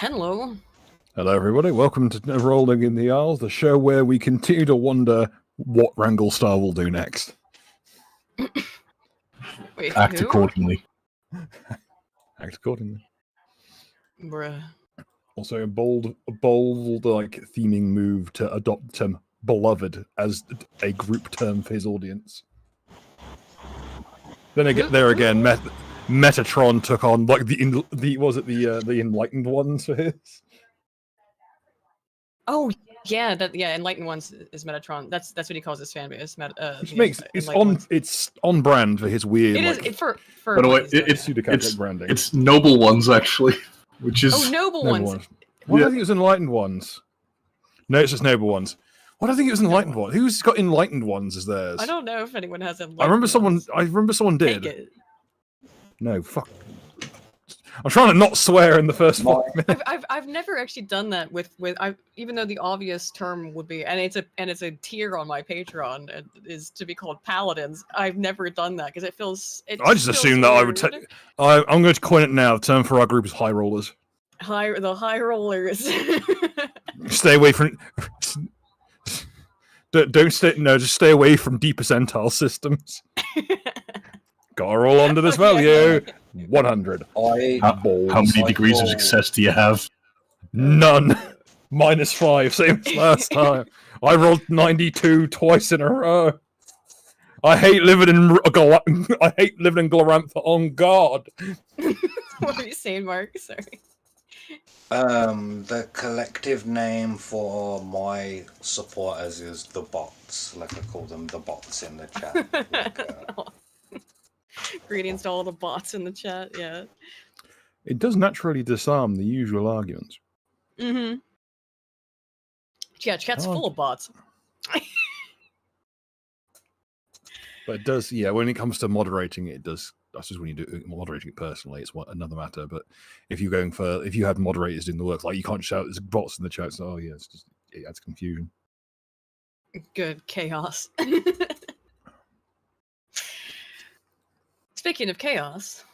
Hello. Hello, everybody. Welcome to Rolling in the Isles, the show where we continue to wonder what Wranglestar will do next. Wait, Act who? accordingly. Act accordingly. Bruh. Also, a bold like theming move to adopt the term "beloved" as a group term for his audience. Then again, Metatron took on like the enlightened ones for his. Oh yeah, Enlightened Ones is Metatron. That's what he calls his fan base. Which makes it's on brand for his weird. It like, is for. By the way, it's branding. It's Noble Ones actually, which is Noble Ones. Why do I think it was Enlightened Ones? No, it's just Noble Ones. Why do I think it was Enlightened Ones? Who's got Enlightened Ones as theirs? I don't know if anyone has Enlightened. I remember someone did. Take it. No, fuck. I'm trying to not swear in the first 5 minutes. I've never actually done that with even though the obvious term would be and it's a tier on my Patreon is to be called paladins. I've never done that because it feels. I just assumed that I would take. I'm going to coin it now. The term for our group is high rollers. The high rollers. Stay away from. Don't stay. No, just stay away from D percentile systems. Gotta roll under this value. 100. How many degrees of success do you have? None. -5, same as last time. I rolled 92 twice in a row. I hate living in Glorantha on guard. What were you saying, Mark? Sorry. The collective name for my supporters is the bots. Like I call them the bots in the chat. Greetings to all the bots in the chat, yeah. It does naturally disarm the usual arguments. Mm-hmm. Yeah, chat's full of bots. But it does, yeah, when it comes to moderating it does, that's just when you do moderating it personally, it's another matter. But if you had moderators doing the work, like you can't shout, there's bots in the chat, so it adds confusion. Good chaos. Speaking of chaos,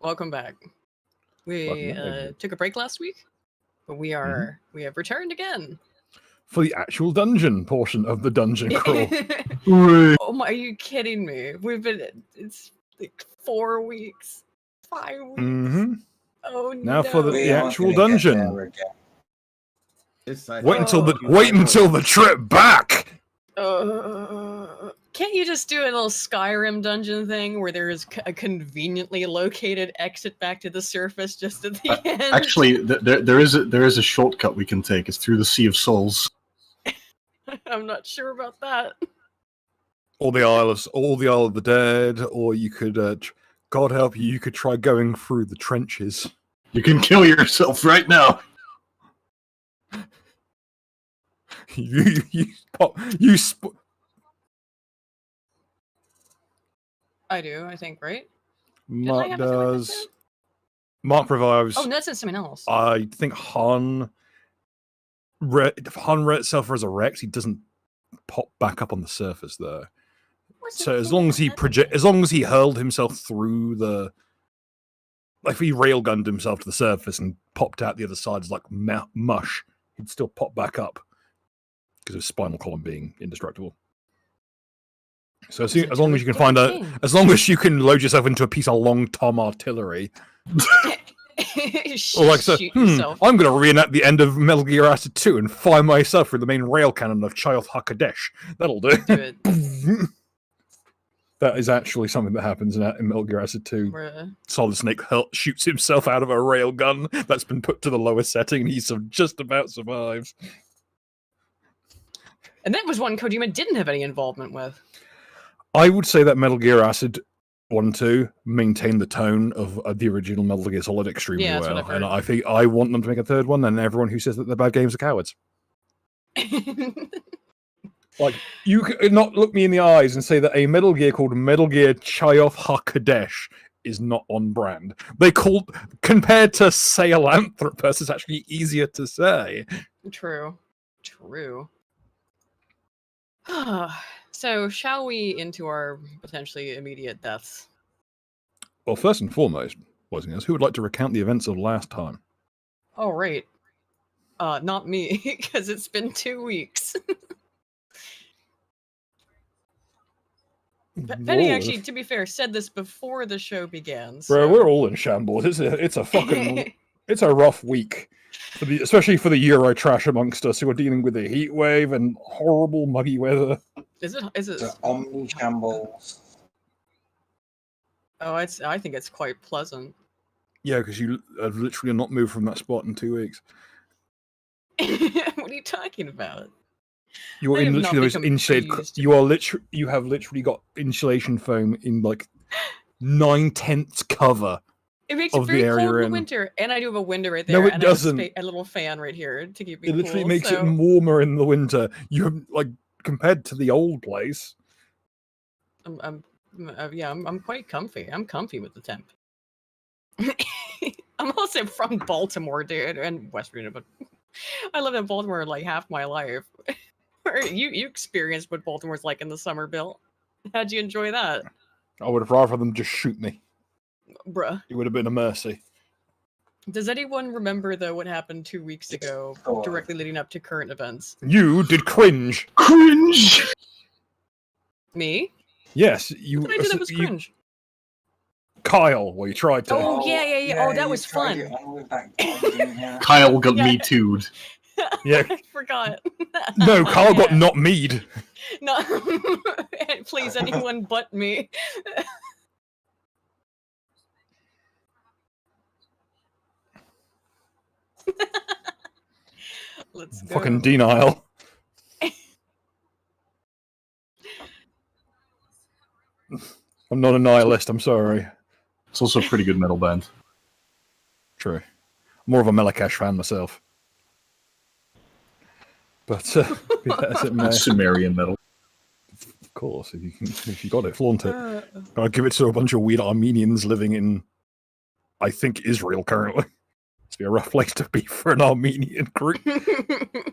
welcome back. We took a break last week, but we have returned again for the actual dungeon portion of the dungeon crawl. Oh my! Are you kidding me? It's like 4 weeks, 5 weeks. Mm-hmm. Oh now no! For the actual dungeon. Wait until the trip back. Can't you just do a little Skyrim dungeon thing where there is a conveniently located exit back to the surface just at the end? Actually, there is a shortcut we can take. It's through the Sea of Souls. I'm not sure about that. Or the Isle of the Dead, or you could, God help you, you could try going through the trenches. You can kill yourself right now. I do, I think, right? Mark does. Mark provides. Oh, no, that's something else. I think Han itself resurrects. He doesn't pop back up on the surface there. So as long as he hurled himself through the, like if he railgunned himself to the surface and popped out the other side as like mush, he'd still pop back up because of his spinal column being indestructible. So as long as you can as long as you can load yourself into a piece of long tom artillery, or like so, I'm going to reenact the end of Metal Gear Acid 2 and fire myself through the main rail cannon of Chilth HaKadesh. That'll do. it. That is actually something that happens in Metal Gear Acid 2. Solid Snake shoots himself out of a rail gun that's been put to the lowest setting, and he just about survives. And that was one Kojima didn't have any involvement with. I would say that Metal Gear Acid 1 and 2 maintain the tone of the original Metal Gear Solid extremely well. And I think I want them to make a third one, and everyone who says that they're bad games are cowards. Like, you could not look me in the eyes and say that a Metal Gear called Metal Gear Chilth HaKadesh is not on brand. Compared to Sahelanthropus, it's actually easier to say. True. So, shall we into our potentially immediate deaths? Well, first and foremost, boys and girls, who would like to recount the events of last time? Oh, right. Not me, because it's been 2 weeks. Penny actually, to be fair, said this before the show began. So... Bro, we're all in shambles. It's a fucking it's a rough week, especially for the Euro trash amongst us who are dealing with a heat wave and horrible muggy weather. Is it? The Omni Shambles. Oh, I think it's quite pleasant. Yeah, because you have literally not moved from that spot in 2 weeks. What are you talking about? You're in literally the most insulated. You have literally got insulation foam in like 9/10 cover. It makes it very cold in the winter, and I do have a window right there. No, it and doesn't. I have a little fan right here to keep me cool. It literally cool, makes so... it warmer in the winter. You have, like, compared to the old place. I'm quite comfy. I'm comfy with the temp. I'm also from Baltimore, dude, and West Virginia, but I lived in Baltimore like half my life. You experienced what Baltimore's like in the summer, Bill. How'd you enjoy that? I would have rather them just shoot me. Bruh. It would have been a mercy. Does anyone remember, though, what happened 2 weeks ago, directly leading up to current events? You did cringe. Cringe! Me? Yes, you... What did I do that was cringe? Kyle, well, you tried to... Oh, yeah. Oh, that was fun. Kyle got me too'd. Yeah. I forgot. No, Kyle got not mead. No. Please, anyone but me. Let's go. Fucking denial. I'm not a nihilist, I'm sorry. It's also a pretty good metal band. True. More of a Melakash fan myself. But that's it, man. Sumerian metal. Of course, if you got it, flaunt it. I'll give it to a bunch of weird Armenians living in, I think, Israel currently. It's be a rough place to be for an Armenian group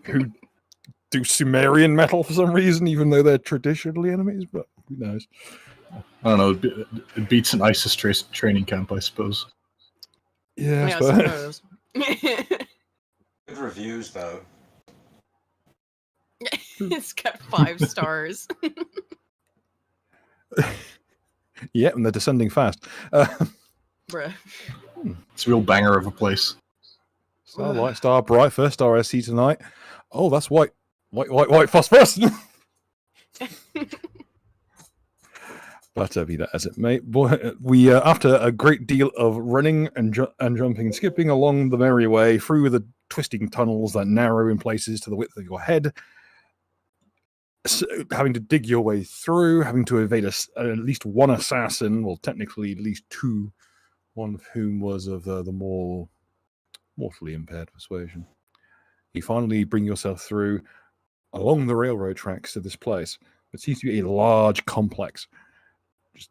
who do Sumerian metal for some reason, even though they're traditionally enemies. But who knows? I don't know. It beats an ISIS training camp, I suppose. Yeah, I suppose. Good reviews, though. It's got 5 stars. Yeah, and they're descending fast. Bruh. It's a real banger of a place. Starlight, star bright, first star I see tonight. Oh, that's white phosphorus. But be that as it may, we after a great deal of running and jumping and skipping along the merry way through the twisting tunnels that narrow in places to the width of your head, so, having to dig your way through, having to evade at least one assassin, well, technically at least 2, one of whom was of the more mortally impaired persuasion. You finally bring yourself through along the railroad tracks to this place. It seems to be a large complex. Just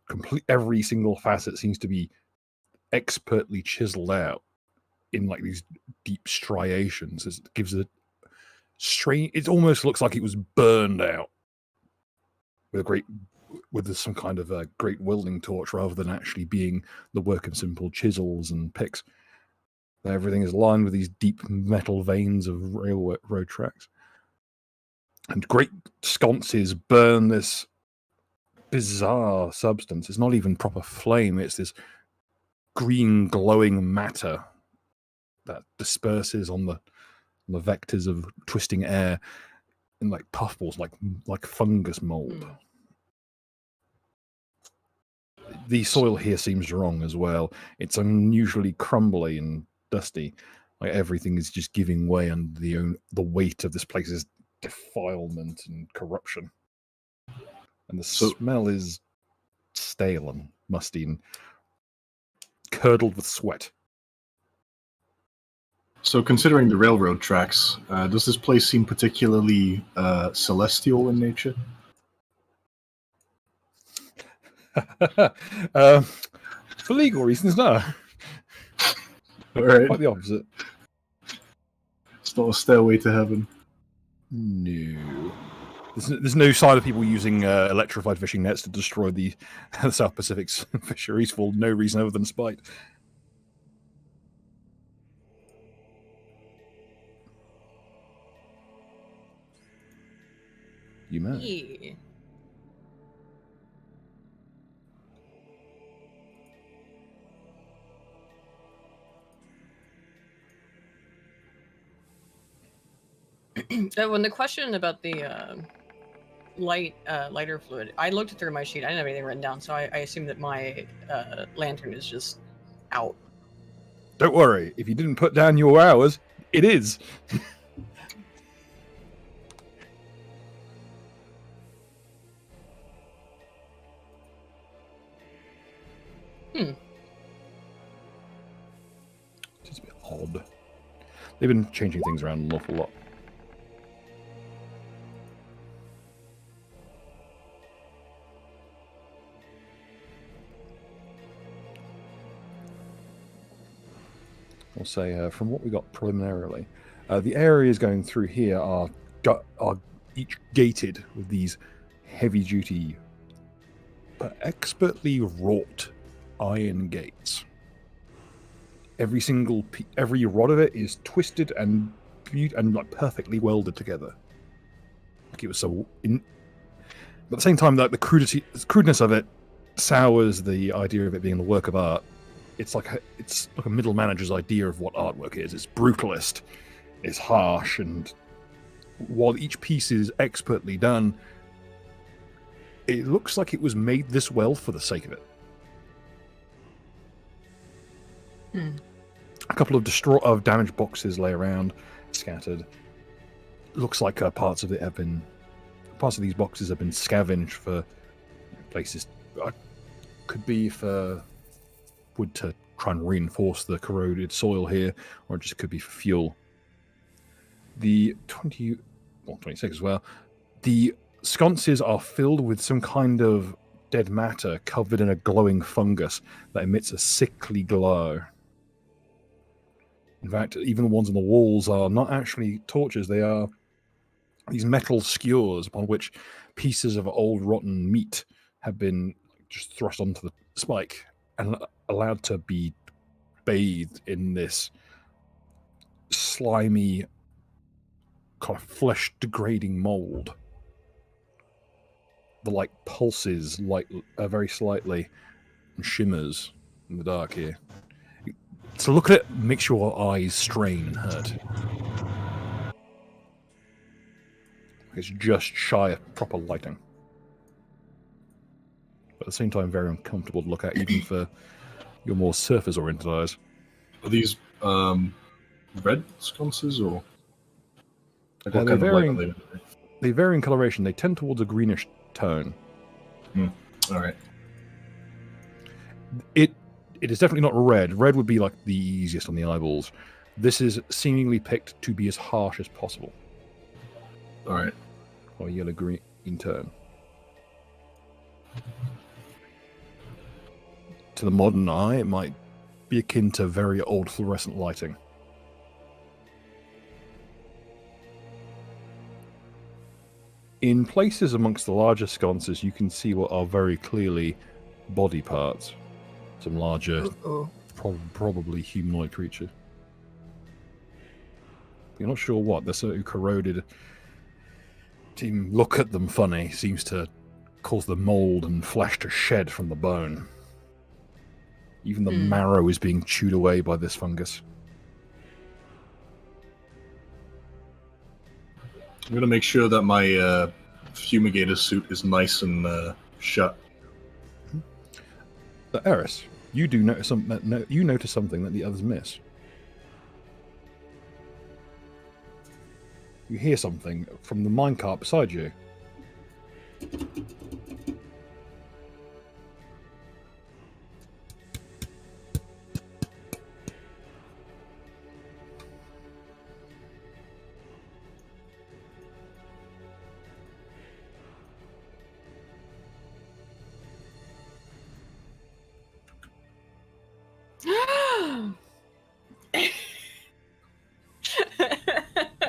every single facet seems to be expertly chiseled out in like these deep striations. It gives it strange. It almost looks like it was burned out with some kind of a great welding torch, rather than actually being the work of simple chisels and picks. Everything is lined with these deep metal veins of railroad tracks, and great sconces burn this bizarre substance. It's not even proper flame. It's this green glowing matter that disperses on the vectors of twisting air in like puffballs, like fungus mold. The soil here seems wrong as well. It's unusually crumbly and dusty. Like everything is just giving way under the weight of this place's defilement and corruption. And the smell is stale and musty and curdled with sweat. So, considering the railroad tracks, does this place seem particularly celestial in nature? For legal reasons, no. All right. Quite the opposite. It's not a stairway to heaven. No. There's no sign of people using electrified fishing nets to destroy the South Pacific's fisheries for no reason other than spite. You may. Yeah. When the question about the lighter fluid, I looked through my sheet. I didn't have anything written down, so I assume that my lantern is just out. Don't worry. If you didn't put down your hours, it is. It's a bit odd. They've been changing things around an awful lot. I'll say from what we got preliminarily, the areas going through here are each gated with these heavy-duty, but expertly wrought iron gates. Every rod of it is twisted and like perfectly welded together. Like it was so. But at the same time, like the crudeness of it sours the idea of it being a work of art. It's like a middle manager's idea of what artwork is. It's brutalist, it's harsh, and while each piece is expertly done, it looks like it was made this well for the sake of it. A couple of damaged boxes lay around, scattered. Looks like parts of these boxes have been scavenged for places. Could be for wood to try and reinforce the corroded soil here, or it just could be for fuel. The 26 as well. The sconces are filled with some kind of dead matter covered in a glowing fungus that emits a sickly glow. In fact, even the ones on the walls are not actually torches, they are these metal skewers upon which pieces of old rotten meat have been just thrust onto the spike and allowed to be bathed in this slimy, kind of flesh-degrading mold. The light pulses very slightly and shimmers in the dark here. To look at it makes your eyes strain and hurt. It's just shy of proper lighting. But at the same time, very uncomfortable to look at, even for your more surface-oriented eyes. Are these red sconces, or like what They kind of light are vary. they? They vary in coloration. They tend towards a greenish tone. All right. It is definitely not red. Red would be like the easiest on the eyeballs. This is seemingly picked to be as harsh as possible. All right. Or yellow-green tone. To the modern eye, it might be akin to very old fluorescent lighting. In places amongst the larger sconces, you can see what are very clearly body parts. Some larger, probably humanoid creature. You're not sure what. They're so corroded. To even look at them funny seems to cause the mold and flesh to shed from the bone. Even the marrow is being chewed away by this fungus. I'm going to make sure that my fumigator suit is nice and shut. But Eris, you do notice something. You notice something that the others miss. You hear something from the minecart beside you.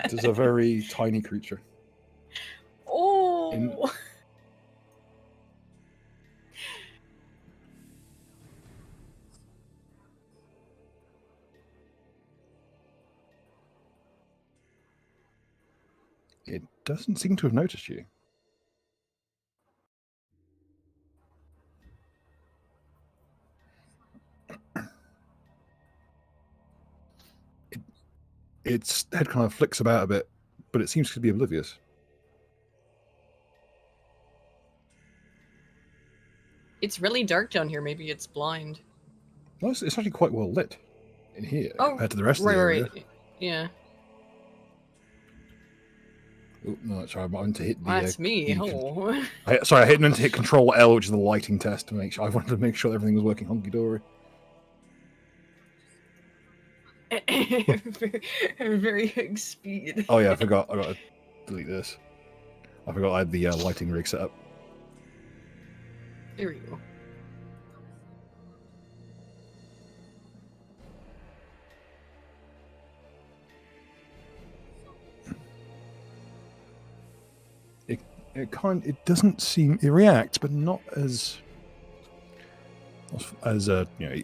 It is a very tiny creature. Oh. It doesn't seem to have noticed you. its head kind of flicks about a bit, but it seems to be oblivious. It's really dark down here. Maybe it's blind. No, it's actually quite well lit in here Oh, compared to the rest of right, the area. right. Yeah. Oh, no, sorry, I meant to hit the. That's me. Oh. Sorry, I meant to hit Control L, which is the lighting test, to make sure. I wanted to make sure everything was working hunky dory. Very big speed. Oh yeah, I forgot. I got to delete this. I forgot I had the lighting rig set up. There we go. It doesn't seem, it reacts, but not as you know.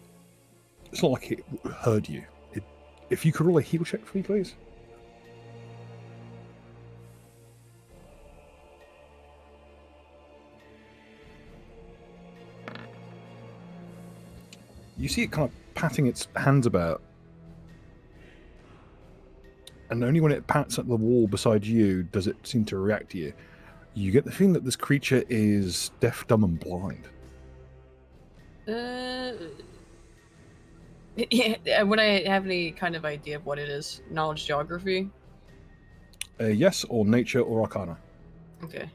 It's not like it heard you. If you could roll a heal check for me, please. You see it kind of patting its hands about, and only when it pats at the wall beside you does it seem to react to you. You get the feeling that this creature is deaf, dumb, and blind. Yeah, would I have any kind of idea of what it is? Knowledge geography? Yes, or nature, or arcana. Okay.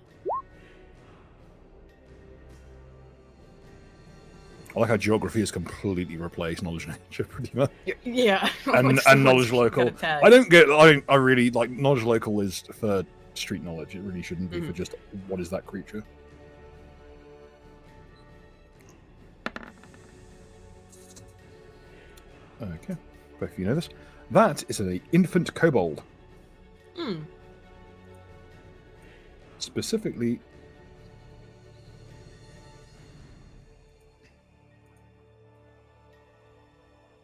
I like how geography has completely replaced knowledge nature, pretty much. Yeah. And knowledge local. I really like knowledge local is for street knowledge. It really shouldn't be for just what is that creature. Okay, both of you know this. That is an infant kobold. Specifically,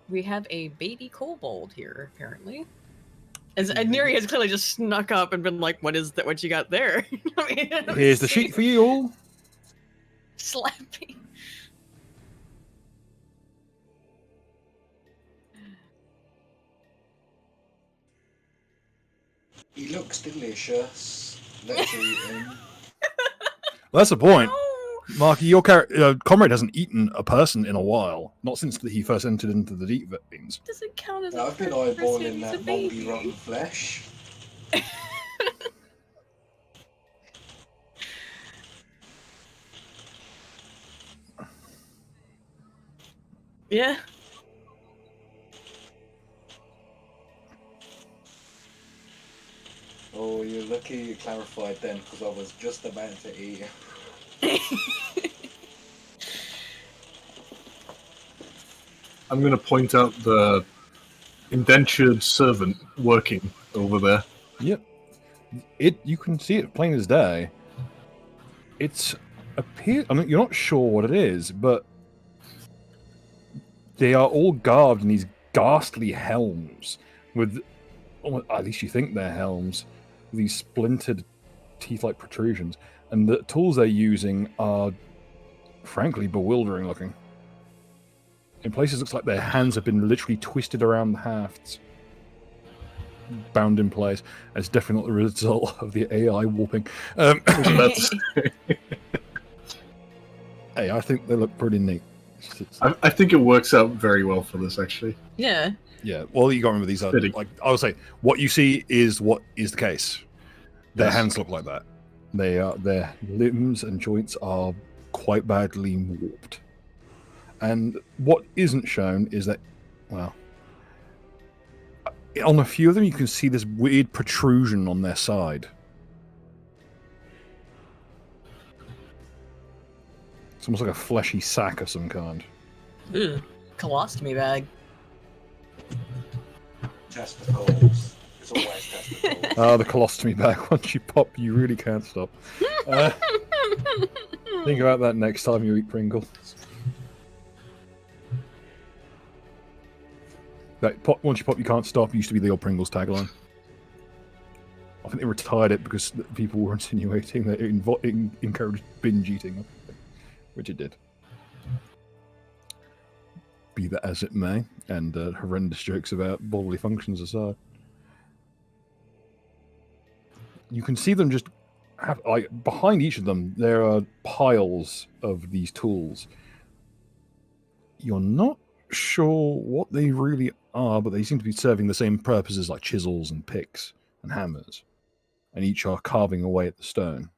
we have a baby kobold here, apparently. As Neri has clearly just snuck up and been like, "What is that? What you got there?" I mean, here's the sheet for you all. Slapping. He looks delicious. Let's eat him. Well, that's the point. No! Marky, your comrade hasn't eaten a person in a while. Not since he first entered into the deep veins. Doesn't count as I've been first person, eyeballing he's a that moldy baby. rotten flesh. Yeah. Oh, you're lucky you clarified then, because I was just about to eat. I'm going to point out the indentured servant working over there. Yep. You can see it plain as day. It's I mean, you're not sure what it is, but they are all garbed in these ghastly helms with, at least you think they're helms, these splintered teeth-like protrusions, and the tools they're using are frankly bewildering looking. In places, it looks like their hands have been literally twisted around the hafts, bound in place. It's definitely not the result of the AI warping. Hey, I think they look pretty neat. I think it works out very well for this, actually. Yeah. Yeah, well, you got to remember these are, Fitting. like, I would say, what you see is what is the case. Their Yes. hands look like that. Their limbs and joints are quite badly warped. And what isn't shown is that, well, on a few of them you can see this weird protrusion on their side. It's almost like a fleshy sack of some kind. Ugh. Colostomy bag. Testicles. It's always testicles. Ah, the colostomy bag. Once you pop, you really can't stop. Think about that next time you eat Pringles. Once you pop, you can't stop. Used to be the old Pringles tagline. I think they retired it because people were insinuating that it encouraged binge eating, which it did. Be that as it may, and horrendous jokes about bodily functions aside. you can see them just have, like, behind each of them, there are piles of these tools. You're not sure what they really are, but they seem to be serving the same purposes like chisels and picks and hammers. And each are carving away at the stone.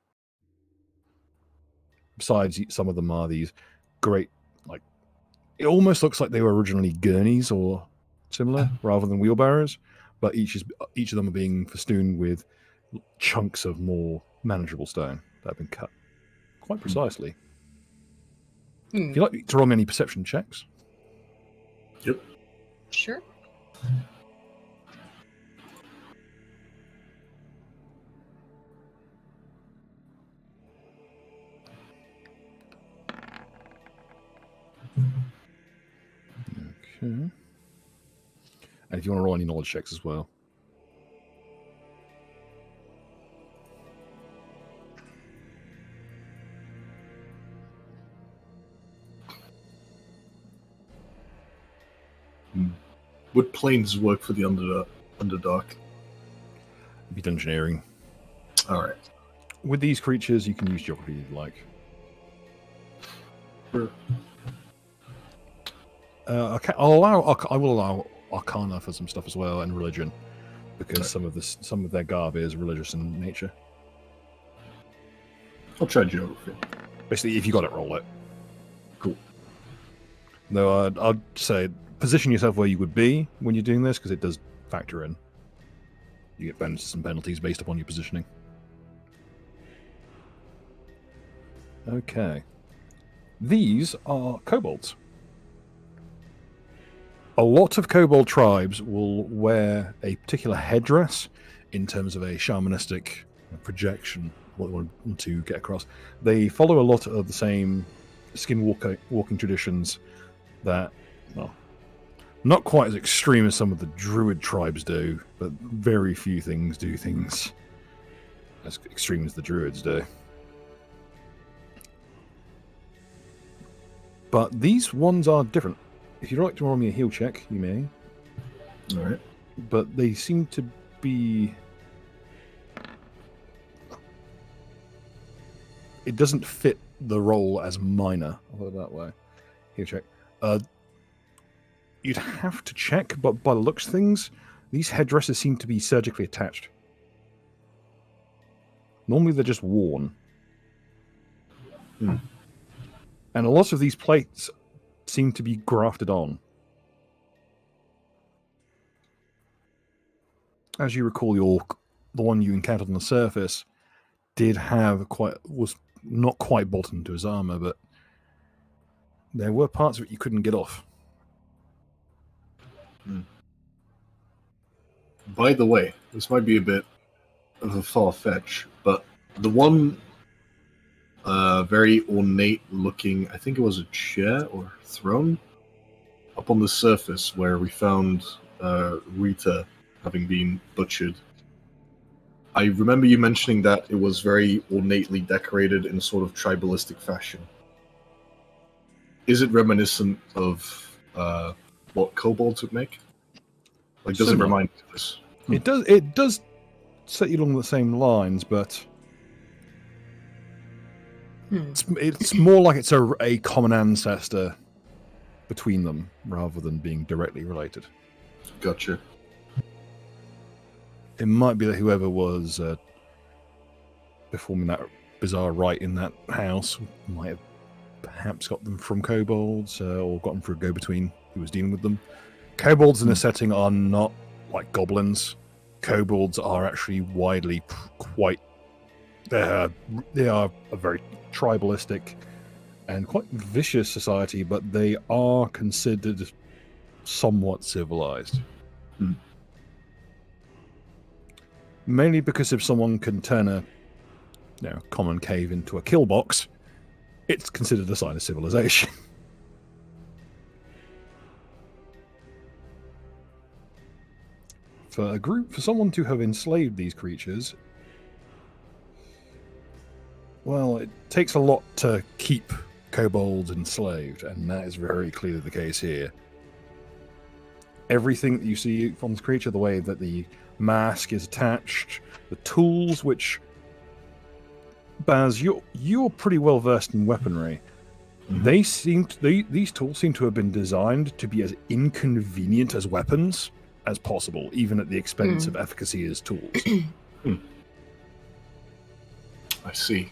Besides, some of them are these great, like, it almost looks like they were originally gurneys or similar rather than wheelbarrows, but each of them are being festooned with chunks of more manageable stone that have been cut quite precisely. If you'd like to roll me any perception checks. Yep. Sure. Okay. And if you want to roll any knowledge checks as well. Would planes work for the Underdark? Be dungeoneering. All right. With these creatures, you can use geography if you like. Sure. Okay, I will allow Arcana for some stuff as well, and religion, because some of their garb is religious in nature. I'll try geography. Basically, if you got it, roll it. Cool. Though I'd say position yourself where you would be when you're doing this, because it does factor in. You get bonuses and penalties based upon your positioning. Okay. These are kobolds. A lot of kobold tribes will wear a particular headdress in terms of a shamanistic projection, what they want to get across. They follow a lot of the same skin-walking traditions that, well, not quite as extreme as some of the druid tribes do, but very few things do things as extreme as the druids do. But these ones are different. If you'd like to roll me a heal check, you may. All right. But they seem to be... It doesn't fit the role as minor. I'll put it that way. Heal check. You'd have to check, but by the looks of things, these headdresses seem to be surgically attached. Normally they're just worn. And a lot of these plates seem to be grafted on. As you recall, the one you encountered on the surface did have was not quite bolted into his armor, but there were parts of it you couldn't get off. By the way, this might be a bit of a far fetch, but the one very ornate looking, I think it was a chair or throne, up on the surface where we found Rita having been butchered. I remember you mentioning that it was very ornately decorated in a sort of tribalistic fashion. Is it reminiscent of what kobolds would make? Like, does it remind you of this? It does set you along the same lines, but it's more like it's a common ancestor between them rather than being directly related. Gotcha. It might be that whoever was performing that bizarre rite in that house might have perhaps got them from kobolds or got them through a go-between who was dealing with them. Kobolds in this setting are not like goblins. Kobolds are actually widely quite... They are a very tribalistic and quite vicious society, but they are considered somewhat civilized. Mainly because if someone can turn a common cave into a kill box, it's considered a sign of civilization. For someone to have enslaved these creatures, well, it takes a lot to keep kobolds enslaved, and that is very clearly the case here. everything that you see from this creature, the way that the mask is attached, the tools, which, Baz, you're pretty well versed in weaponry. These tools seem to have been designed to be as inconvenient as weapons as possible, even at the expense of efficacy as tools. I see.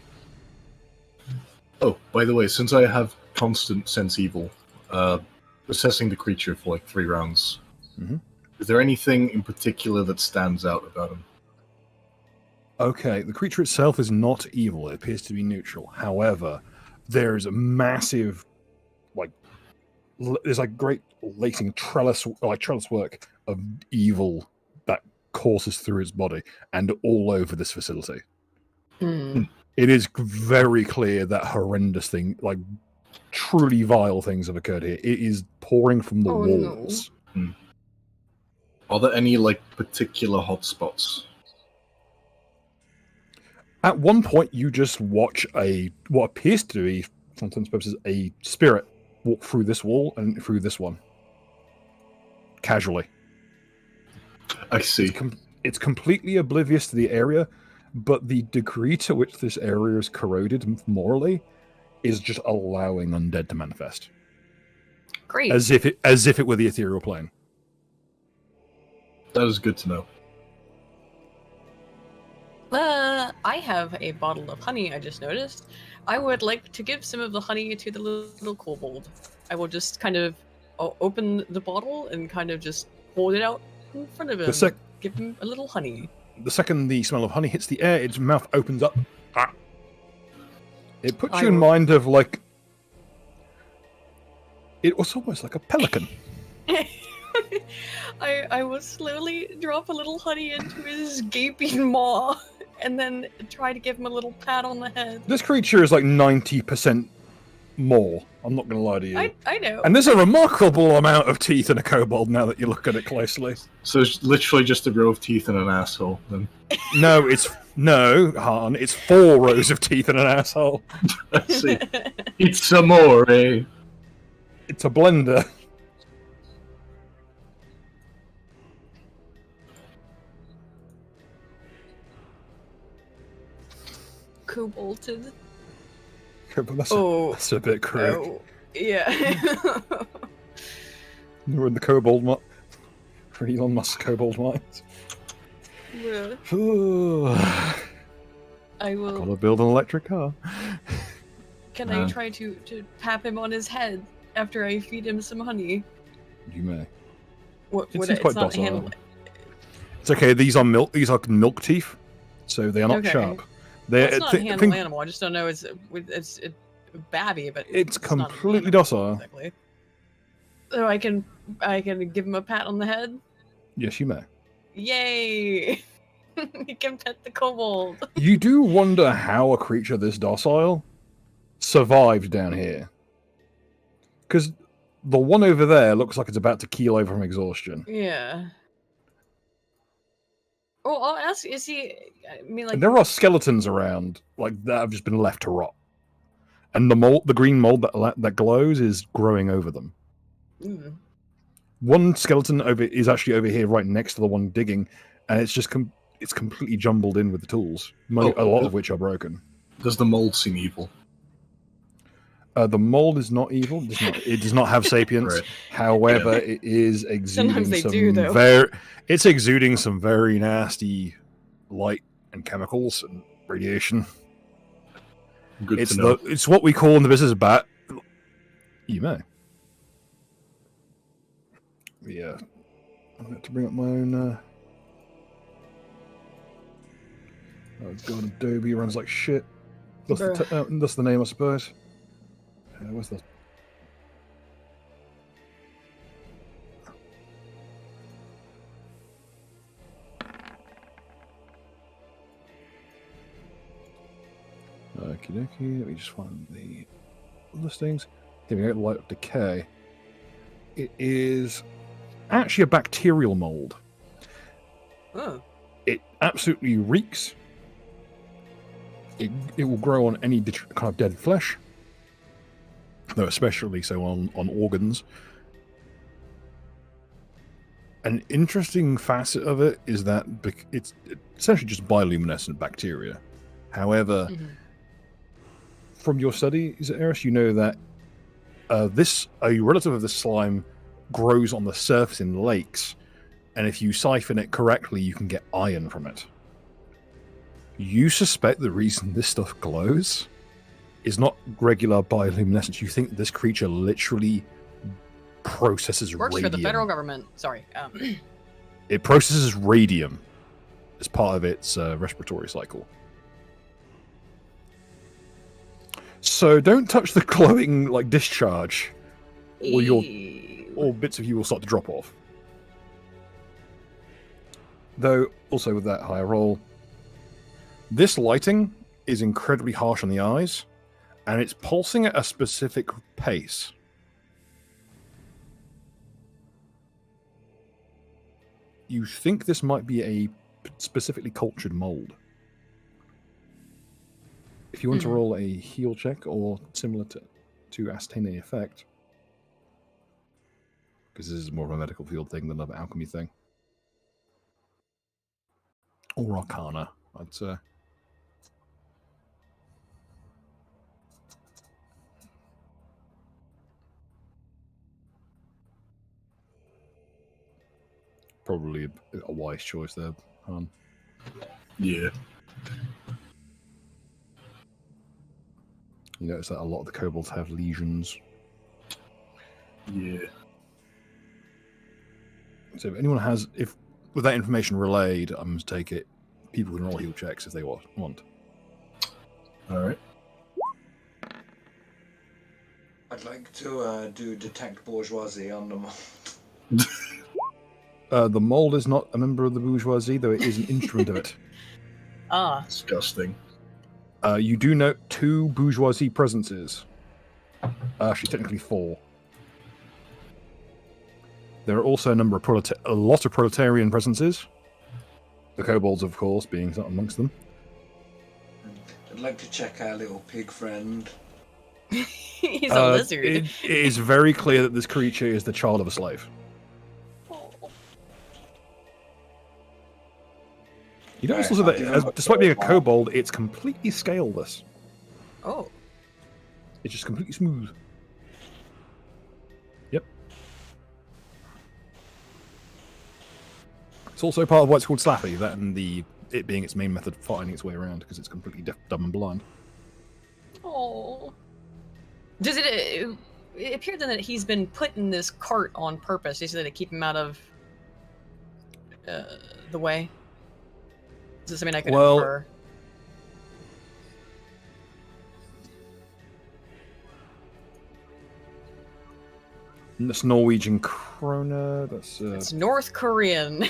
Oh, by the way, since I have constant sense evil, assessing the creature for like 3 rounds, is there anything in particular that stands out about him? Okay, the creature itself is not evil. It appears to be neutral. However, there's a massive, there's great lacing trellis work of evil that courses through its body and all over this facility. It is very clear that horrendous thing, truly vile things have occurred here. It is pouring from the walls. No. Are there any particular hotspots? At one point, you just watch what appears to be, for all intents and purposes, a spirit walk through this wall and through this one. Casually. I see. It's completely oblivious to the area, but the degree to which this area is corroded morally is just allowing undead to manifest. Great. As if it were the ethereal plane. That is good to know. I have a bottle of honey, I just noticed. I would like to give some of the honey to the little kobold. I will just kind of open the bottle and kind of just hold it out in front of him. Give him a little honey. The second the smell of honey hits the air, its mouth opens up. It puts you in mind of it was almost like a pelican. I will slowly drop a little honey into his gaping maw and then try to give him a little pat on the head. This creature is 90% more. I'm not going to lie to you. I know. And there's a remarkable amount of teeth in a kobold now that you look at it closely. So it's literally just a row of teeth and an asshole, then? No, Han. It's 4 rows of teeth in an asshole. I see. It's some more, eh? It's a blender. Kobolded. That's a bit crude. Oh, yeah. We're in the kobold for Elon Musk's kobold mines. Yeah. I will. Gotta build an electric car. Can I try to tap him on his head after I feed him some honey? You may. It's quite docile. It's okay. These are milk teeth, so they are not sharp. It's not a handle animal. I just don't know. It's babby, but it's completely docile. Exactly. So I can give him a pat on the head. Yes, you may. Yay! He can pet the kobold. You do wonder how a creature this docile survived down here, because the one over there looks like it's about to keel over from exhaustion. Yeah. Well, I'll ask. Is he? I mean, and there are skeletons around that have just been left to rot, and the green mold that glows is growing over them. One skeleton is actually over here, right next to the one digging, and it's just it's completely jumbled in with the tools, a lot of which are broken. Does the mold seem evil? The mold is not evil. It does not have sapience. Right. However, it is exuding it's exuding some very nasty light and chemicals and radiation. Good to know. It's what we call in the business bat. You may. Yeah. I'm going to bring up my own. Oh god, Adobe runs like shit. That's the name, I suppose. What's that? Okie dokie, let me just find the listings. Here we go, Light of Decay. It is actually a bacterial mold. Oh. It absolutely reeks. It will grow on any kind of dead flesh. Though especially so on organs. An interesting facet of it is that it's essentially just bioluminescent bacteria. However, from your studies, Eris, you know that a relative of this slime grows on the surface in lakes, and if you siphon it correctly, you can get iron from it. You suspect the reason this stuff glows is not regular bioluminescence. You think this creature literally processes Works radium. for the federal government. Sorry. It processes radium as part of its respiratory cycle. So don't touch the glowing discharge, or bits of you will start to drop off. Though, also with that higher roll, this lighting is incredibly harsh on the eyes, and it's pulsing at a specific pace. You think this might be a specifically cultured mold. If you want to roll a heal check or similar to ascertain the effect, because this is more of a medical field thing than an alchemy thing. Or Arcana, I'd say. Probably a wise choice there, Han. Yeah. You notice that a lot of the kobolds have lesions. Yeah. So if anyone has, with that information relayed, I'm going to take it. People can roll heal checks if they want. All right. I'd like to do detect bourgeoisie on the mold. The mold is not a member of the bourgeoisie, though it is an instrument of it. Disgusting. You do note 2 bourgeoisie presences. Actually, technically 4. There are also a lot of proletarian presences. The kobolds, of course, being amongst them. I'd like to check our little pig friend. He's a lizard. It is very clear that this creature is the child of a slave. You notice also that, despite being a kobold, it's completely scaleless. Oh. It's just completely smooth. Yep. It's also part of what's called Slappy, that and it being its main method of finding its way around, because it's completely deaf, dumb, and blind. Oh. Does it appear then that he's been put in this cart on purpose, just to keep him out of the way? Is this something I could infer? That's Norwegian krona. It's North Korean.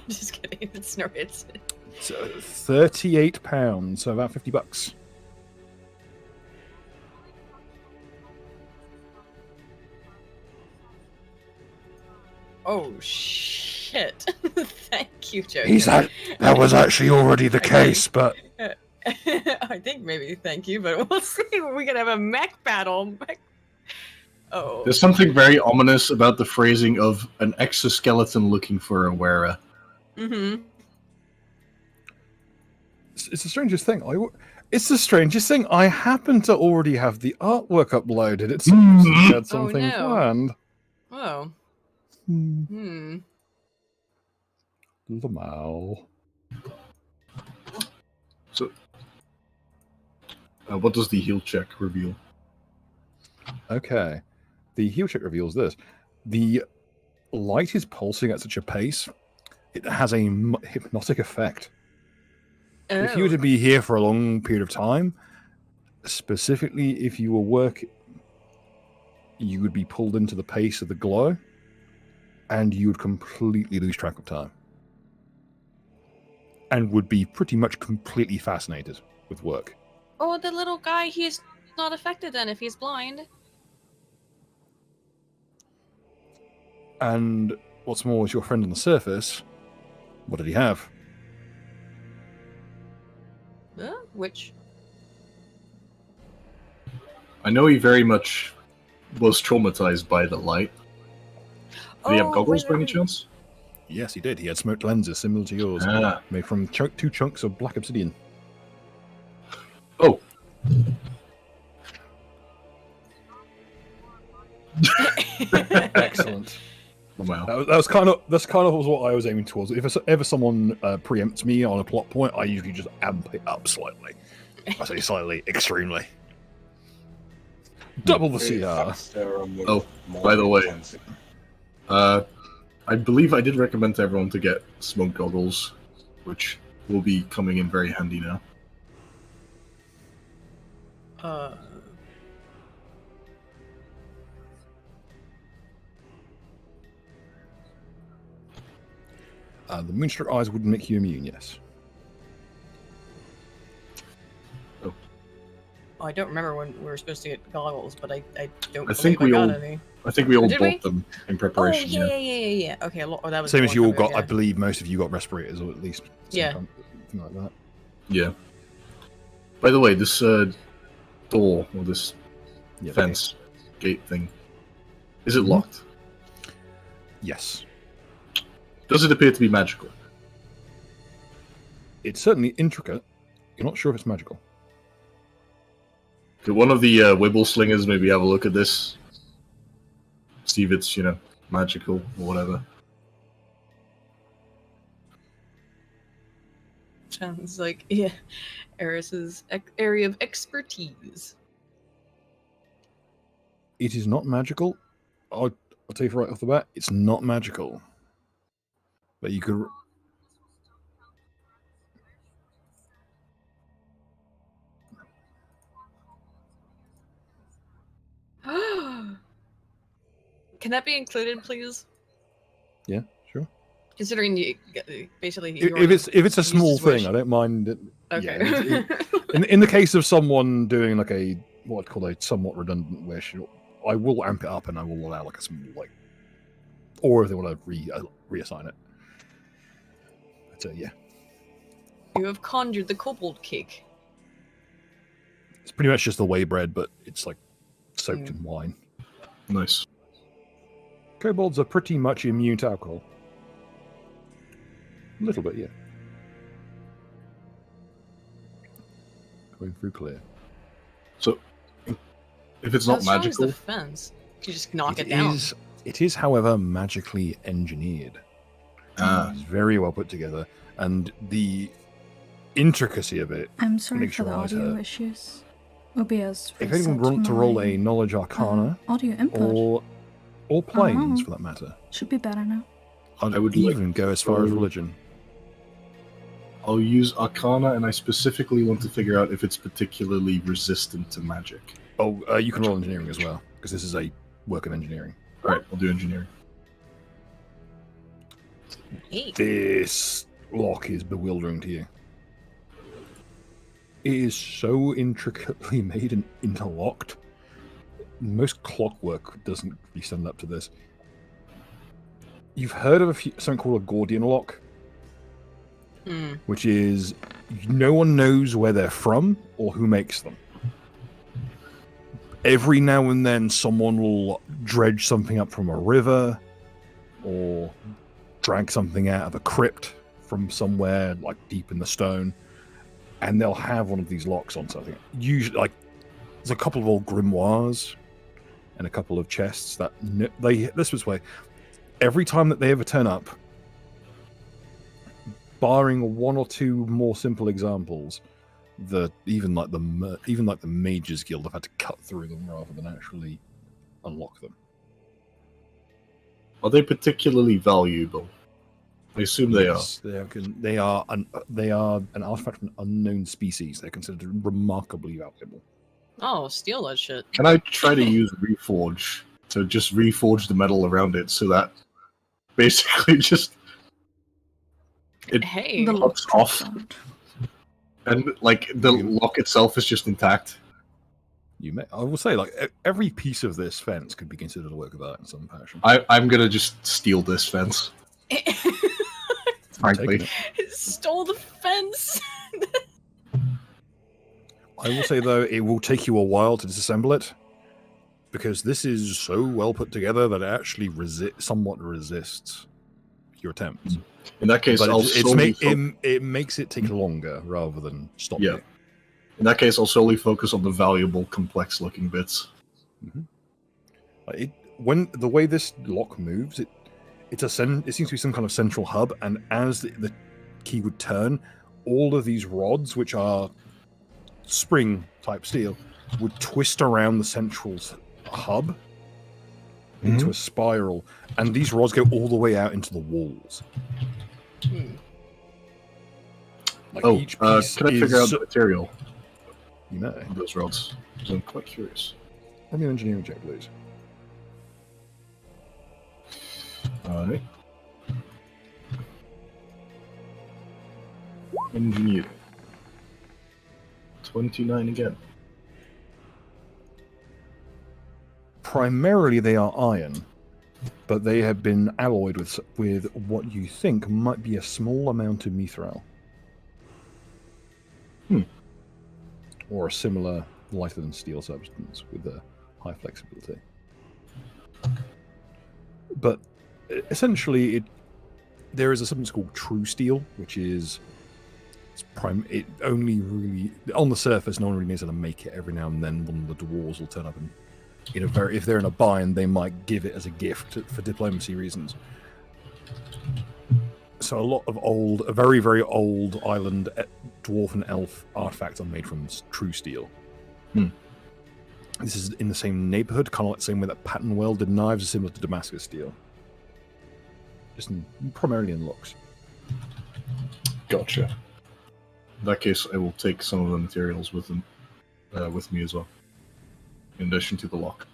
Just kidding. It's £38, so about $50. Oh shit! Thank you, Joe. That was actually already the case, but I think maybe thank you, but we'll see. We could have a mech battle. Oh. There's something very ominous about the phrasing of an exoskeleton looking for a wearer. Mm-hmm. It's the strangest thing. It's the strangest thing. I happen to already have the artwork uploaded. It seems you had something planned. Oh. Lamau. So, what does the heal check reveal? Okay. The heal check reveals this. The light is pulsing at such a pace, it has a hypnotic effect. Oh. If you were to be here for a long period of time, specifically if you were working, you would be pulled into the pace of the glow, and you would completely lose track of time. And would be pretty much completely fascinated with work. Oh, the little guy, he's not affected then if he's blind. And what's more, is your friend on the surface, what did he have? Which? I know he very much was traumatized by the light. Did he have goggles by any chance? Yes, he did. He had smoked lenses similar to yours, Ah. made from 2 chunks of black obsidian. Oh. Excellent. Wow. That's kind of what I was aiming towards. If ever someone preempts me on a plot point, I usually just amp it up slightly. I say slightly, extremely. Double the CR. Oh, by the way, I believe I did recommend to everyone to get smoke goggles, which will be coming in very handy now. The moonstruck eyes would make you immune, yes. Oh. I don't remember when we were supposed to get goggles, but I don't I think believe we I all got any. I think we all Did bought we? them in Oh, preparation. yeah. Okay, that was Same a as you long all time got, ago, I believe most of you got respirators, or at least Yeah. something like that. Yeah. By the way, this door or this Yeah, fence gate thing, is it Mhm. locked? Yes. Does it appear to be magical? It's certainly intricate. You're not sure if it's magical. Could one of the Wibble slingers maybe have a look at this? See if it's, magical or whatever. Sounds like, yeah, Eris's area of expertise. It is not magical. I'll tell you right off the bat, it's not magical. But you could... Can that be included, please? Yeah, sure. Considering you basically If it's a used small his wish. thing, I don't mind it. Okay. Yeah, in the case of someone doing like what I'd call a somewhat redundant wish, I will amp it up and I will allow like a small or if they want to reassign it. But yeah, You have conjured the kobold cake. it's pretty much just the whey bread, but it's like soaked in wine. Nice. Kobolds are pretty much immune to alcohol. A little bit, yeah. Going through clear. So, if it's not How strong is magical, the fence? You just knock it down. It is, however, magically engineered. It's very well put together, and the intricacy of it. I'm sorry makes for the your eyes audio hurt. issues. OBS If anyone wants to roll a knowledge arcana audio input or planes for that matter, should be better now. I would even go as far as religion. I'll use Arcana, and I specifically want to figure out if it's particularly resistant to magic. Oh, you can roll engineering as well, because this is a work of engineering. Alright, I'll do engineering. Hey. This lock is bewildering to you. It is so intricately made and interlocked. Most clockwork doesn't really stand up to this. You've heard of something called a Gordian lock, which is no one knows where they're from or who makes them. Every now and then someone will dredge something up from a river or drag something out of a crypt from somewhere like deep in the stone, and they'll have one of these locks on something. Usually, there's a couple of old grimoires and a couple of chests that this was way. Every time that they ever turn up, barring one or two more simple examples, even like the Mages Guild have had to cut through them rather than actually unlock them. Are they particularly valuable? I assume they are. They are an artifact from an unknown species. They're considered remarkably valuable. Oh, steal that shit. Can I try to use Reforge to just reforge the metal around it so that basically just it Hey. The pops lock off sound. and the lock itself is just intact? I will say, every piece of this fence could be considered a work of art in some fashion. I'm gonna just steal this fence. Frankly, Stole the fence. I will say, though, it will take you a while to disassemble it, because this is so well put together that it actually somewhat resists your attempts. In that case, But I'll solely it makes it take longer rather than stop Yeah. you. in that case, I'll solely focus on the valuable, complex-looking bits. When the way this lock moves, it seems to be some kind of central hub, and as the key would turn, all of these rods, which are spring type steel, would twist around the central hub into a spiral, and these rods go all the way out into the walls. Like each piece can I figure out the material You know. of those rods? Because I'm quite curious. Let me engineering check, please. Alright. Engineering. 29 again. Primarily, they are iron, but they have been alloyed with what you think might be a small amount of mithril. Or a similar lighter than steel substance with a high flexibility. But essentially, there is a substance called true steel, which is it only really on the surface. No one really knows how to make it. Every now and then, one of the dwarves will turn up and, if they're in a bind, they might give it as a gift for diplomacy reasons. So a very, very old island dwarf and elf artifacts are made from true steel. This is in the same neighborhood, kind of like the same way that pattern welded knives are similar to Damascus steel. Just primarily in looks. Gotcha. In that case, I will take some of the materials with me as well, in addition to the lock.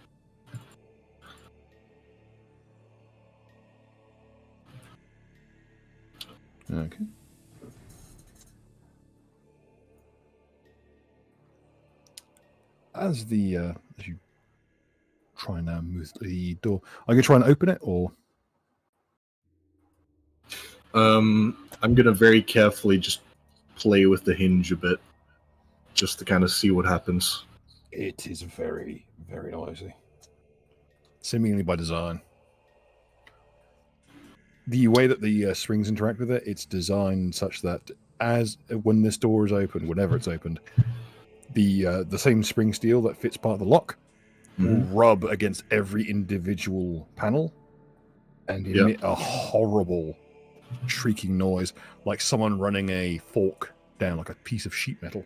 Okay. As you try and move the door, are you going to try and open it, or? I'm gonna very carefully just play with the hinge a bit, just to kind of see what happens. It is very, very noisy. Seemingly by design. The way that the springs interact with it, it's designed such that when this door is opened, whenever it's opened, the same spring steel that fits part of the lock will rub against every individual panel and emit a horrible shrieking noise, like someone running a fork down like a piece of sheet metal.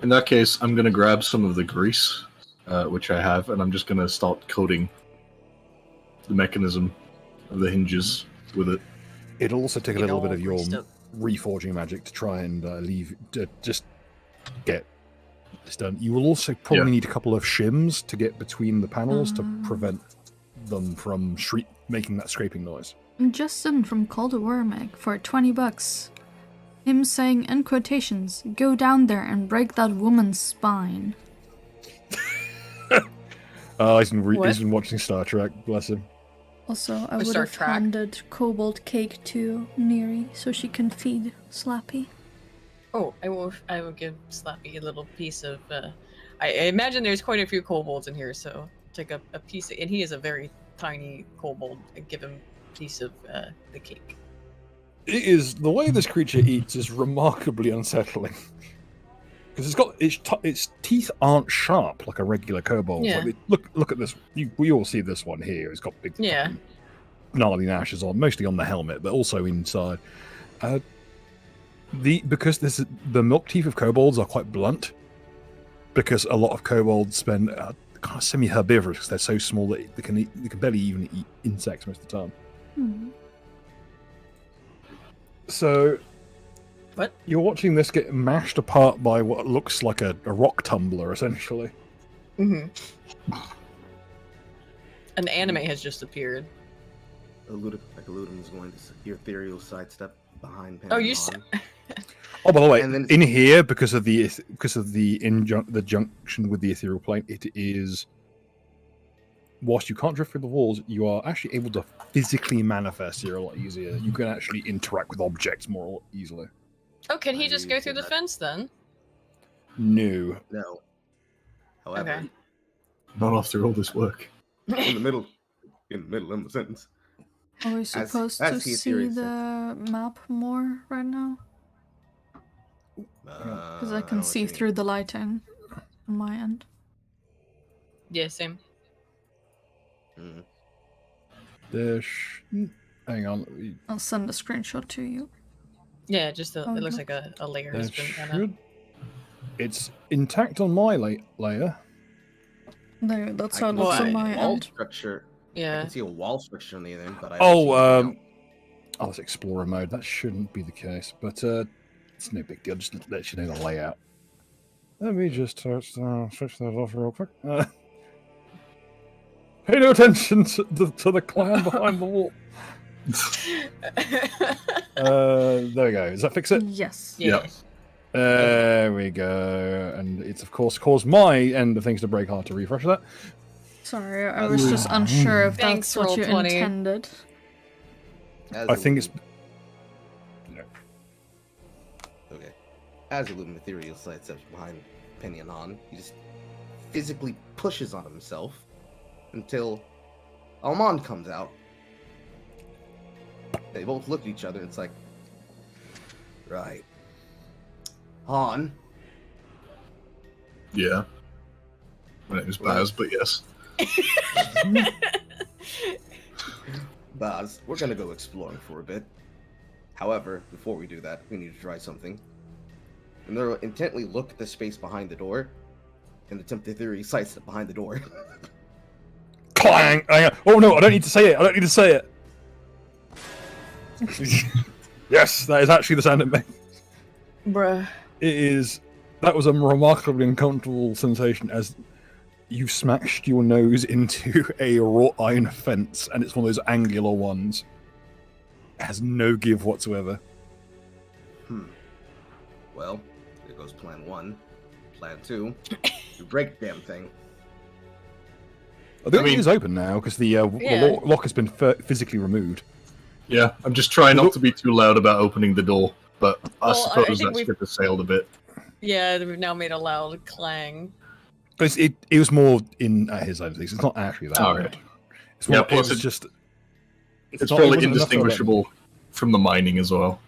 In that case, I'm gonna grab some of the grease, which I have, and I'm just gonna start coating the mechanism of the hinges with it. It'll also take a little bit of your reforging magic to try and just get this done. You will also probably need a couple of shims to get between the panels to prevent them from making that scraping noise. Justin from Call to Wormegg for $20. Him saying in quotations, "Go down there and break that woman's spine." He's been watching Star Trek, bless him. Also, I would have handed Kobold cake to Neri so she can feed Slappy. Oh, I will give Slappy a little piece of. I imagine there's quite a few kobolds in here, so take a piece, and he is a very tiny kobold, and give him a piece of the cake. It is the way this creature eats is remarkably unsettling because its teeth aren't sharp like a regular kobold. Yeah. Like, look at this. We all see this one here. It's got big, gnarly gnashes on, mostly on the helmet, but also inside. Because the milk teeth of kobolds are quite blunt, because a lot of kobolds spend kind of semi-herbivorous because they're so small that they can barely even eat insects most of the time. So, what? You're watching this get mashed apart by what looks like a rock tumbler, essentially. An anime has just appeared. Ludum is going to ethereal sidestep behind. Oh, you. Oh, by the way, in here, because of the junction with the ethereal plane, it is. Whilst you can't drift through the walls, you are actually able to physically manifest here a lot easier. You can actually interact with objects more easily. Oh, can he just go through the fence then? No. However, not after all this work. in the middle of the sentence. Are we supposed to he see theorized the map more right now? Because I can see through the lighting on my end. Yeah, same. Hang on. I'll send a screenshot to you. Yeah, just it looks Okay. like a layer There has been kind of. should. It's intact on my layer. There, that's I how it can looks see on a my wall end. structure. I Yeah. can see a wall structure on the other end, but I don't see anything else. That's Explorer mode. That shouldn't be the case, but it's no big deal. Just let you know the layout. Let me just switch that off real quick. Pay no attention to the clan behind the wall. There we go. Does that fix it? Yes. Yeah. There we go. And it's, of course, caused my end of things to break. Hard to refresh that. Sorry, I was just unsure if Thanks, that's what you Roll20. intended. As I think it's... Okay. As Illumine Ethereal sidesteps behind Penny and Han, he just physically pushes on himself until Almond comes out. They both look at each other and it's like, right. Han, Yeah. My name is Baz, but yes. Baz, we're gonna go exploring for a bit. However, before we do that, we need to try something. And they'll intently look at the space behind the door and attempt to theory sidestep behind the door. Clang! Oh no, I don't need to say it. I don't need to say it. Yes, that is actually the sound it makes. Bruh. It is. That was a remarkably uncomfortable sensation as you smashed your nose into a wrought iron fence, and it's one of those angular ones. It has no give whatsoever. Well, there goes plan 1. Plan 2, you break the damn thing. I think mean- it is open now because the lock has been physically removed. Yeah, I'm just trying not to be too loud about opening the door, but I Well, I suppose think that we've- ship has sailed a bit. Yeah, we've now made a loud clang. But it was more in his side of things. It's not actually that Oh, loud. okay. It's more, Yeah, plus it was it- just. It's not- it probably wasn't enough to let me- indistinguishable from the mining as well.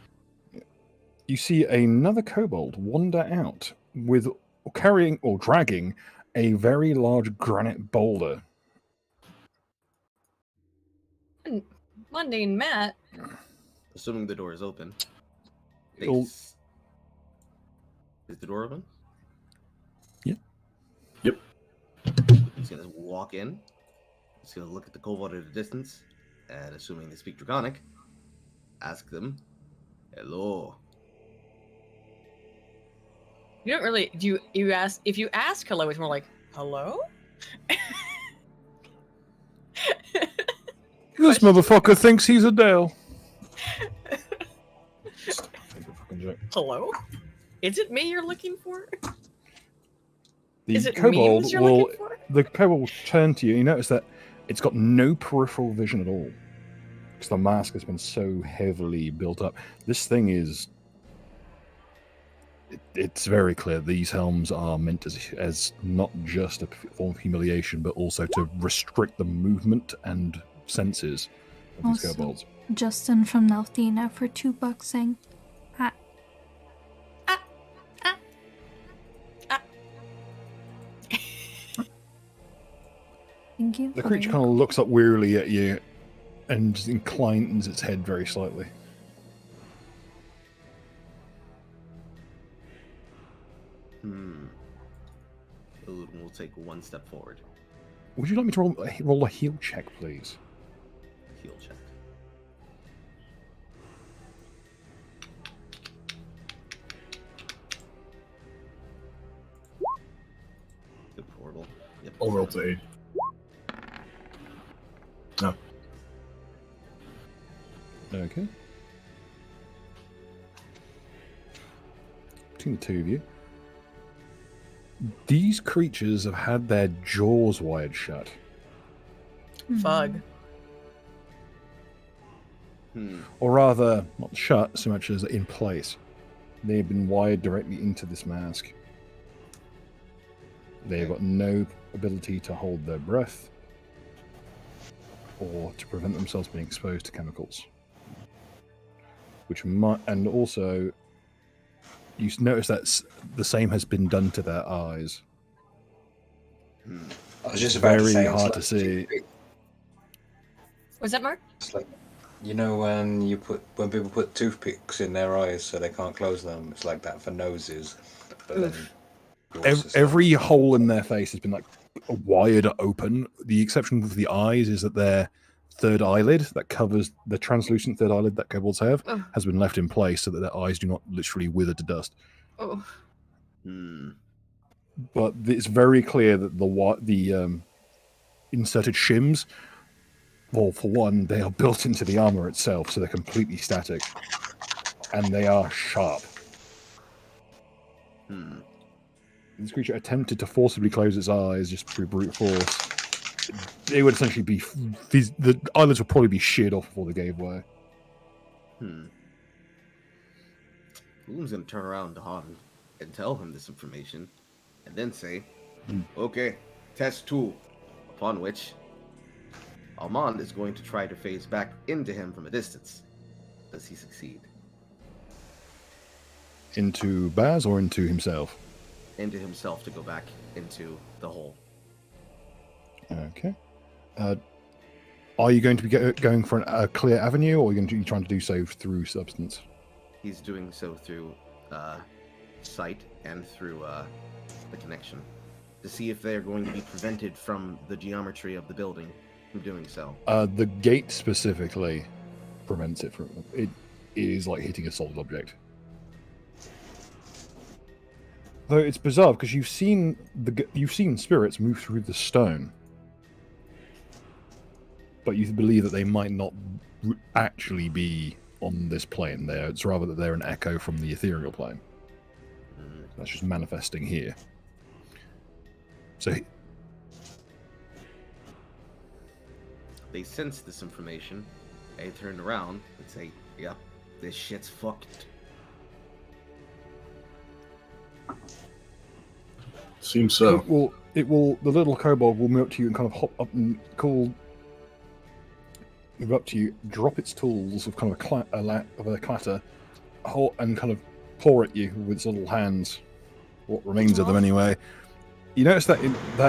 You see another kobold wander out with carrying or dragging a very large granite boulder. Mundane Matt. Assuming the door is open. It'll- Is the door open? Yeah. Yep. He's gonna walk in. He's gonna look at the kobold at a distance, and assuming they speak Draconic, ask them, "Hello." You don't really. Do you ask? If you ask hello, it's more like hello. This motherfucker thinks he's Adele. Hello. Is it me you're looking for? The Is it kobold memes you're will. looking for? The kobold will turn to you. You notice that it's got no peripheral vision at all because the mask has been so heavily built up. This thing is. It's very clear these helms are meant as not just a form of humiliation, but also to restrict the movement and senses of these Awesome. kobolds. Justin from Nalthina for $2 saying, ah. Ah. Ah. Ah. Thank you. The for creature kind of looks up wearily at you and just inclines its head very slightly. Illumin will take one step forward. Would you like me to roll a heal check, please? Heal check. Good portal. Yep. I'll roll to 8. No. Okay. Between the two of you, these creatures have had their jaws wired shut. Fug. Or rather, not shut so much as in place. They've been wired directly into this mask. They've got no ability to hold their breath. or to prevent themselves being exposed to chemicals. Which might, and also, you notice that the same has been done to their eyes. I was just about to Very say, hard it's to like see. Was that Mark? It's like, you know, when people put toothpicks in their eyes so they can't close them. It's like that for noses. But then yours is Every hole in their face has been like wired open. The exception with the eyes is that their third eyelid that covers the translucent third eyelid that kobolds have has been left in place so that their eyes do not literally wither to dust. Oh. But it's very clear that the inserted shims, well, for one, they are built into the armor itself, so they're completely static, and they are sharp. This creature attempted to forcibly close its eyes just through brute force. They would essentially be... the eyelids would probably be sheared off before they gave way. Bloom's gonna turn around to Han and tell him this information, and then say, okay, test 2, upon which Almond is going to try to phase back into him from a distance. Does he succeed? Into Baz or into himself? Into himself to go back into the hole. Okay. Are you going to be going for a clear avenue, or are you going to be trying to do so through substance? He's doing so through sight and through the connection, to see if they're going to be prevented from the geometry of the building from doing so. The gate specifically prevents it from... It is like hitting a solid object. Though it's bizarre because you've seen spirits move through the stone, but you believe that they might not actually be on this plane. It's rather that they're an echo from the ethereal plane. That's just manifesting here. So they sense this information. They turn around and say, "Yep, this shit's fucked." Seems so. It will. The little kobold will move up to you and kind of hop up and move up to you, drop its tools with kind of a clatter, and kind of paw at you with its little hands. What remains of them, anyway. You notice that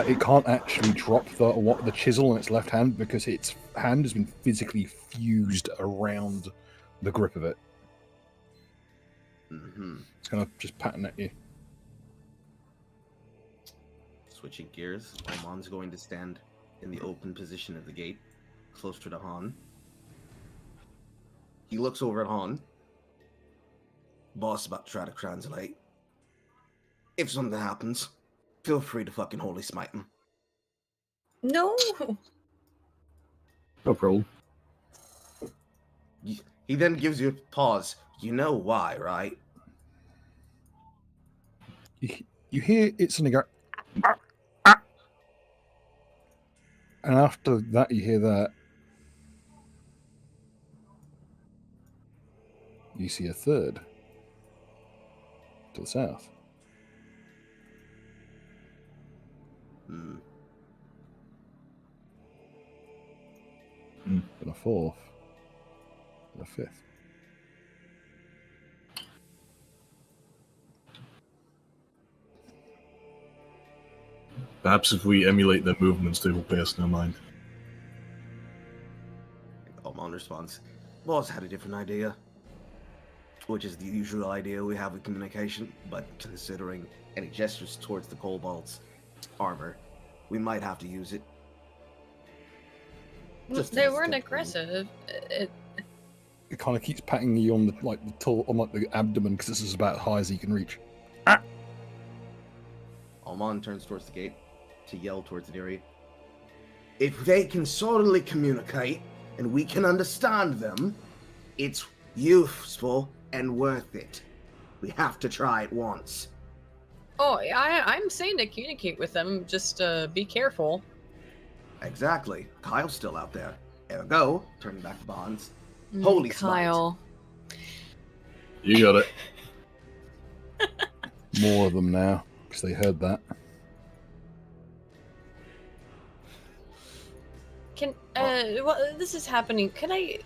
it can't actually drop the chisel in its left hand because its hand has been physically fused around the grip of it. It's kind of just patting at you. Switching gears, Almon's going to stand in the open position of the gate, closer to Han. He looks over at Han. Boss about to try to translate. If something happens, feel free to fucking holy smite him. No. No problem. He then gives you a pause. You know why, right? You hear it suddenly go, and after that you hear that, you see a third to the south. And a fourth, and a fifth. Perhaps if we emulate their movements, they will pay us no mind. Almond responds, Boss had a different idea. Which is the usual idea we have with communication, but considering any gestures towards the kobold's armor, we might have to use it. They weren't aggressive. It kind of keeps patting you on the abdomen because this is about as high as he can reach. Almond turns towards the gate to yell towards the area. If they can solely communicate and we can understand them, it's useful and worth it. We have to try it once. Oh, I'm saying to communicate with them. Just be careful. Exactly. Kyle's still out there. Ergo, turning back to Bonds. Holy Kyle. smite. You got it. More of them now because they heard that. Can Well, this is happening. Can I?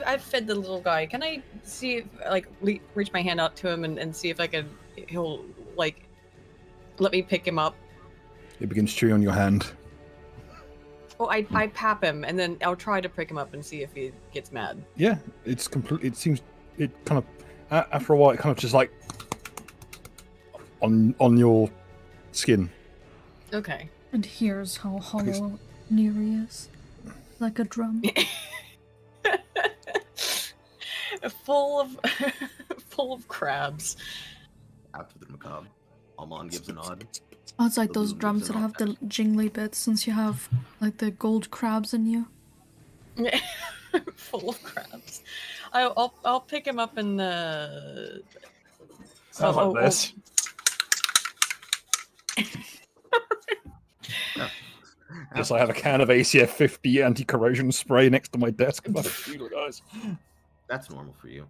I've fed the little guy. Can I see if, like, reach my hand out to him and see if I can? He'll like let me pick him up. He begins chewing on your hand. Oh, I pap him and then I'll try to pick him up and see if he gets mad. Yeah, it's complete. It seems it kind of after a while it kind of just like on your skin. Okay. And here's how hollow Neri is. Like a drum. full of crabs. After the macabre, Almond gives a nod. Oh, it's like The those loom drums gives that a have the jingly bits since you have like the gold crabs in you. Full of crabs. I'll pick him up and Sounds like this. Yes, I have a can of ACF 50 anti-corrosion spray next to my desk. Guys. That's normal for you.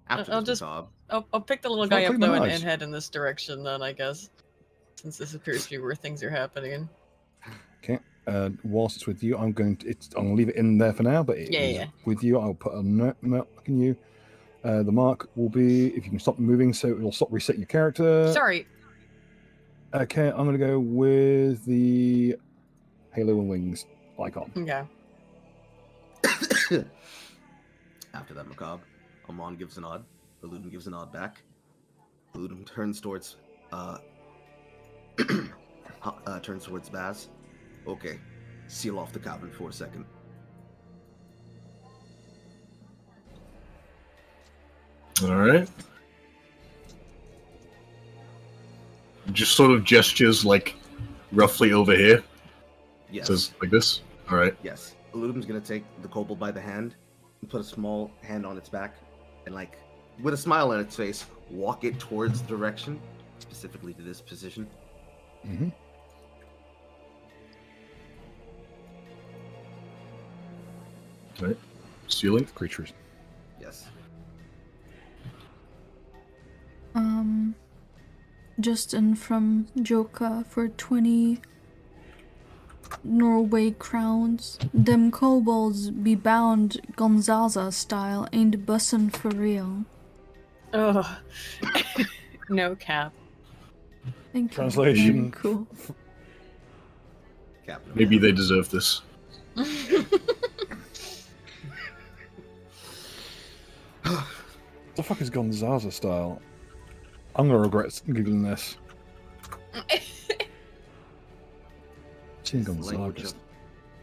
After I'll this just- macabre, I'll pick the little Try guy up clean the though eyes. and head in this direction then, I guess. Since this appears to be where things are happening. Okay. Whilst it's with you, I'm going to leave it in there for now. But it is Yeah. with you. I'll put a note in you. The mark will be if you can stop moving, so it will stop resetting your character. Sorry. Okay, I'm gonna go with the Halo and Wings icon. Yeah. after that macabre, Almond gives a nod. Eludum gives a nod back. Eludum turns towards Baz. Okay, seal off the cavern for a second. All right. Just sort of gestures like roughly over here. Yes. Says like this. All right. Yes. Eludum's gonna take the kobold by the hand and put a small hand on its back and, like, with a smile on its face, walk it towards the direction, specifically to this position. Mm-hmm. All right. Sealing. Creatures. Yes. Justin from Joka for 20 Norway crowns. Them kobolds be bound Gonzaza style, ain't bussin' for real. Oh. No cap. Thank you. Translation. Very cool. Captain. Maybe they deserve this. The fuck is Gonzaza style? I'm gonna regret googling this. Seen It's the language Gonzaga. of-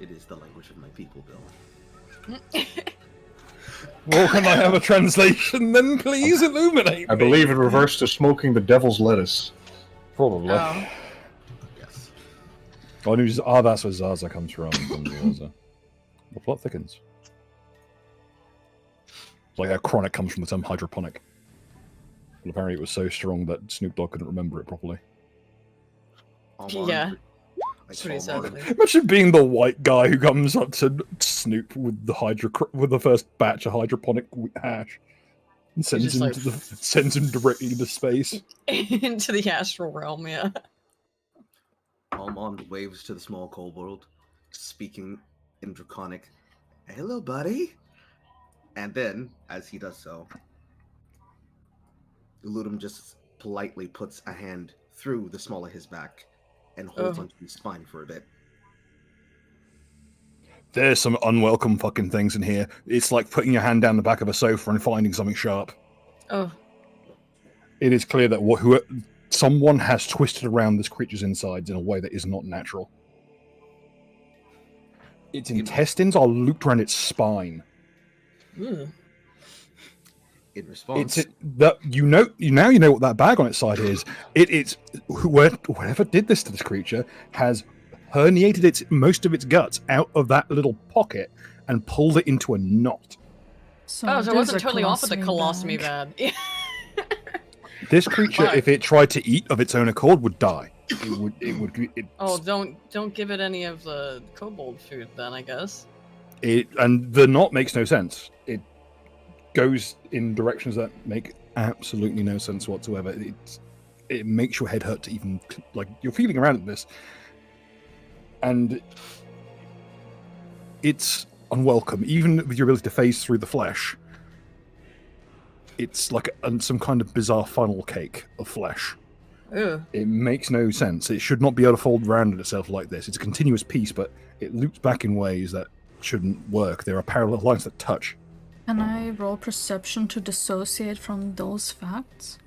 It is the language of my people, Bill. Well, can I have a translation then, please? Illuminate I me. believe it reversed to smoking the devil's lettuce. Probably. Oh. Yes. Oh, that's where Zaza comes from. Gonzaza. The plot thickens. It's like how chronic comes from the term hydroponic. But apparently it was so strong that Snoop Dogg couldn't remember it properly. Almond, Yeah. like, That's what he says. Almond- Imagine being the white guy who comes up to Snoop with the first batch of hydroponic hash and sends just him like- sends him directly into space. Into the astral realm, yeah. Almond waves to the small kobold, speaking in Draconic. Hello, buddy. And then, as he does so, Eludum just politely puts a hand through the small of his back and holds Oh. onto his spine for a bit. There's some unwelcome fucking things in here. It's like putting your hand down the back of a sofa and finding something sharp. Oh. It is clear that someone has twisted around this creature's insides in a way that is not natural. Its intestines are looped around its spine. Ooh. In response, You know what that bag on its side is. It's whoever did this to this creature has herniated most of its guts out of that little pocket and pulled it into a knot. So, Oh, so it there's wasn't a totally off with the colostomy colostomy bad. This creature, Fuck. if it tried to eat of its own accord, would die. Oh, don't give it any of the kobold food then, I guess. And the knot makes no sense. It goes in directions that make absolutely no sense whatsoever. It makes your head hurt to even, like, you're feeling around at this, and it's unwelcome, even with your ability to phase through the flesh. It's like some kind of bizarre funnel cake of flesh. Ugh. It makes no sense. It should not be able to fold around itself like this. It's a continuous piece, but it loops back in ways that shouldn't work. There are parallel lines that touch. Can I roll perception to dissociate from those facts?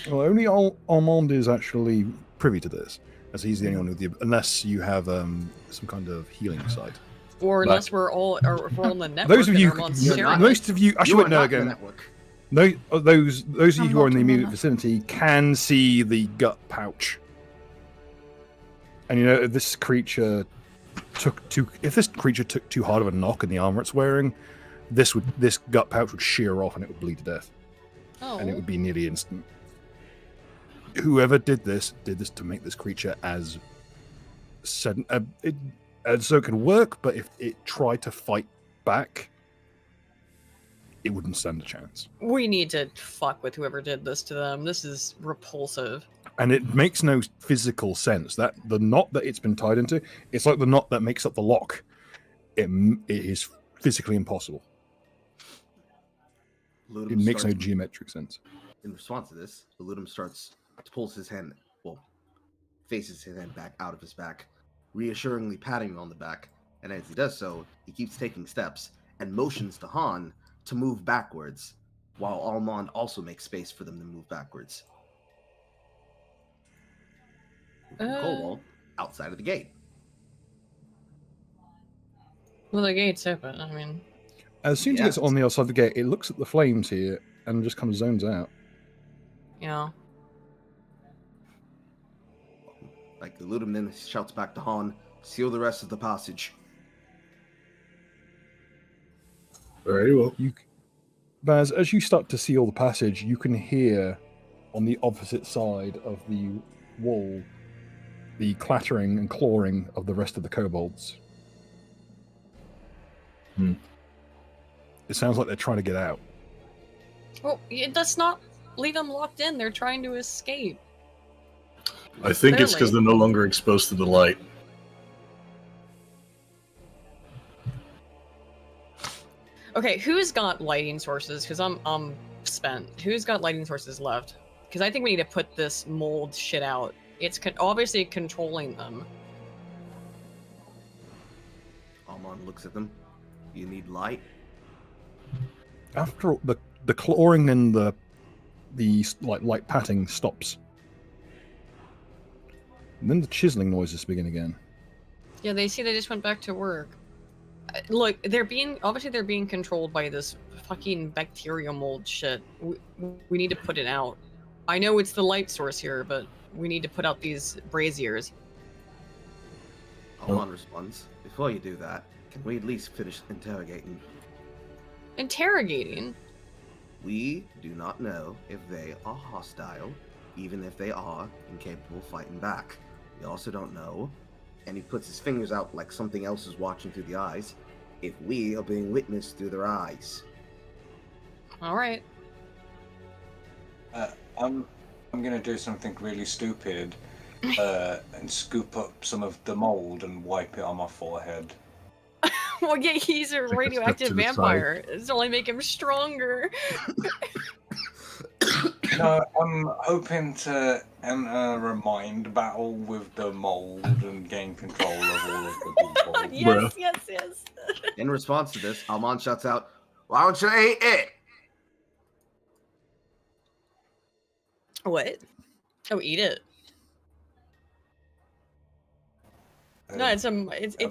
Well, only Armand is actually privy to this, as he's the only one with the. Unless you have some kind of healing site. Or But- unless we're all on the network. Those of you, and Armand's you're sharing not- it. most of you, I should You are know not in the again. network. No, those of you I'm who are in not the in the immediate net. vicinity can see the gut pouch. And you know, if this creature took too hard of a knock in the armor it's wearing, this gut pouch would shear off and it would bleed to death, Oh. and it would be nearly instant. Whoever did this to make this creature as so it could work, but if it tried to fight back, it wouldn't stand a chance. We need to fuck with whoever did this to them. This is repulsive. And it makes no physical sense. That the knot that it's been tied into, it's like the knot that makes up the lock. It is physically impossible. Ludum It makes no starts- geometric sense. In response to this, the Ludum starts to pull his hand, faces his hand back out of his back, reassuringly patting him on the back, and as he does so, he keeps taking steps and motions to Han to move backwards, while Almond also makes space for them to move backwards. Kobold outside of the gate. Well, the gate's open. I mean, As soon as it Yes. gets on the other side of the gate, it looks at the flames here and just kind of zones out. you know. Like the Ludum then shouts back to Han, seal the rest of the passage. Very well. Baz, as you start to seal the passage, you can hear on the opposite side of the wall the clattering and clawing of the rest of the kobolds. It sounds like they're trying to get out. Well, let's not leave them locked in. They're trying to escape. I think it's because Clearly. they're no longer exposed to the light. Okay, who's got lighting sources? Because I'm spent. Who's got lighting sources left? Because I think we need to put this mold shit out. It's obviously controlling them. Almond looks at them. You need light? After all, the clawing and the light patting stops. And then the chiseling noises begin again. Yeah, they just went back to work. Look, they're being controlled by this fucking bacterial mold shit. We need to put it out. I know it's the light source here, but we need to put out these braziers. Almond responds, before you do that, can we at least finish interrogating? Interrogating? We do not know if they are hostile, even if they are incapable of fighting back. We also don't know, and he puts his fingers out like something else is watching through the eyes, if we are being witnessed through their eyes. All right. I'm gonna do something really stupid and scoop up some of the mold and wipe it on my forehead. Well, yeah, he's a Take a step radioactive to the side. vampire. It's only make him stronger. No, I'm hoping to enter a mind battle with the mold and gain control of all of the people. Yes. In response to this, Almond shouts out, "Why don't you eat it?" What? Oh, eat it. No, it's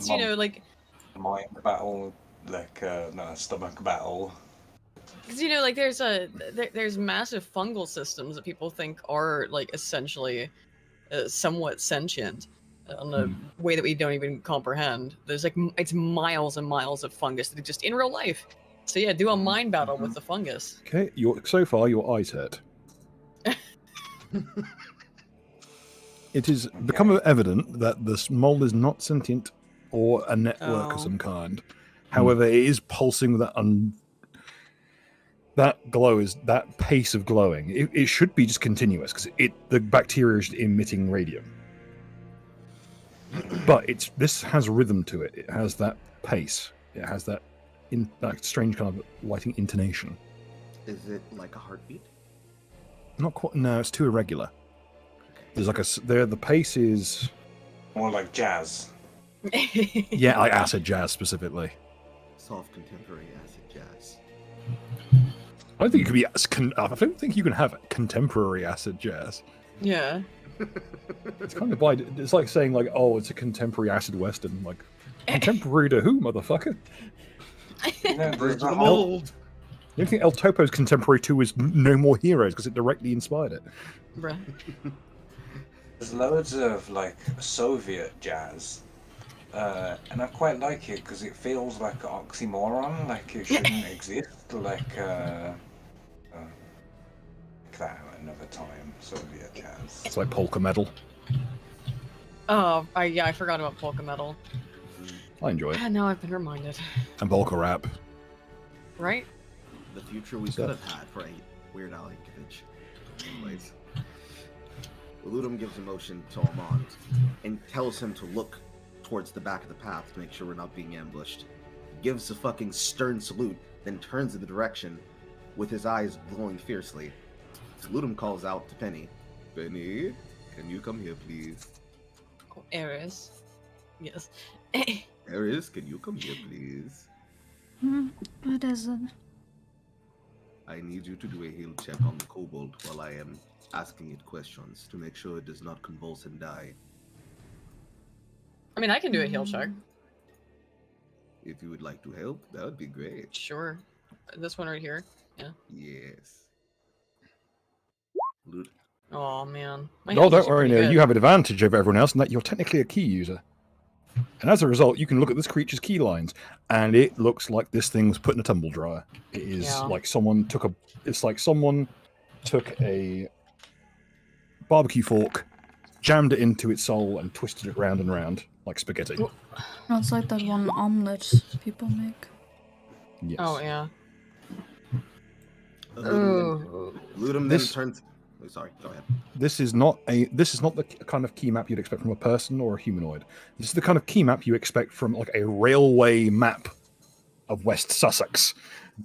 you know, like, mind battle, like no, stomach battle. because you know, like there's massive fungal systems that people think are like essentially somewhat sentient on a way that we don't even comprehend. There's like it's miles and miles of fungus that exist in real life. So yeah, do a mind battle with the fungus. Okay, so far your eyes hurt. It is become evident that this mold is not sentient or a network of some kind. However, it is pulsing with that glow is that pace of glowing. It should be just continuous because the bacteria is emitting radium. but this has rhythm to it. It has that pace. It has that strange kind of lighting intonation. Is it like a heartbeat? Not quite. No, it's too irregular. There's like the pace is More like jazz. yeah, like acid jazz specifically. Soft contemporary acid jazz. I don't think you can I don't think you can have contemporary acid jazz. Yeah. It's kind of it's like saying like, oh, it's a contemporary acid western. Like, contemporary to who, motherfucker? There's a The whole, only thing El Topo's contemporary to is No More Heroes because it directly inspired it. Bruh. there's loads of like Soviet jazz. And I quite like it because it feels like an oxymoron, like it shouldn't exist, like that another time, Soviet jazz. It's like polka metal. Oh, I forgot about polka metal. I enjoy it. And now I've been reminded. And polka rap. Right? The future we could have had for a Weird Al Yankovic. Anyways, Ludum gives a motion to Armand and tells him to look towards the back of the path to make sure we're not being ambushed. Gives a fucking stern salute, then turns in the direction with his eyes glowing fiercely. Ludum calls out to Penny. Penny, can you come here, please? Oh, Ares. Yes. Ares, can you come here, please? What is it? I need you to do a heal check on the kobold while I am asking it questions to make sure it does not convulse and die. I mean, I can do a heal check. If you would like to help, that would be great. Sure. This one right here. Yeah. Yes. Oh man. Oh, don't worry, no. You have an advantage over everyone else in that you're technically a key user. And as a result, you can look at this creature's key lines, and it looks like this thing was put in a tumble dryer. It is like someone took a barbecue fork, jammed it into its soul, and twisted it round and round like spaghetti. No, it's like that one omelet people make. Yes. Oh yeah. Ludum then turns. Oh, sorry, go ahead. This is not the kind of key map you'd expect from a person or a humanoid. This is the kind of key map you expect from like a railway map of West Sussex,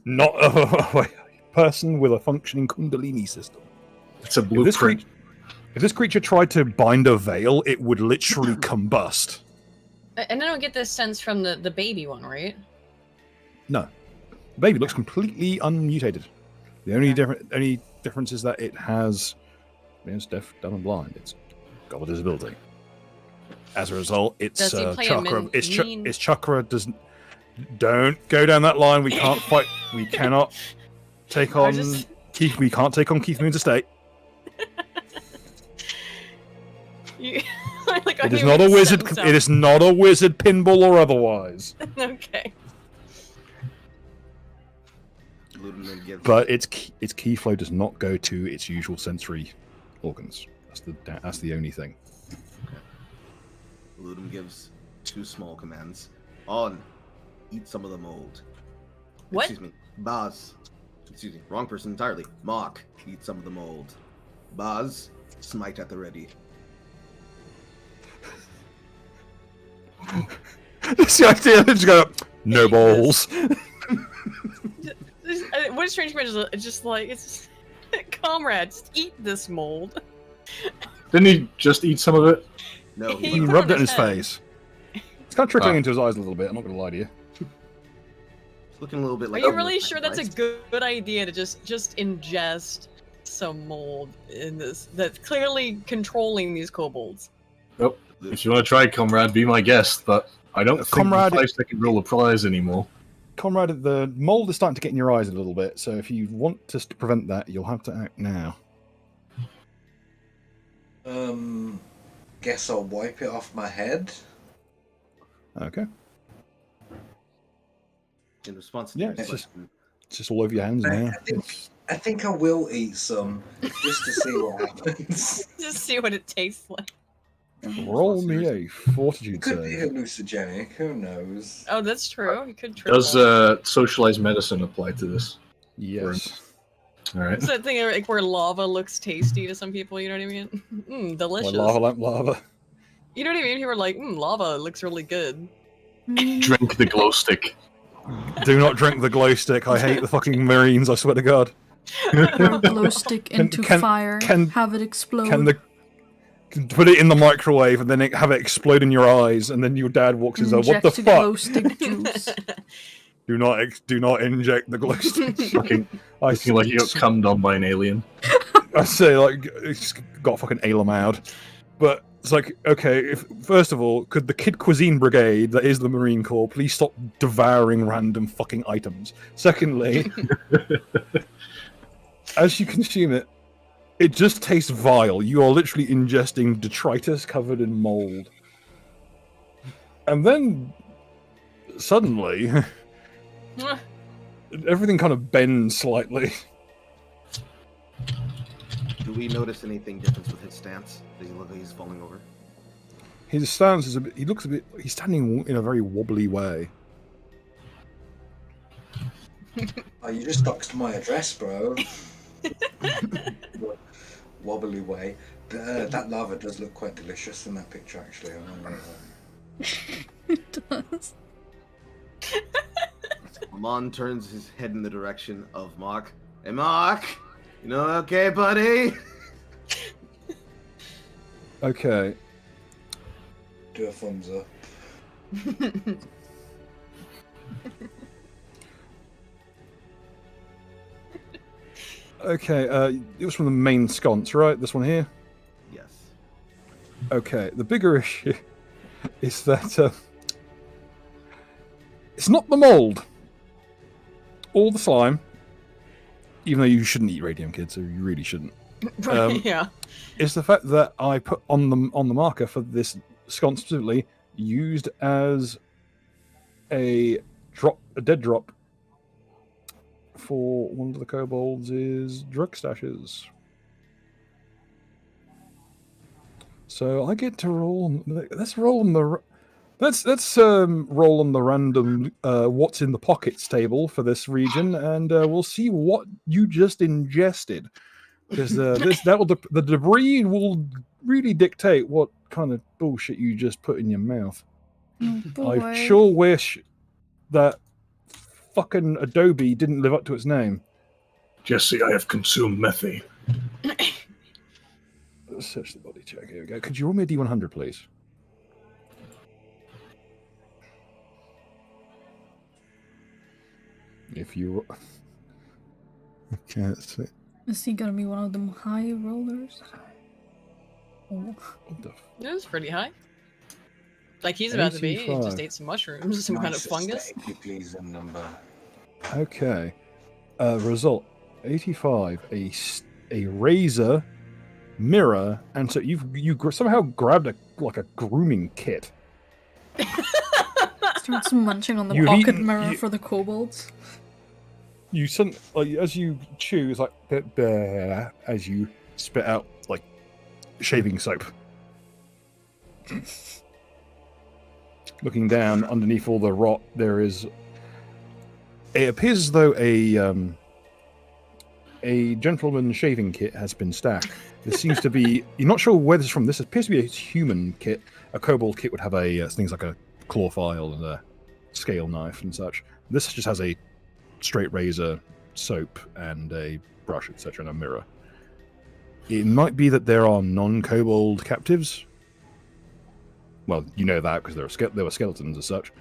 not a person with a functioning Kundalini system. It's a blueprint. If this creature tried to bind a veil, it would literally combust. And I don't get this sense from the baby one, right? No, the baby looks completely unmutated. The only difference is that it has, it's deaf, dumb, and blind. It's got a disability. As a result, its chakra doesn't. Don't go down that line. We can't fight. We cannot take on Keith. We can't take on Keith Moon's estate. It is not a wizard. It is not a wizard pinball or otherwise. Okay. But its key flow does not go to its usual sensory organs. That's the only thing. Okay. Ludum gives two small commands. On, eat some of the mold. What? Excuse me. Baz. Excuse me. Wrong person entirely. Mock, eat some of the mold. Baz, smite at the ready. That's the idea. They just go, no balls. What a strange image. It's just like, it's just, comrade, just eat this mold. Didn't he just eat some of it? No, He rubbed it in his face. It's kind of trickling into his eyes a little bit, I'm not going to lie to you. Looking a little bit Are like. you really sure that's a good idea to just ingest some mold in this that's clearly controlling these kobolds? Nope. If you want to try, comrade, be my guest, but I don't think the 5-second rule applies anymore. Comrade, the mold is starting to get in your eyes a little bit, so if you want to prevent that, you'll have to act now. Guess I'll wipe it off my head. Okay. In response to it's just all over your hands now. I think I will eat some just to see what happens. Just see what it tastes like. Roll me a fortitude It could be save. hallucinogenic, who knows? Oh, that's true. You could trip. Does socialized medicine apply to this? Yes. All right. It's that thing like where lava looks tasty to some people. You know what I mean? Delicious. Like lava lamp lava. You know what I mean? You were like, lava looks really good. Drink the glow stick. Do not drink the glow stick. I hate the fucking Marines, I swear to God. Throw a glow stick into fire, can- have it explode. Can put it in the microwave and then have it explode in your eyes, and then your dad walks in and says, "What the Inject the glow fuck? stick juice. Do not inject the glow stick." Looking like you got cummed on by an alien. I say, like, it's got fucking Alem out. But it's like, okay, first of all, could the Kid Cuisine Brigade, that is the Marine Corps, please stop devouring random fucking items? Secondly, as you consume it, it just tastes vile. You are literally ingesting detritus covered in mold. And then, suddenly, everything kind of bends slightly. Do we notice anything different with his stance? Does he look like he's falling over? His stance is a bit... He's standing in a very wobbly way. Oh, you just doxed my address, bro. Wobbly way. That lava does look quite delicious in that picture, actually. It does. Amon turns his head in the direction of Mark. Hey, Mark! You know, okay, buddy? Okay. Do a thumbs up. Okay, it was from the main sconce, right? This one here? Yes. Okay, the bigger issue is that it's not the mold or the slime, even though you shouldn't eat radium, kids, so you really shouldn't. Yeah. It's the fact that I put on the marker for this sconce specifically used as a dead drop for one of the kobolds is drug stashes. So I get to roll. Let's roll on the. Let's roll on the random what's in the pockets table for this region, and we'll see what you just ingested. Because the debris will really dictate what kind of bullshit you just put in your mouth. Oh boy. I sure wish that fucking Adobe didn't live up to its name. Jesse, I have consumed methane. Let's search the body check. Here we go. Could you roll me a D100, please? If you... Okay, let's see. Is he gonna be one of them high rollers? Oh. What the It was pretty high. Like he's about to be. He 85. just ate some mushrooms, some kind of fungus. If you please, a number. Okay. Result 85. A razor, mirror, and so you somehow grabbed a grooming kit. Starts munching on the You've pocket eaten- mirror you- for the kobolds. As you chew, it's like as you spit out like shaving soap. Looking down underneath all the rot, there is. It appears as though a gentleman's shaving kit has been stashed. This seems to be. You're not sure where this is from. This appears to be a human kit. A kobold kit would have things like a claw file and a scale knife and such. This just has a straight razor, soap, and a brush, etc., and a mirror. It might be that there are non-kobold captives. Well, you know that because there were skeletons as such,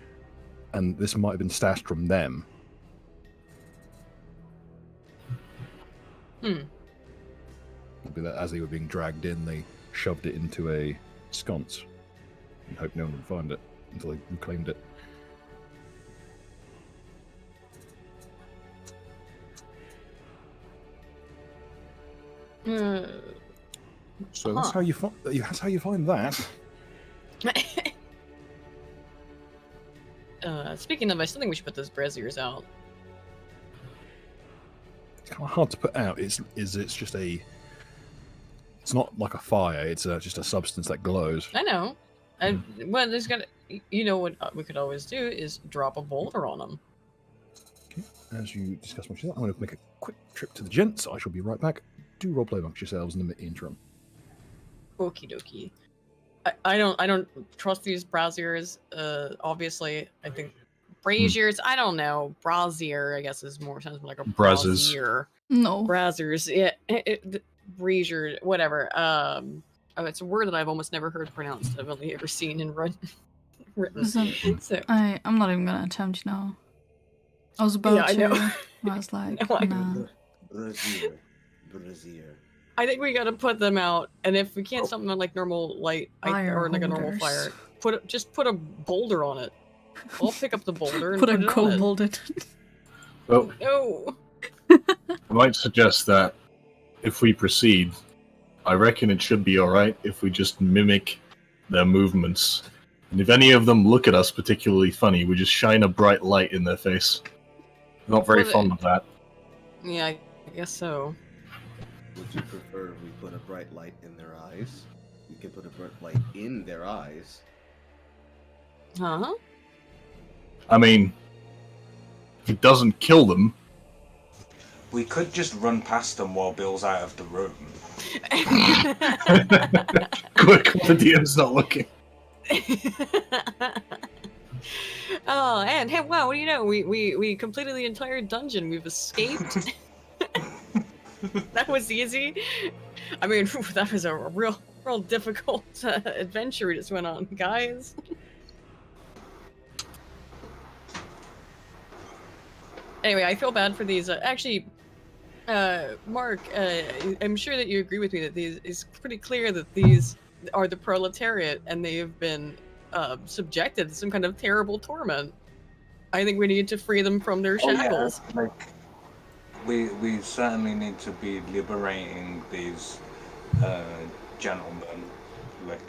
and this might have been stashed from them. Maybe that as they were being dragged in, they shoved it into a sconce and hoped no one would find it until they reclaimed it. So that's how you find that. Speaking of, I still think we should put those braziers out. It's kind of hard to put out. It's just a. It's not like a fire. It's just a substance that glows. I know. Well, there's got. You know what we could always do is drop a boulder on them. Okay. As you discuss much of that, I'm going to make a quick trip to the gents. I shall be right back. Do roleplay amongst yourselves in the interim. Okie dokie. I don't trust these braziers. Obviously, I think braziers. I don't know. Brazier, I guess, is more sounds like a Brazzers. brazier. No. Brazzers, yeah, brazier, whatever. Oh, it's a word that I've almost never heard pronounced. I've only ever seen in written. Listen, So I'm not even gonna attempt, you know. I was about I know. to. I was like, No, I- nah. Brazier. I think we gotta put them out, and if we can't stop them on like normal light or like a normal Fire fire, just put a boulder on it. I'll pick up the boulder and Put put a it on it. kobold in. Well, No. I might suggest that if we proceed, I reckon it should be alright if we just mimic their movements. And if any of them look at us particularly funny, we just shine a bright light in their face. Not very Well, fond of that. Yeah, I guess so. Would you prefer we put a bright light in their eyes? We can put a bright light in their eyes. Huh? I mean, if it doesn't kill them, We could just run past them while Bill's out of the room. quick, the DM's not looking. Oh, and hey, wow, what do you know? We completed the entire dungeon. We've escaped. That was easy. I mean, whew, that was a real difficult adventure we just went on, guys. Anyway, I feel bad for these. Actually, Mark, I'm sure that you agree with me that it's pretty clear that these are the proletariat and they have been subjected to some kind of terrible torment. I think we need to free them from their shackles. Oh, yeah. Like, we certainly need to be liberating these gentlemen. Like,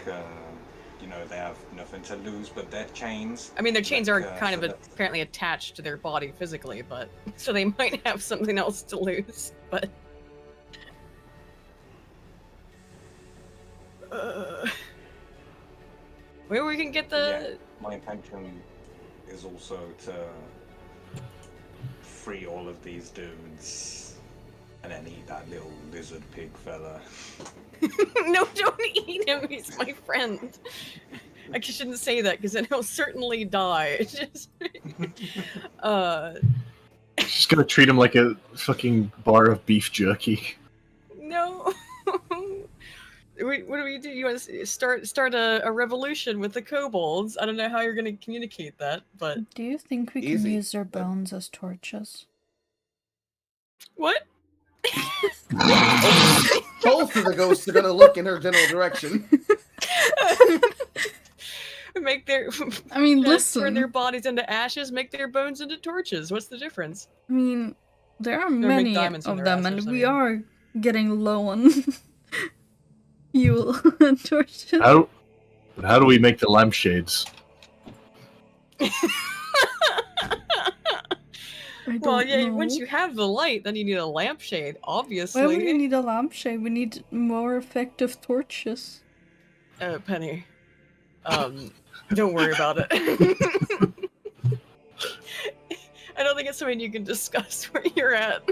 you know, they have nothing to lose but their chains. I mean, their chains are kind so of apparently attached to their body physically, but so they might have something else to lose. But maybe we can get the. Yeah, my intention is also to free all of these dudes and then eat that little lizard pig fella. No, don't eat him. He's my friend. I shouldn't say that because then he'll certainly die. Just, Just gonna treat him like a fucking bar of beef jerky. no. What do we do? You want to start a revolution with the kobolds? I don't know how you're going to communicate that, but Do you think we can Easy, use their but- bones as torches? what? Both of the ghosts are gonna look in her general direction. Make their I mean, turn listen. their bodies into ashes, make their bones into torches. What's the difference? I mean, there are make many diamonds in of their them, asses, and I we mean. are getting low on fuel and torches. How do we make the lampshades? I Well, don't yeah. know. Once you have the light, then you need a lampshade, obviously. Why would we need a lampshade? We need more effective torches. Penny. Don't worry about it. I don't think it's something you can discuss where you're at.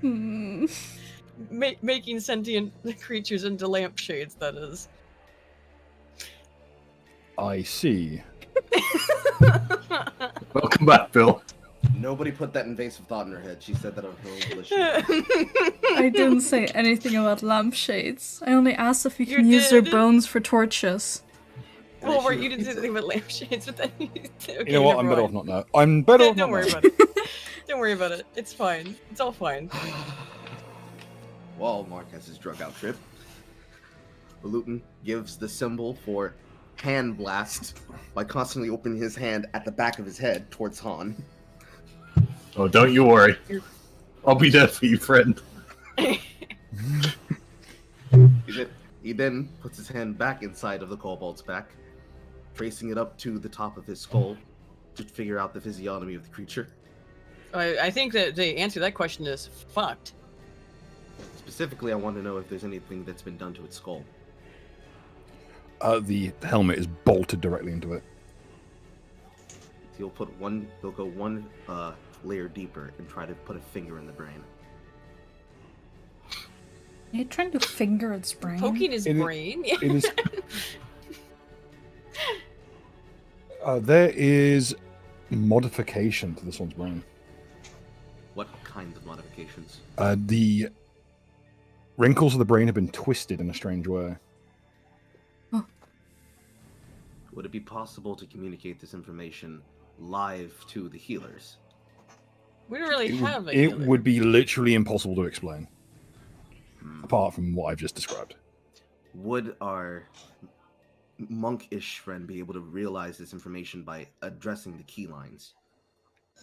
Hmm. Making sentient creatures into lampshades, that is. I see. Welcome back, Bill. Nobody put that invasive thought in her head. She said that on her own volition. I didn't say anything about lampshades. I only asked if you You can use their did. bones for torches. Well, right, you didn't say anything about lampshades, but then okay, You know what? I'm never better off mind. not now. I'm better off Don't not worry now. about it. Don't worry about it. It's fine. It's all fine. While Mark has his drug out trip, Balutin gives the symbol for hand blast by constantly opening his hand at the back of his head towards Han. Oh, don't you worry. I'll be there for you, friend. He then puts his hand back inside of the kobold's back, tracing it up to the top of his skull to figure out the physiognomy of the creature. I think that the answer to that question is fucked. Specifically, I want to know if there's anything that's been done to its skull. The helmet is bolted directly into it. He'll go one layer deeper and try to put a finger in the brain. Are you trying to finger its brain? Poking his It is- brain. It is. There is modification to this one's brain. What kinds of modifications? The wrinkles of the brain have been twisted in a strange way. Would it be possible to communicate this information live to the healers? We don't really have a It healer. would be literally impossible to explain, apart from what I've just described. Would our monkish friend be able to realize this information by addressing the key lines?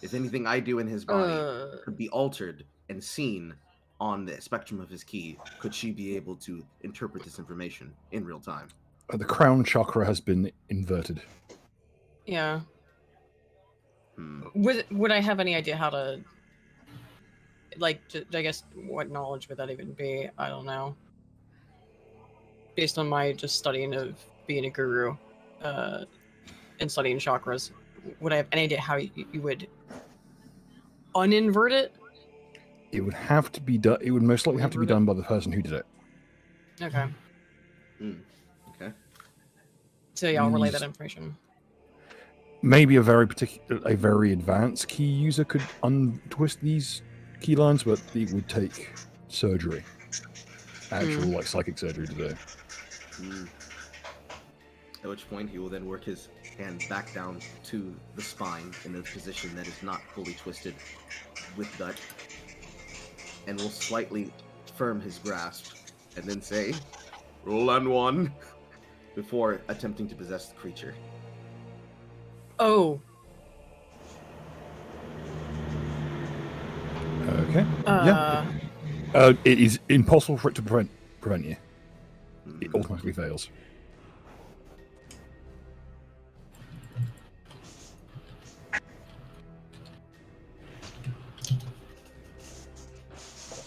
If anything I do in his body could be altered and seen on the spectrum of his key, could she be able to interpret this information in real time? The crown chakra has been inverted. Yeah. Would I have any idea how to, like, I guess, what knowledge would that even be? I don't know. Based on my just studying of being a guru, and studying chakras, would I have any idea how you would uninvert it? It would have to be done. It would most likely have to be done by the person who did it. Okay. Okay. So yeah, I'll relay that information. Maybe a very advanced key user could untwist these key lines, but it would take surgery, actual like psychic surgery to do. At which point he will then work his hand back down to the spine in a position that is not fully twisted with gut, and will slightly firm his grasp, and then say, "Roll on one," before attempting to possess the creature. Oh. Okay. Yeah. It is impossible for it to prevent you. It automatically fails.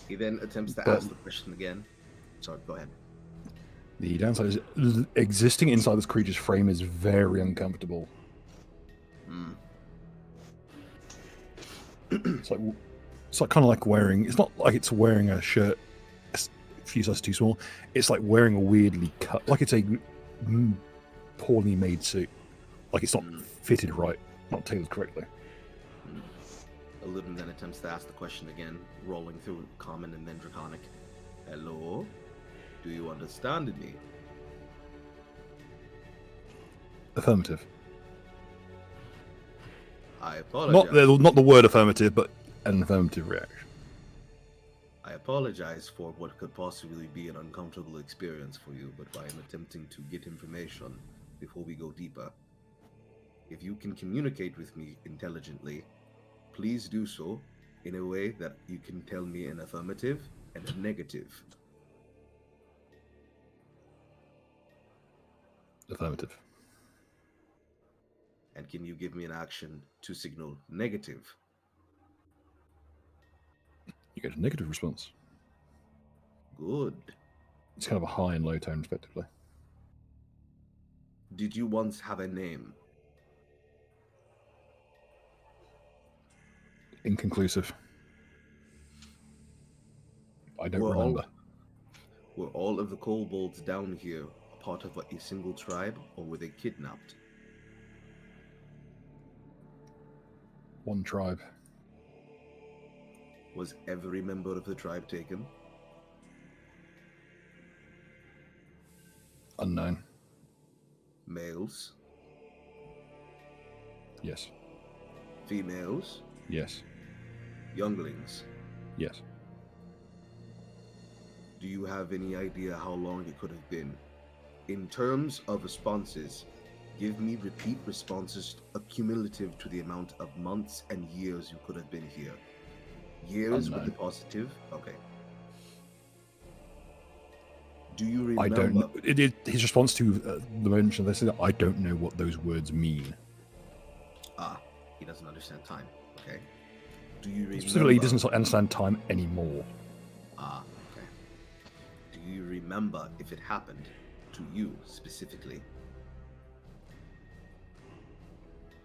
He then attempts to ask the question again. Sorry, go ahead. The downside is existing inside this creature's frame is very uncomfortable. It's like kind of like wearing. It's not like it's wearing a shirt a few sizes too small. It's like wearing a weirdly cut, like it's a poorly made suit. Like it's not fitted right, not tailored correctly. Illumin then attempts to ask the question again, rolling through common and then draconic. Hello? Do you understand me? Affirmative. I apologize. Not the word affirmative, but an affirmative reaction. I apologize for what could possibly be an uncomfortable experience for you, but I am attempting to get information before we go deeper. If you can communicate with me intelligently, please do so in a way that you can tell me an affirmative and a negative. Affirmative. And can you give me an action to signal negative? You get a negative response. Good. It's kind of a high and low tone, respectively. Did you once have a name? Inconclusive. I don't remember. Were all of the kobolds down here a part of a single tribe, or were they kidnapped? One tribe. Was every member of the tribe taken? Unknown. Males? Yes. Females? Yes. Younglings? Yes. Do you have any idea how long it could have been? In terms of responses, give me repeat responses cumulative to the amount of months and years you could have been here. Years with the positive? Okay. Do you remember? I don't know. His response to the mention of this is, I don't know what those words mean. He doesn't understand time. Okay. Do you remember? Specifically, he doesn't understand time anymore. Okay. Do you remember if it happened to you specifically?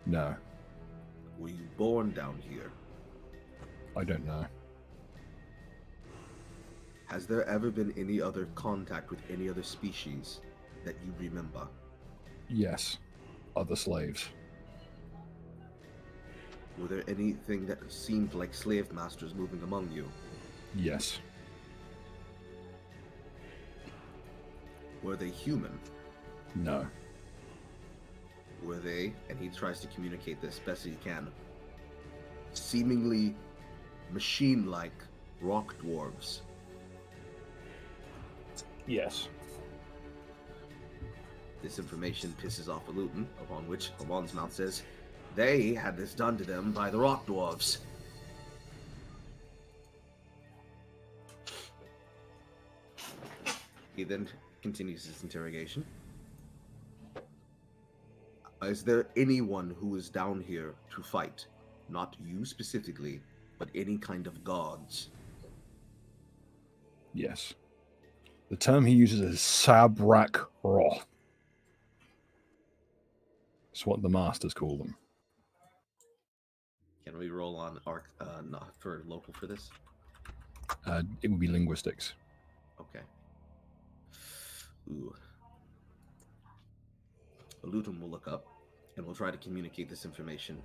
No. Were you born down here? I don't know. Has there ever been any other contact with any other species that you remember? Yes. Other slaves. Were there anything that seemed like slave masters moving among you? Yes. Were they human? No. Were they, and he tries to communicate this best he can, seemingly machine-like rock dwarves? Yes. This information pisses off Alutin, upon which Amon's mouth says, they had this done to them by the rock dwarves. He then continues his interrogation. Is there anyone who is down here to fight? Not you specifically, but any kind of gods? Yes. The term he uses is Sabrak Roth. It's what the masters call them. Can we roll on not for local for this? It would be linguistics. Okay. Ooh. Alutum will look up and will try to communicate this information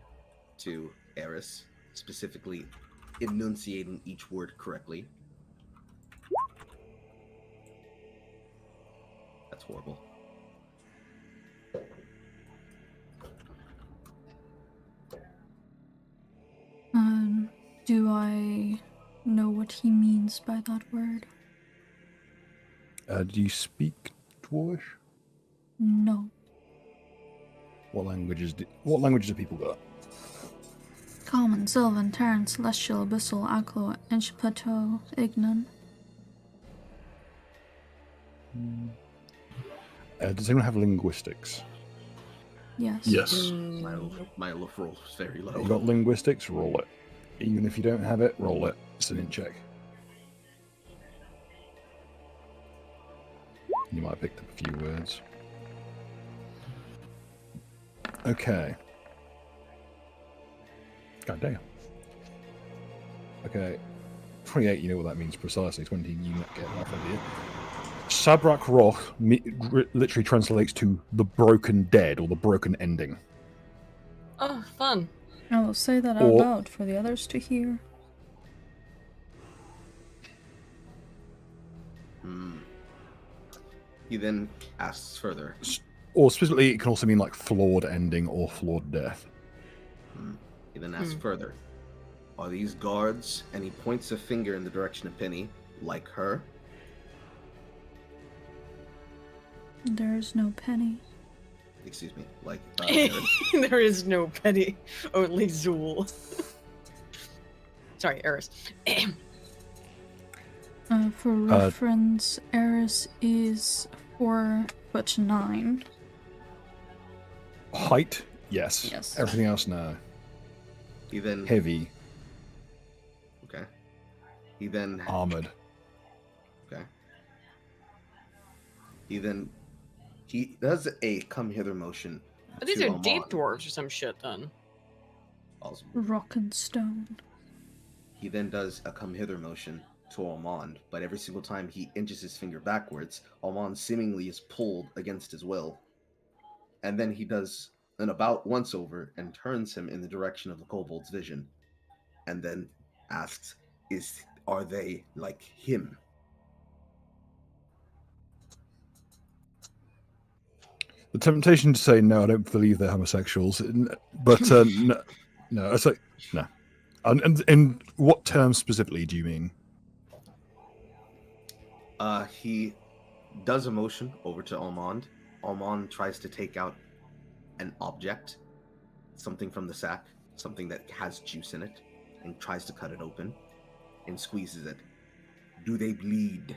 to Eris, specifically enunciating each word correctly. That's horrible. Do I know what he means by that word? Do you speak Dwarvish? No. What languages do people got? Common, Sylvan, Terran, Celestial, Abyssal, Aklo, Enshpato, Ignan. Does anyone have linguistics? Yes. Yes. My roll is very low. You got linguistics? Roll it. Even if you don't have it, roll it. It's an in check. You might have picked up a few words. Okay. God damn. Okay. 28, you know what that means precisely. 20, you not get that idea. Sabrak Roch literally translates to the broken dead or the broken ending. Oh, fun. I will say that out Or- loud for the others to hear. He then asks further. Or specifically, it can also mean like flawed ending or flawed death. He then asks further. Are these guards? And he points a finger in the direction of Penny, like her. There is no penny. Excuse me, like Eris. There is no penny, only Zool. Sorry, Eris. For reference, Eris is 4'9". Height, yes. Yes. Everything else, no. He then Heavy, okay. He then armored. okay. He does a come hither motion. But these to are deep Amon. dwarves or some shit, then. Also, Rock and stone. he then does a come hither motion to Almond, but every single time he inches his finger backwards, Almond seemingly is pulled against his will. And then he does an about once over and turns him in the direction of the kobold's vision. And then asks, are they like him? The temptation to say no, I don't believe they're homosexuals, but no, it's like no. And in what terms specifically do you mean? He does a motion over to Almond. Almond tries to take out an object, something from the sack, something that has juice in it, and tries to cut it open and squeezes it. Do they bleed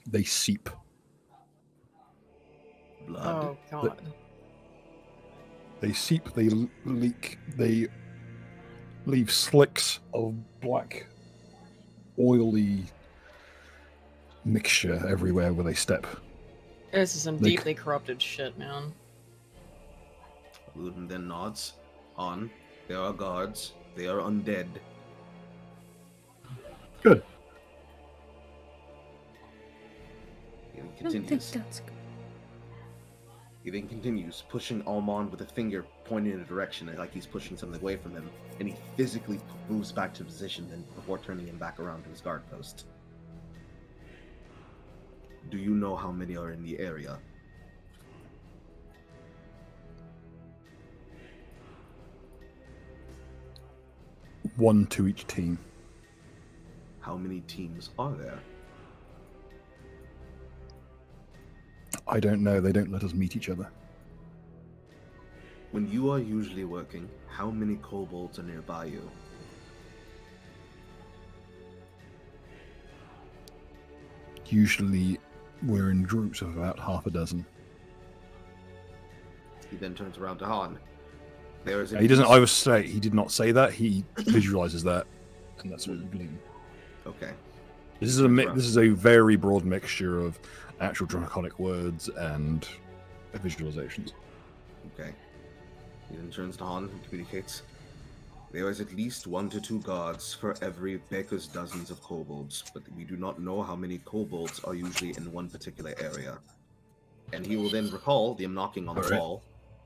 They seep. blood? Oh, God. They seep. They leak. They leave slicks of black, oily mixture everywhere where they step. This is some They- deeply corrupted shit, man. Ludin then nods. On. They are guards. They are undead. Good. don't think continues. that's good. He then continues, pushing Almond with a finger pointing in a direction like he's pushing something away from him, and he physically moves back to position then before turning him back around to his guard post. Do you know how many are in the area? One to each team. How many teams are there? I don't know. They don't let us meet each other. When you are usually working, how many kobolds are nearby you? Usually, we're in groups of about half a dozen. He then turns around to Han. There is He doesn't. I was say he did not say that. He visualizes that, and that's what you glean. Okay. This is a this is a very broad mixture of actual draconic words and visualizations. Okay. He then turns to Han and communicates. There is at least 1 to 2 guards for every baker's dozens of kobolds, but we do not know how many kobolds are usually in one particular area. And he will then recall them knocking on the wall.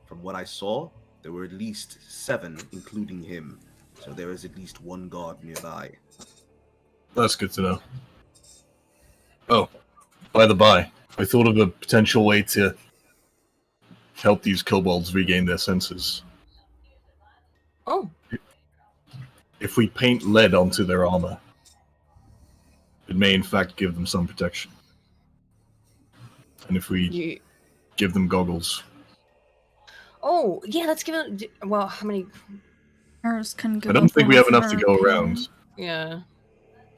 From what I saw, there were at least 7, including him. So there is at least 1 guard nearby. That's good to know. Oh, by the by, I thought of a potential way to help these kobolds regain their senses. Oh, If we paint lead onto their armor, it may in fact give them some protection. And if we give them goggles. oh, yeah. Let's give it. Well, how many? Arrows can go. I don't think we have enough to go around, Yeah.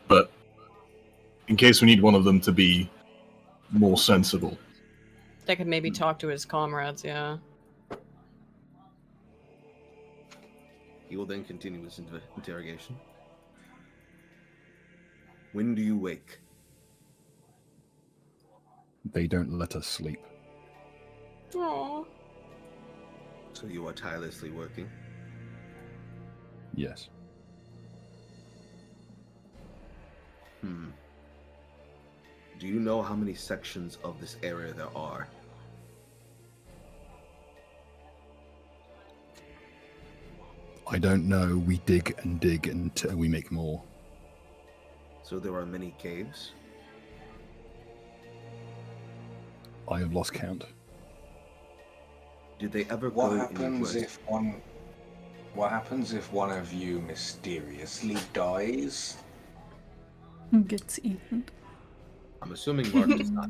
but in case we need one of them to be more sensible. They could maybe talk to his comrades. Yeah. He will then continue his interrogation. When do you wake? They don't let us sleep. Aww. So you are tirelessly working. Yes. Do you know how many sections of this area there are? I don't know. We dig and dig until we make more. So there are many caves? I have lost count. Did they ever What go happens anywhere? What happens if one of you mysteriously dies? Gets eaten. I'm assuming Mark does not.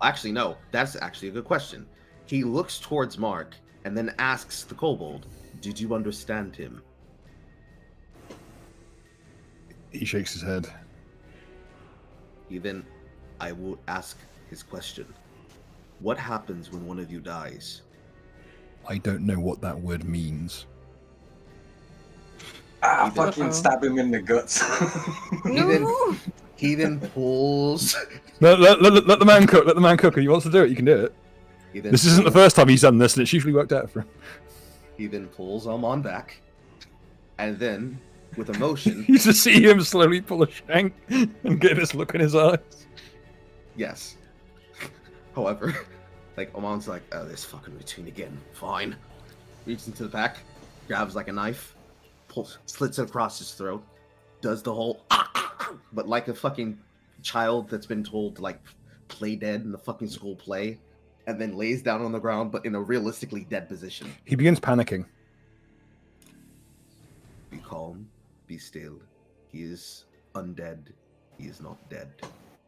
Actually, no. That's actually a good question. He looks towards Mark and then asks the kobold, "Did you understand him?" He shakes his head. I will ask his question. What happens when one of you dies? I don't know what that word means. Fucking stab him in the guts. No. He then pulls. Let the man cook. Let the man cook. If he wants to do it, you can do it. This isn't the first time he's done this, and it's usually worked out for him. He then pulls Almond back, and then, with emotion, You just see him slowly pull a shank and get this look in his eyes. yes. However, like Almond's like, "Oh, this fucking routine again. Fine." Reaches into the back, grabs like a knife, slits it across his throat, does the whole, but like a fucking child that's been told to like play dead in the fucking school play, and then lays down on the ground, but in a realistically dead position. He begins panicking. Be calm, be still. He is undead. He is not dead.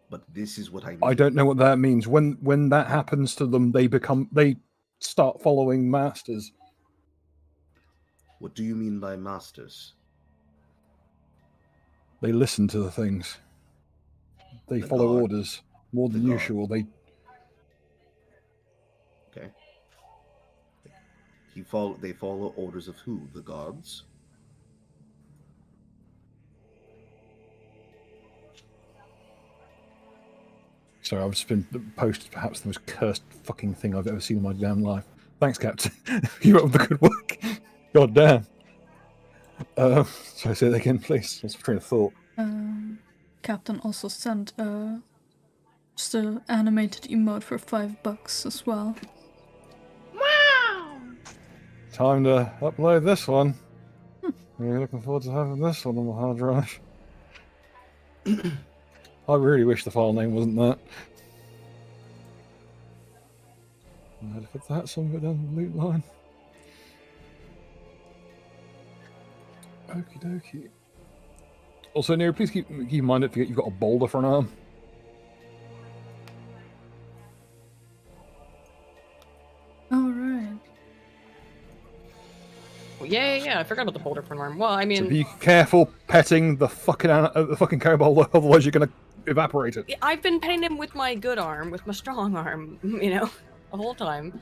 But this is what I need. I don't know what that means. When that happens to them, they start following masters. What do you mean by masters? They listen to the things. They The follow guard. orders more than The guard. usual. They Okay. They follow orders of who? The gods? Sorry, I've just been posted perhaps the most cursed fucking thing I've ever seen in my damn life. Thanks, Captain. You up the good work. God damn. Sorry, say that again, please. That's a train of thought. Captain also sent a Just an animated emote for $5 as well. Time to upload this one. Really looking forward to having this one on my hard drive. I really wish the file name wasn't that. I had to put that somewhere down the loot line. Okie dokie. Also, Nero, please keep in mind, don't forget you've got a boulder for an arm. All right. Yeah. I forgot about the boulder for an arm. Well, I mean, So be careful petting the fucking kobold, otherwise you're gonna evaporate it. I've been petting him with my good arm, with my strong arm, you know, the whole time.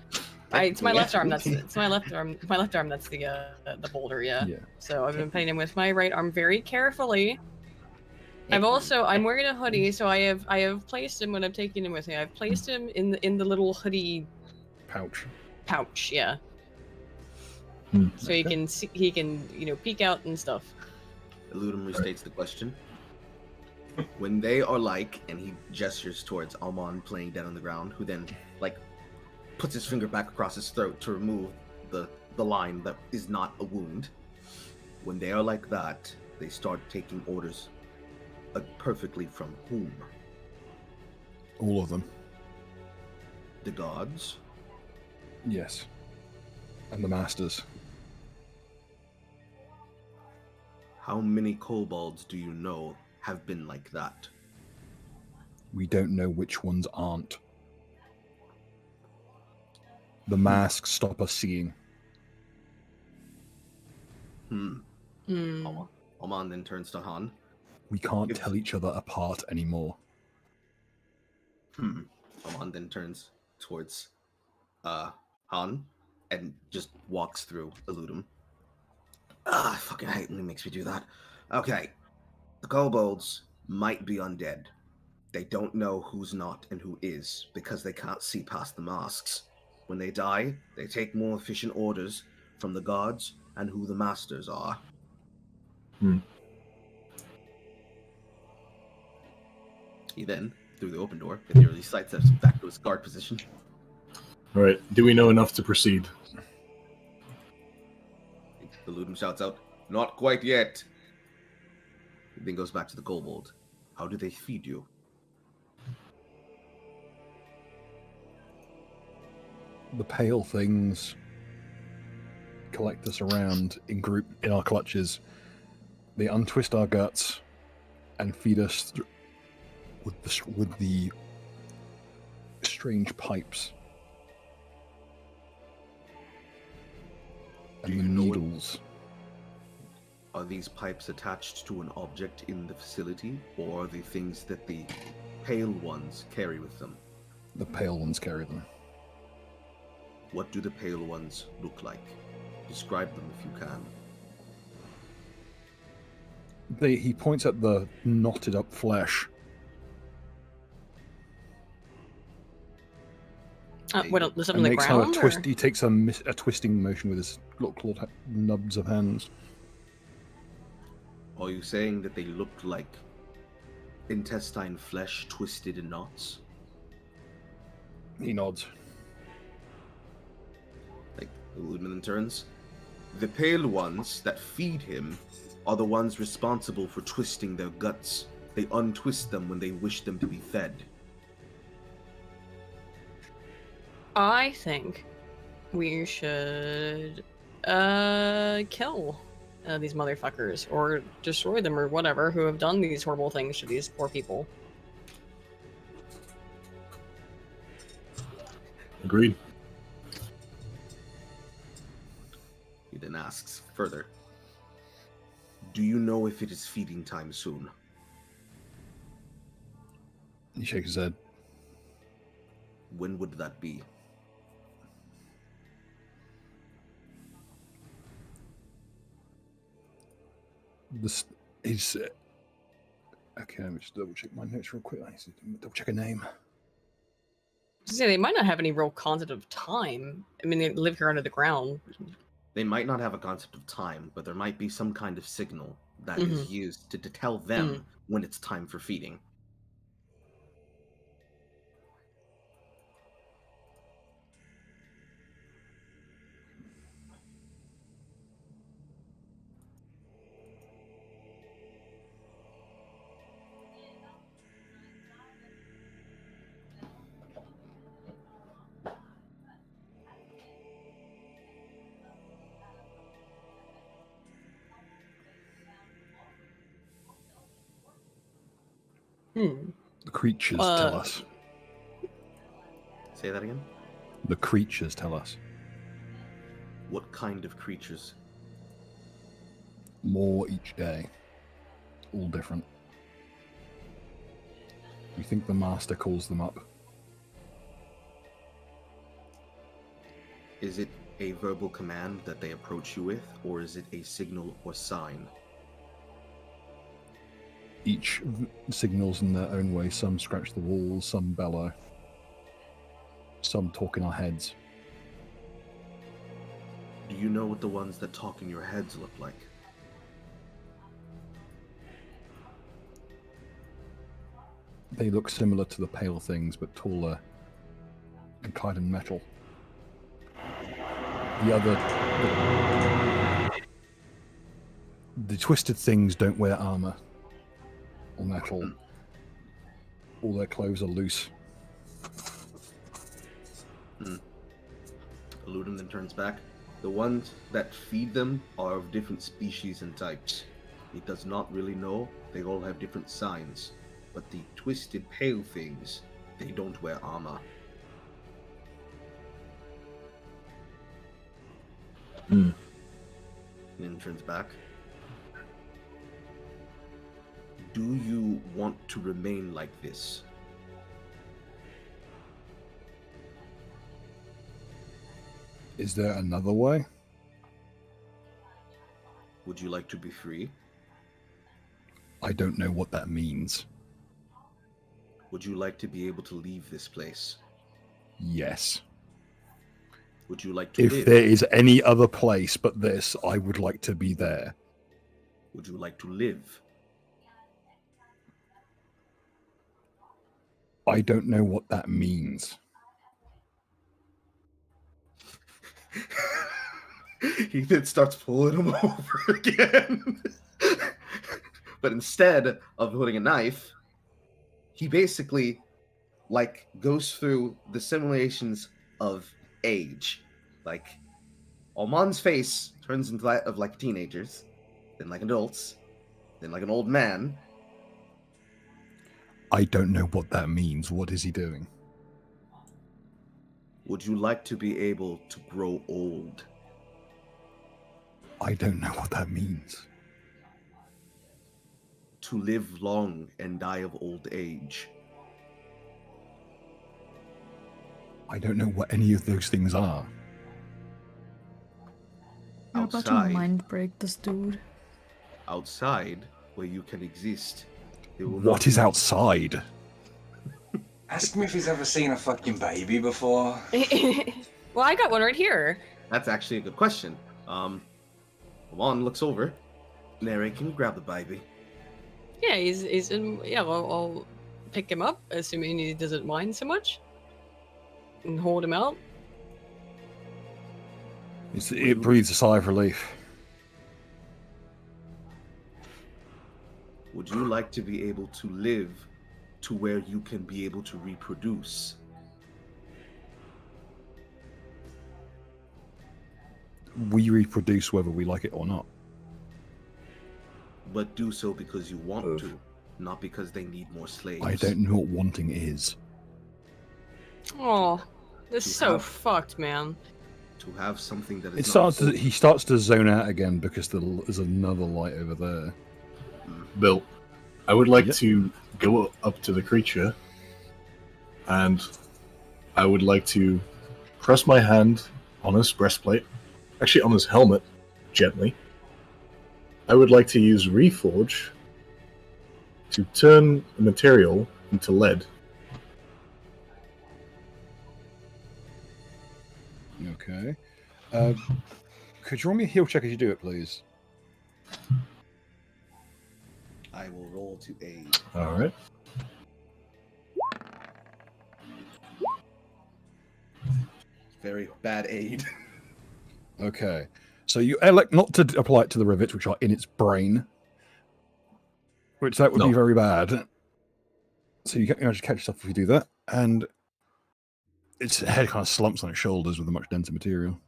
It's my left arm. It's my left arm. My left arm. That's the boulder. Yeah. So I've been petting him with my right arm very carefully. I'm wearing a hoodie, so I have placed him when I'm taking him with me. I've placed him in the little hoodie pouch. Yeah. So he can peek out and stuff. Eludum restates the question. When they are and he gestures towards Almond playing dead on the ground, who then puts his finger back across his throat to remove the line that is not a wound. When they are like that, they start taking orders perfectly from whom? All of them. The gods? Yes. And the masters. How many kobolds do you know have been like that? We don't know which ones aren't. The masks stop us seeing. Alman then turns to Han. We can't tell each other apart anymore. Alman then turns towards Han and just walks through Eludum. I fucking hate when he makes me do that. Okay. The kobolds might be undead. They don't know who's not and who is because they can't see past the masks. When they die, they take more efficient orders from the gods and who the masters are. He then, through the open door, immediately sidesteps back to his guard position. All right. Do we know enough to proceed? The Ludum shouts out, "Not quite yet." He then goes back to the kobold. How do they feed you? The pale things collect us around in our clutches. They untwist our guts and feed us with the strange pipes and the needles. Are these pipes attached to an object in the facility, or are they things that the pale ones carry with them? The pale ones carry them. What do the pale ones look like? Describe them if you can. He points at the knotted up flesh. What else? Something And on the makes ground? he takes a twisting motion with his little clawed nubs of hands. Are you saying that they look like intestine flesh twisted in knots? He nods. The Ludman turns. The pale ones that feed him are the ones responsible for twisting their guts. They untwist them when they wish them to be fed. I think we should kill these motherfuckers or destroy them or whatever who have done these horrible things to these poor people. Agreed. He then asks further, do you know if it is feeding time soon? He shakes his head. When would that be? He's okay. Let me just double check my notes real quick. I need to double check a name. So they might not have any real concept of time. I mean, they live here under the ground. They might not have a concept of time, but there might be some kind of signal that is used to tell them when it's time for feeding. The creatures tell us. Say that again? The creatures tell us. What kind of creatures? More each day. All different. We think the master calls them up. Is it a verbal command that they approach you with, or is it a signal or sign? Each signals in their own way. Some scratch the walls, some bellow. Some talk in our heads. Do you know what the ones that talk in your heads look like? They look similar to the pale things, but taller and clad in metal. The twisted things don't wear armor or metal. All their clothes are loose. Eludum then turns back. The ones that feed them are of different species and types. He does not really know. They all have different signs. But the twisted pale things, they don't wear armor. And then turns back. Do you want to remain like this? Is there another way? Would you like to be free? I don't know what that means. Would you like to be able to leave this place? Yes. Would you like to If live? there is any other place but this, I would like to be there. Would you like to live? I don't know what that means. He then starts pulling him over again. But instead of holding a knife, he basically goes through the simulations of age. Like Alman's face turns into that of teenagers, then like adults, then like an old man. I don't know what that means. What is he doing? Would you like to be able to grow old? I don't know what that means. To live long and die of old age? I don't know what any of those things are. You're about to Outside. mind break this dude. Outside, where you can exist. There will What not is be- outside? Ask him if he's ever seen a fucking baby before. Well, I got one right here. That's actually a good question. Alman looks over. Nere, can you grab the baby? Yeah, he's in. Yeah, I'll pick him up, assuming he doesn't mind so much, and hold him out. It breathes a sigh of relief. Would you like to be able to live to where you can be able to reproduce? We reproduce whether we like it or not. But do so because you want Oof. to, not because they need more slaves. I don't know what wanting is. Oh, this is To so have- fucked, man. To have something that is It not starts. He starts to zone out again because there's another light over there. Bill, I would like Yep. to go up to the creature, and I would like to press my hand on his breastplate, actually on his helmet, gently. I would like to use Reforge to turn the material into lead. Okay. Could you roll me a heal check as you do it, please? I will roll to aid. All right. Very bad aid. Okay. So you elect not to apply it to the rivets, which are in its brain, which that would be No. very bad. So you just catch yourself if you do that, and its head kind of slumps on its shoulders with a much denser material.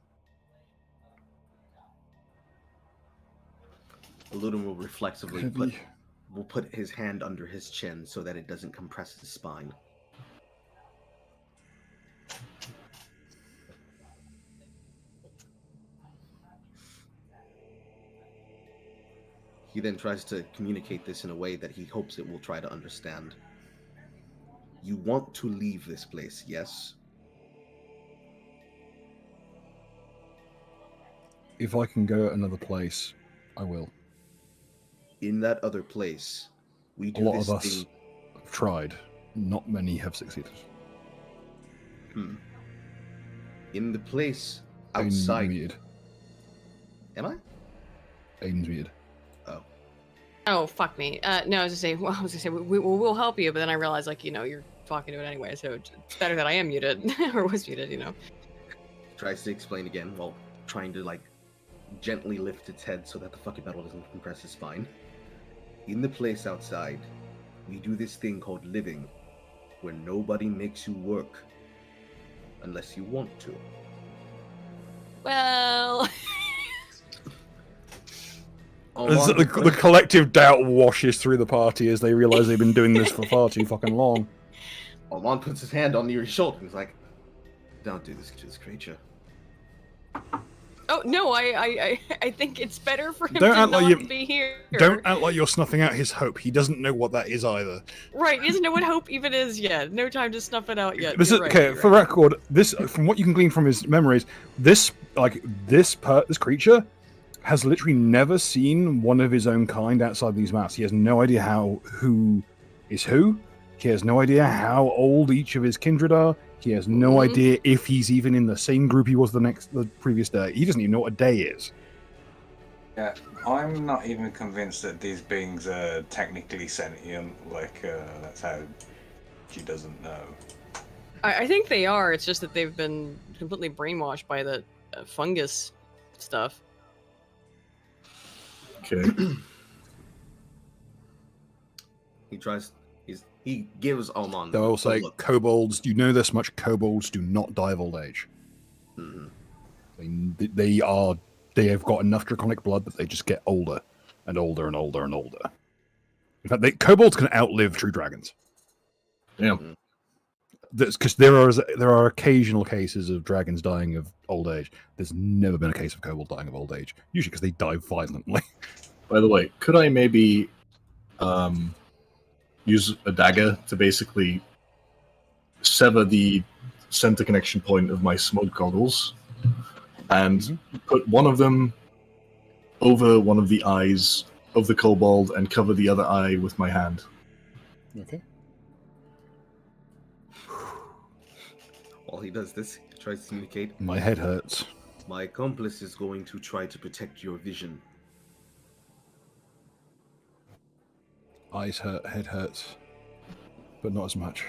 Eludum will reflexively Heavy. put will put his hand under his chin so that it doesn't compress his spine. He then tries to communicate this in a way that he hopes it will try to understand. You want to leave this place, yes? If I can go another place, I will. In that other place, we A do lot this of us thing. have tried. Not many have succeeded. In the place Aiden's outside. muted. Am I? Aiden's muted. Oh. Oh, fuck me. No, I was gonna say, we'll help you, but then I realized, like, you're talking to it anyway, so it's better that I am muted, or was muted, Tries to explain again while trying to, like, gently lift its head so that the fucking metal doesn't compress his spine. In the place outside, we do this thing called living, where nobody makes you work unless you want to. Well... The collective doubt washes through the party as they realize they've been doing this for far too fucking long. Alman puts his hand on your shoulder and is like, "Don't do this to this creature." Oh, no, I think it's better for him Don't to act like not you- be here. Don't act like you're snuffing out his hope. He doesn't know what that is either. Right, he doesn't know what hope even is yet. No time to snuff it out yet. This You're is right, okay. you're For right. record, this from what you can glean from his memories, this creature has literally never seen one of his own kind outside these maps. He has no idea who is who. He has no idea how old each of his kindred are. He has no idea if he's even in the same group he was the previous day. He doesn't even know what a day is. Yeah, I'm not even convinced that these beings are technically sentient. Like, that's how she doesn't know. I think they are. It's just that they've been completely brainwashed by the fungus stuff. Okay. He gives Alman. Though I will say, look. kobolds. You know this much: kobolds do not die of old age. Mhm. They have got enough draconic blood that they just get older and older and older and older. In fact, kobolds can outlive true dragons. Yeah. Because there are occasional cases of dragons dying of old age. There's never been a case of kobold dying of old age. Usually because they die violently. By the way, could I maybe use a dagger to basically sever the center connection point of my smoke goggles and put one of them over one of the eyes of the kobold and cover the other eye with my hand? Okay. While he does this, he tries to communicate. My head hurts. My accomplice is going to try to protect your vision. Eyes hurt, head hurts. But not as much.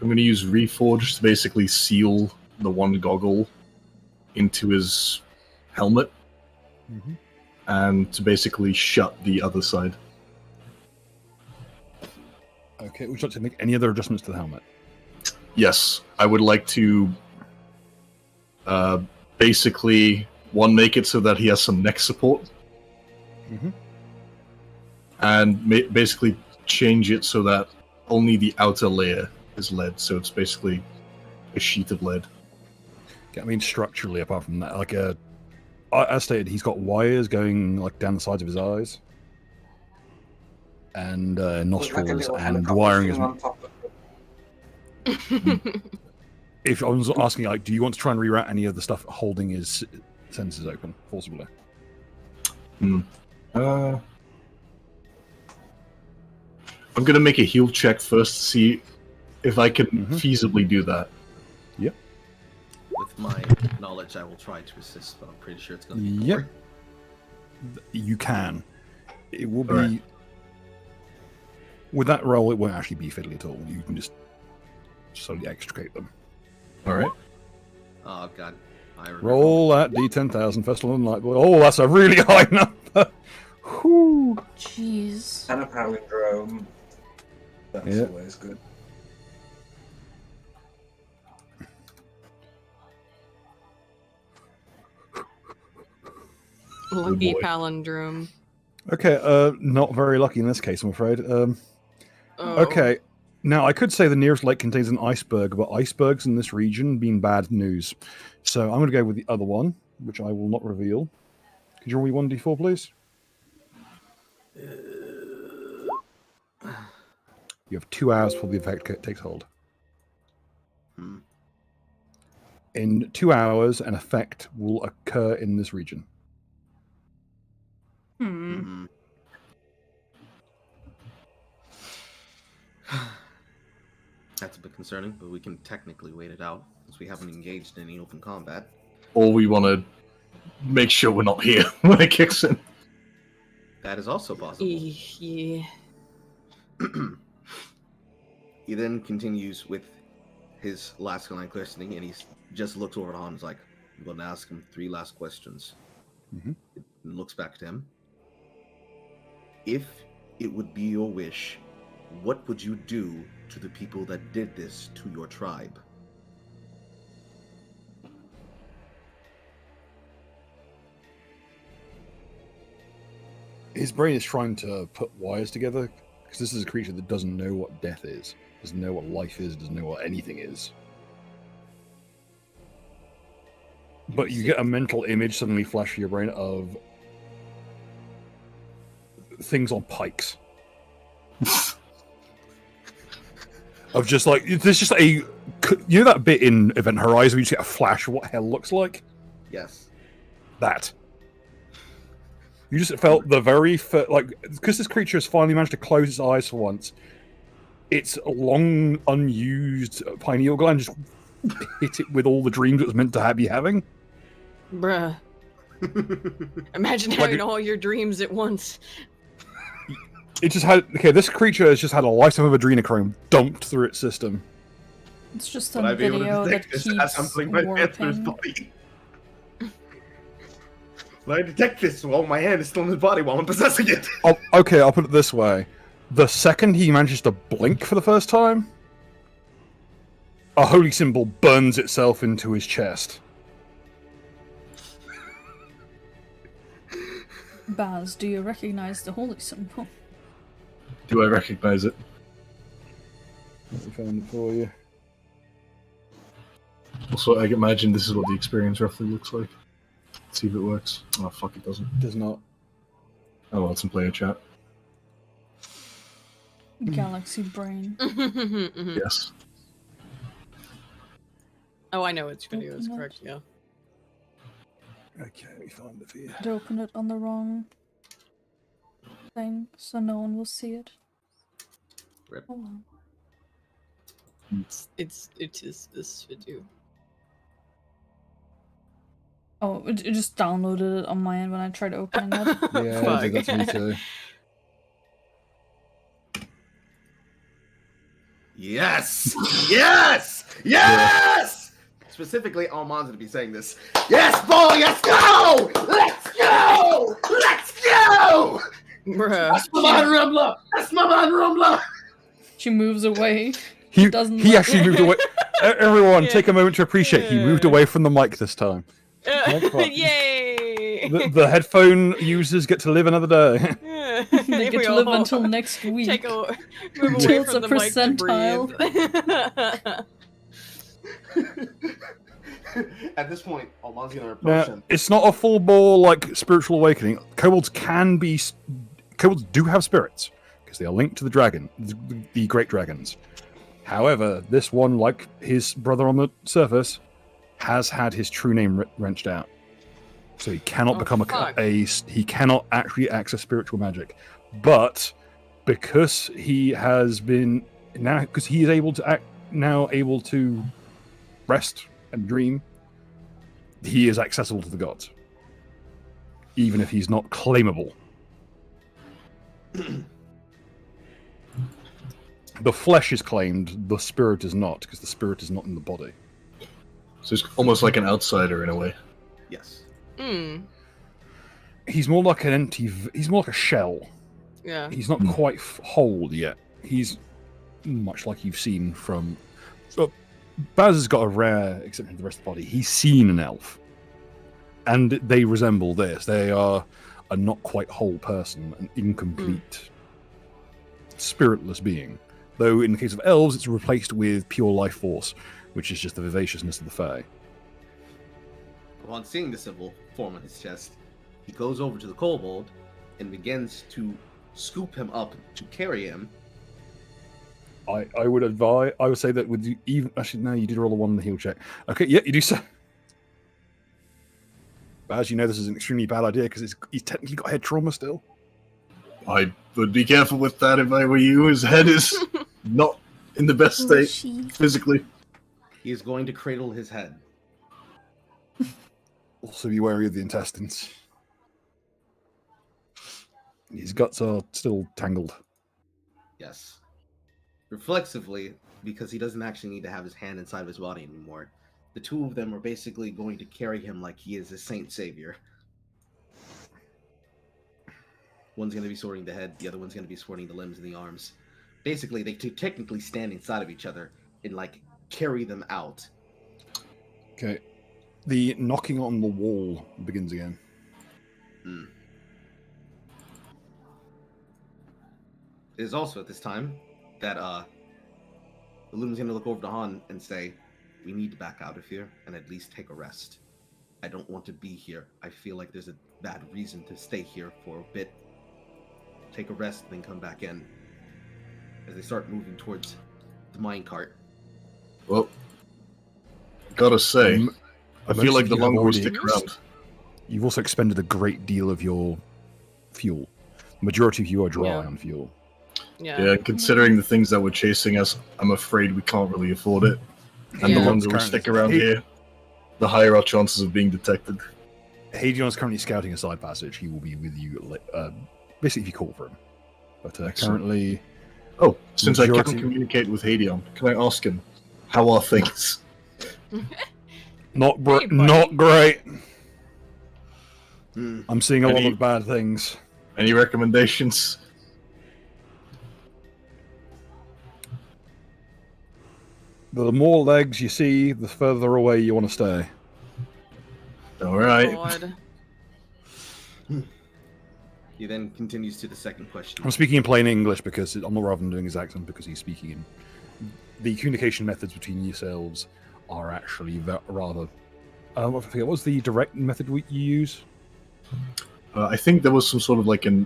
I'm going to use Reforge to basically seal the one goggle into his helmet and to basically shut the other side. Okay, would you like to make any other adjustments to the helmet? Yes, I would like to basically make it so that he has some neck support and basically change it so that only the outer layer is lead, so it's basically a sheet of lead. I mean, structurally, apart from that, as stated, he's got wires going down the sides of his eyes and nostrils and wiring. On top of If I was asking, do you want to try and reroute any of the stuff holding his senses open forcibly? I'm going to make a heal check first to see if I can feasibly do that. Yep. With my knowledge, I will try to assist, but I'm pretty sure it's going to be Yep. You can. It will be... Alright. With that roll, it won't actually be fiddly at all. You can just slowly extricate them. Alright. Oh, God. I remember. Roll that D10,000 Festival and Light Boy. Oh, that's a really high number. Whew. Jeez. and a palindrome. That's Yeah. always good. Lucky boy. palindrome. Okay, not very lucky in this case, I'm afraid. Oh. Okay, now I could say the nearest lake contains an iceberg, but icebergs in this region being bad news. So I'm going to go with the other one, which I will not reveal. Could you roll me 1d4, please? You have 2 hours before the effect takes hold. In 2 hours, an effect will occur in this region. That's a bit concerning, but we can technically wait it out, since we haven't engaged in any open combat. Or we want to make sure we're not here when it kicks in. That is also possible. Yeah. He then continues with his last line questioning, and he just looks over at Han and is like, I'm going to ask him 3 last questions. Mhm. And looks back to him. If it would be your wish, what would you do to the people that did this to your tribe? His brain is trying to put wires together, because this is a creature that doesn't know what death is, doesn't know what life is, doesn't know what anything is. But you get a mental image suddenly flash through your brain of things on pikes. Of just like, there's just a, you know that bit in Event Horizon where you just get a flash of what hell looks like? Yes. That. You just felt the very like, because this creature has finally managed to close its eyes for once, its long unused pineal gland just hit it with all the dreams it was meant to be having. Bruh. Imagine having all your dreams at once. It just had, okay, this creature has just had a lifetime of adrenochrome dumped through its system. It's just Would a I be able to video that detect this as I'm keeps putting my hand through his warping. body? Will I detect this while my hand is still in his body while I'm possessing it? Okay, I'll put it this way. The second he manages to blink for the first time, a holy symbol burns itself into his chest. Baz, do you recognize the holy symbol? Do I recognize it? Let me find it for you. Also, I imagine this is what the experience roughly looks like. Let's see if it works. Oh, fuck, it doesn't. Does not. Oh, well, it's in player chat. Galaxy brain. Yes. Oh, I know which video is Open it. correct, yeah. Okay, let me find it for you. I'd open it on the wrong thing, so no one will see it. Rip. Oh, well. It is this video. Oh, it just downloaded it on my end when I tried opening it. Yeah, Fuck. that's me too. Yes! Yes! Yes! Specifically, Alman's gonna be saying this. Yes, boy, let's go! Let's go! Let's go! Bruh. That's my man, Rumbler! That's my man, Rumbler! She moves away. He doesn't he like actually it. moved away. Everyone, Yeah. take a moment to appreciate. He moved away from the mic this time. fun. Yay! The headphone users get to live another day. They If get we to live all until next week. Move away Until it's from a the mic to percentile. breathe. At this point, Alman's gonna Now, approach him. it's not a full bore like spiritual awakening. Kobolds do have spirits because they are linked to the dragon, the great dragons. However, this one, like his brother on the surface, has had his true name wrenched out, so he cannot become fuck. he cannot actually access spiritual magic. But because he has been now, because he is able to able to rest and dream, he is accessible to the gods, even if he's not claimable. The flesh is claimed, the spirit is not, because the spirit is not in the body. So it's almost like an outsider in a way. Yes. Hmm. He's more like an empty. He's more like a shell. Yeah. He's not quite whole yet. He's much like you've seen from. So Baz has got a rare exception to the rest of the body. He's seen an elf, and they resemble this. They are a not quite whole person, an incomplete, spiritless being. Though in the case of elves, it's replaced with pure life force, which is just the vivaciousness of the Fae. Upon seeing the symbol form on his chest, he goes over to the kobold and begins to scoop him up to carry him. I would say that with you, even actually no, you did roll a 1 on the heal check. Okay, yeah, you do so. But as you know, this is an extremely bad idea because he's technically got head trauma still. I would be careful with that if I were you. His head is not in the best state physically. He is going to cradle his head. Also be wary of the intestines. His guts are still tangled. Yes. Reflexively, because he doesn't actually need to have his hand inside of his body anymore, the two of them are basically going to carry him like he is a saint savior. One's going to be sorting the head, the other one's going to be sorting the limbs and the arms. Basically, they two technically stand inside of each other and, like, carry them out. Okay. The knocking on the wall begins again. It is also at this time that the Luna's going to look over to Han and say, we need to back out of here and at least take a rest. I don't want to be here. I feel like there's a bad reason to stay here for a bit. Take a rest, then come back in. As they start moving towards the minecart. Well, gotta say, I feel like the longer we stick around... You've also expended a great deal of your fuel. The majority of you are dry on fuel. Yeah, considering the things that were chasing us, I'm afraid we can't really afford it. And the longer we stick around here, the higher our chances of being detected. Hadrian is currently scouting a side passage. He will be with you, basically if you call for him. But currently... Oh, since I can't communicate with Hadrian, can I ask him, how are things? Not great. I'm seeing a lot of bad things. Any recommendations? The more legs you see, the further away you want to stay. All right. God. He then continues to the second question. I'm speaking in plain English because I'm not rather than doing his accent because he's speaking in. The communication methods between yourselves are actually rather. I forget, what's the direct method you use? I think there was some sort of like an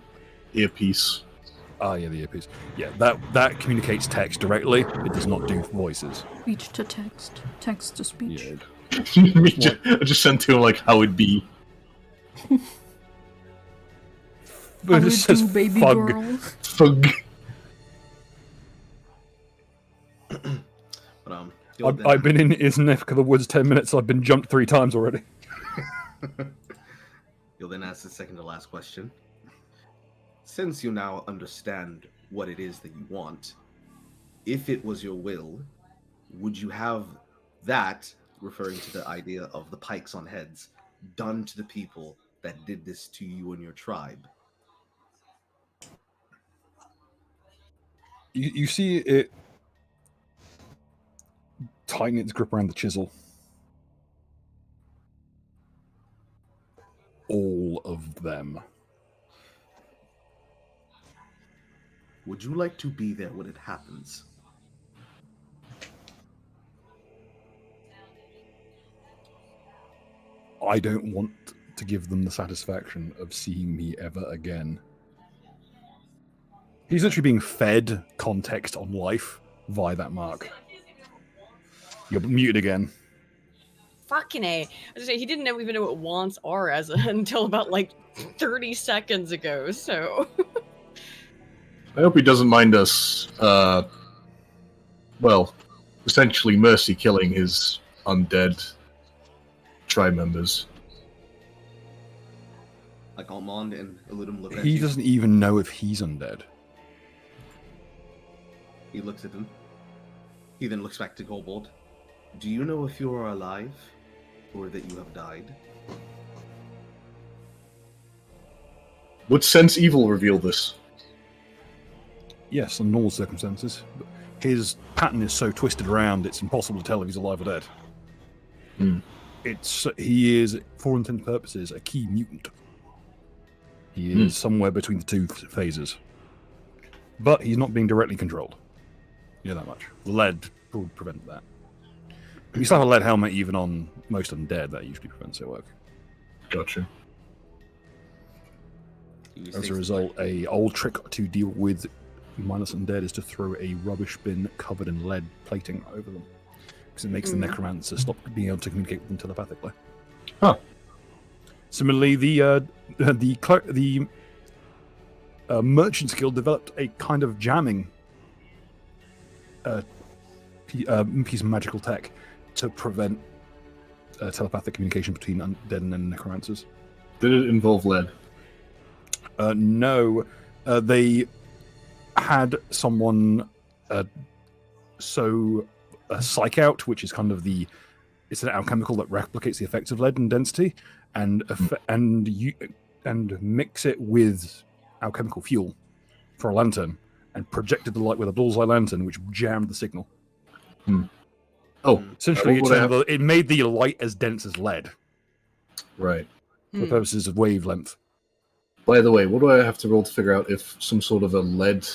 earpiece. Ah, yeah, the earpiece. Yeah, that communicates text directly. It does not do voices. Speech to text. Text to speech. Yeah. I just sent to him like how it'd be. But it says baby fug. girl. Fug. But, I've been in Isnefka the woods 10 minutes. I've been jumped 3 times already. You'll then ask the second to last question. Since you now understand what it is that you want, if it was your will, would you have that, referring to the idea of the pikes on heads, done to the people that did this to you and your tribe? You see it tighten its grip around the chisel. All of them. Would you like to be there when it happens? I don't want to give them the satisfaction of seeing me ever again. He's literally being fed context on life via that mark. You're muted again. Fucking A. I was gonna say, he didn't even know what wants are as until about like 30 seconds ago, so. I hope he doesn't mind us, well, essentially mercy killing his undead tribe members. Like Almond and Illudum look at He you. doesn't even know if he's undead. He looks at them. He then looks back to Kobold. Do you know if you are alive, or that you have died? Would Sense Evil reveal this? Yes, under normal circumstances. But his pattern is so twisted around, it's impossible to tell if he's alive or dead. Hmm. He is, for all intents and purposes, a key mutant. He is somewhere between the two phases. But he's not being directly controlled. You know that much. Lead would prevent that. If you slap a lead helmet even on most undead, that usually prevents their work. Gotcha. As a result, a old trick to deal with mindless undead is to throw a rubbish bin covered in lead plating over them. Because it makes the necromancer stop being able to communicate with them telepathically. Huh. Similarly, the Merchants Guild developed a kind of jamming piece of magical tech to prevent telepathic communication between undead and necromancers. Did it involve lead? No. They had someone psych out, which is kind of it's an alchemical that replicates the effects of lead in density, and mix it with alchemical fuel for a lantern, and projected the light with a bullseye lantern, which jammed the signal. Oh, essentially, it made the light as dense as lead. Right. For the purposes of wavelength. By the way, what do I have to roll to figure out if some sort of a lead,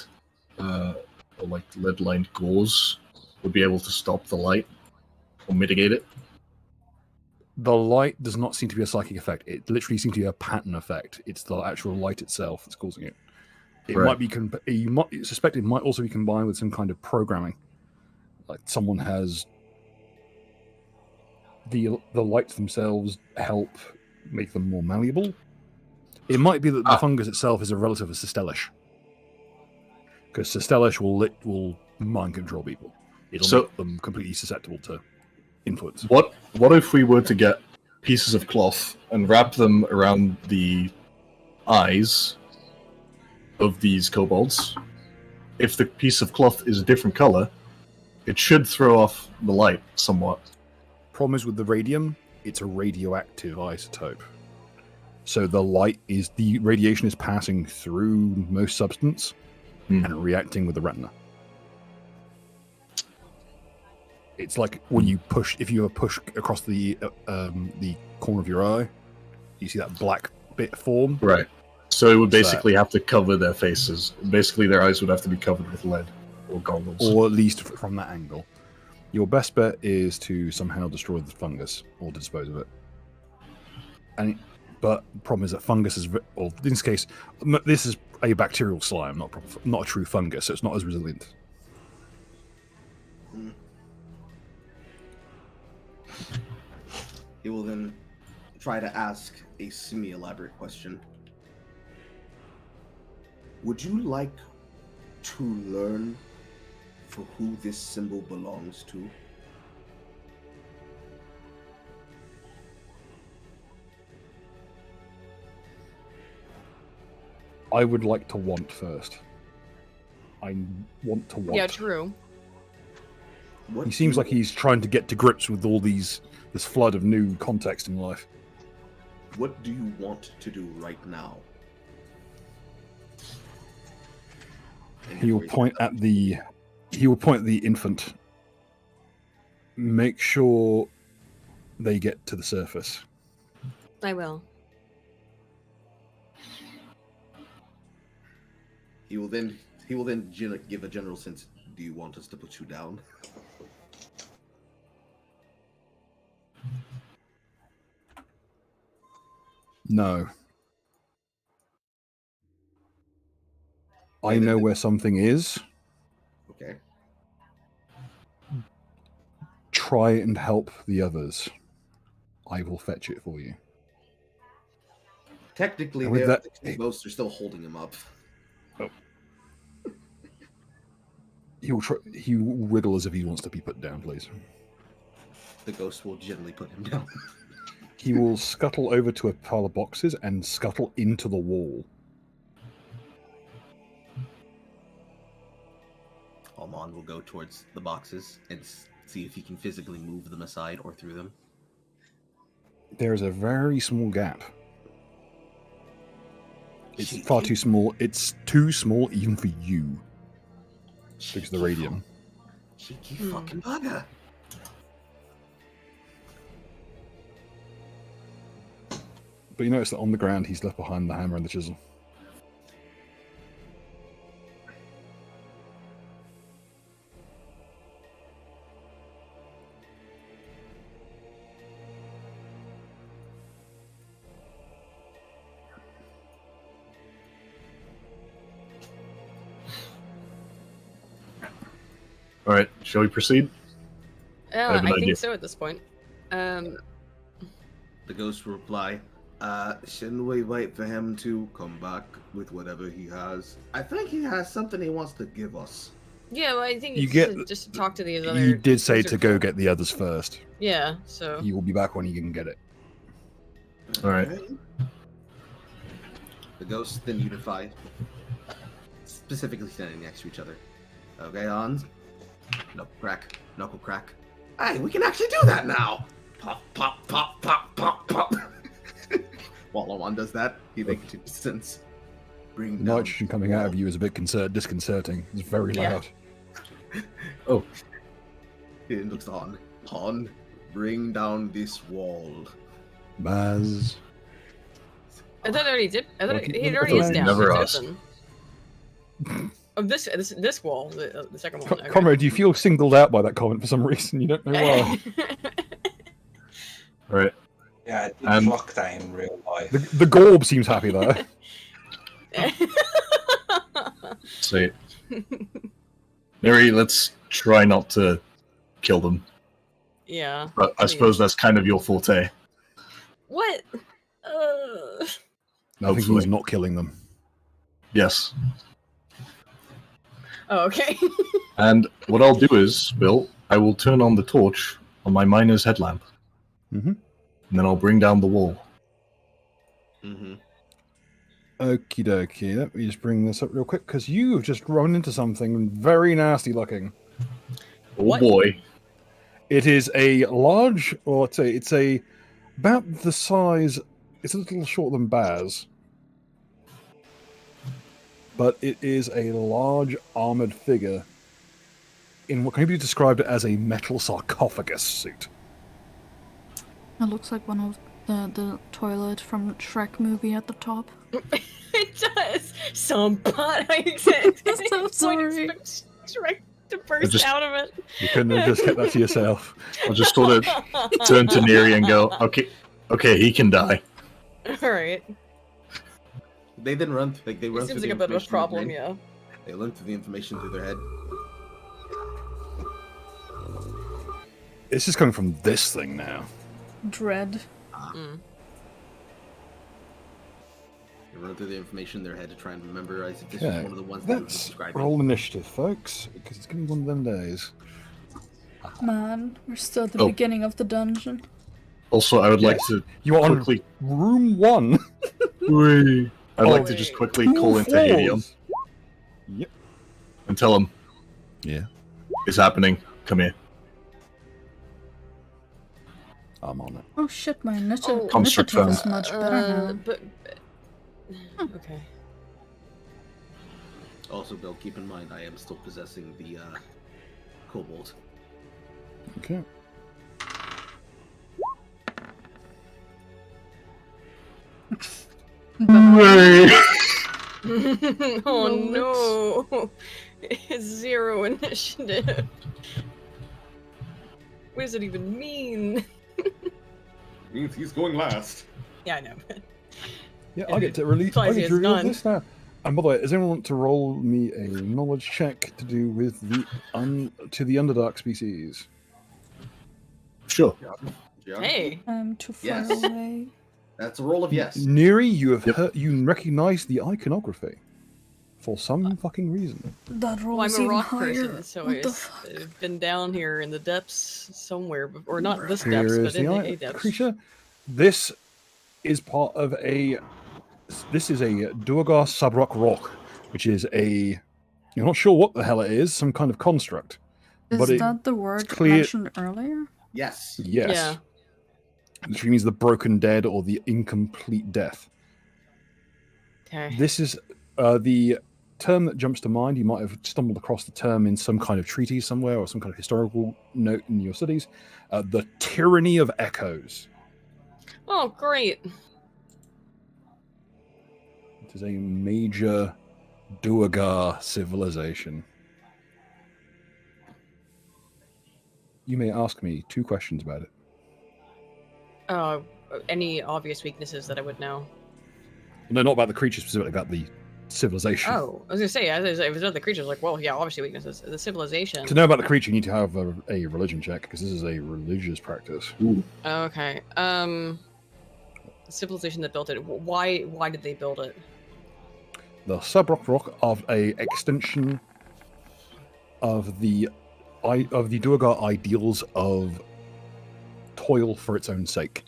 or like lead-lined gauze would be able to stop the light or mitigate it? The light does not seem to be a psychic effect. It literally seems to be a pattern effect. It's the actual light itself that's causing it. It might be. You might suspect it might also be combined with some kind of programming, like someone has the lights themselves help make them more malleable. It might be that the fungus itself is a relative of Sistelish, because Sistelish will mind control people. It'll make them completely susceptible to influence. What if we were to get pieces of cloth and wrap them around the eyes of these kobolds? If the piece of cloth is a different color, it should throw off the light somewhat. Problem is with the radium, it's a radioactive isotope. So the radiation is passing through most substance and reacting with the retina. It's like when if you push across the corner of your eye, you see that black bit form. Right. So it would basically have to cover their faces. Basically, their eyes would have to be covered with lead or goggles. Or at least from that angle. Your best bet is to somehow destroy the fungus or dispose of it. But the problem is that fungus is, or in this case, this is a bacterial slime, not a true fungus, so it's not as resilient. He will then try to ask a semi-elaborate question. Would you like to learn for who this symbol belongs to? I would like to want first. I want to want. Yeah, true. He seems like he's trying to get to grips with all this flood of new context in life. What do you want to do right now? He will point at the infant. Make sure they get to the surface. I will. He will then give a general sense. Do you want us to put you down? No. I know where something is. Okay. Try and help the others. I will fetch it for you. Technically, the ghosts are still holding him up. Oh. He will wiggle as if he wants to be put down, please. The ghost will gently put him down. He will scuttle over to a pile of boxes and scuttle into the wall. Almond will go towards the boxes and see if he can physically move them aside or through them. There is a very small gap. It's far too small. It's too small even for you. Because of the radium. Cheeky fucking bugger. But you notice that on the ground he's left behind the hammer and the chisel. All right, shall we proceed? have an I idea. think so at this point. The ghost will reply, shouldn't we wait for him to come back with whatever he has? I think he has something he wants to give us. Yeah, well, I think You it's get just to talk to these other. He did say wizard to go folk. get the others first. Yeah, so. He will be back when he can get it. All right. The ghosts then unify, specifically standing next to each other. Okay, Hans. Knuckle crack. Hey, we can actually do that now! Pop, pop, pop, pop, pop, pop. While Lawan does that, he makes it distance. Bring The down nitrogen coming out of you is a bit disconcerting. It's very Yeah. loud. Oh, It looks on. Han, bring down this wall. Baz. I thought I already did. I thought Okay, it I already thought is I down. never It's asked. open. Of this wall, the second one. Okay. Conrad, do you feel singled out by that comment for some reason? You don't know why. all right. Yeah, I did Um, clock that in real life. The Gorb seems happy there. Say, Mary, let's try not to kill them. Yeah. But I suppose that's kind of your forte. What? I think Hopefully. he's not killing them. Yes. Oh, okay. And what I'll do is, Bill, I will turn on the torch on my miner's headlamp. Mhm. And then I'll bring down the wall. Mm-hmm. Okie dokie. Let me just bring this up real quick because you have just run into something very nasty looking. Oh What? boy. It is a large, or let's say it's a about the size. It's a little shorter than Baz, but it is a large armored figure in what can be described as a metal sarcophagus suit. It looks like one of the toilet from Shrek movie at the top. It does. Somebody said. So sorry. Shrek to burst just- out of it. You couldn't have just kept that to yourself. I'll just sort of turn to Neri and go, okay, he can die. All right. They then run they It run seems through like the a bit of a information problem, through their head. yeah. They learn through the information through their head. It's just coming from this thing now. Dread. Mm. They run through the information in their head to try and memorize if this Okay, was one of the ones that was let's describing. roll initiative, folks, because it's going to be one of them days. Man, we're still at the Oh. beginning of the dungeon. Also, I would like Yes. to You are on quickly... room 1. I'd like to Wait. just quickly 2 call into floors. Helium Yep. and tell him Yeah, it's happening. Come here. I'm on it. Oh shit, my Oh, Construct initiative is found. much better now. But okay. Also, Bill, keep in mind I am still possessing the kobold. Okay. Oh no! It's 0 initiative. What does it even mean? Means he's going last. Yeah, I know. Yeah, And I get to release. I implies he get to has reveal none. this now. And by the way, does anyone want to roll me a knowledge check to do with the Underdark species? Sure. Yeah. Hey, I'm too far Yes. away. That's a roll of yes. Neri, you have Yep. you recognize the iconography for some fucking reason. That roll well, is I'm a even rock higher. person, so What the I've been down here in the depths somewhere, or not this Here depths, is but in the a depths. creature. This is part of a. This is a Duergar Subrock Rock, which is a. You're not sure what the hell it is. Some kind of construct. Is But it- that the word clear- mentioned earlier? Yes. Yes. Yeah. Which means the broken dead or the incomplete death. Okay. This is the term that jumps to mind. You might have stumbled across the term in some kind of treatise somewhere or some kind of historical note in your studies. The tyranny of echoes. Oh, great. It is a major Duergar civilization. You may ask me 2 questions about it. Any obvious weaknesses that I would know? No, not about the creature specifically, about the civilization. Oh, I was gonna say, if it's not the creatures, like, well, yeah, obviously weaknesses. The civilization. To know about the creature, you need to have a religion check because this is a religious practice. Ooh. Okay. The civilization that built it. Why did they build it? The Subrock Rock of a extension of the Duergar ideals of toil for its own sake.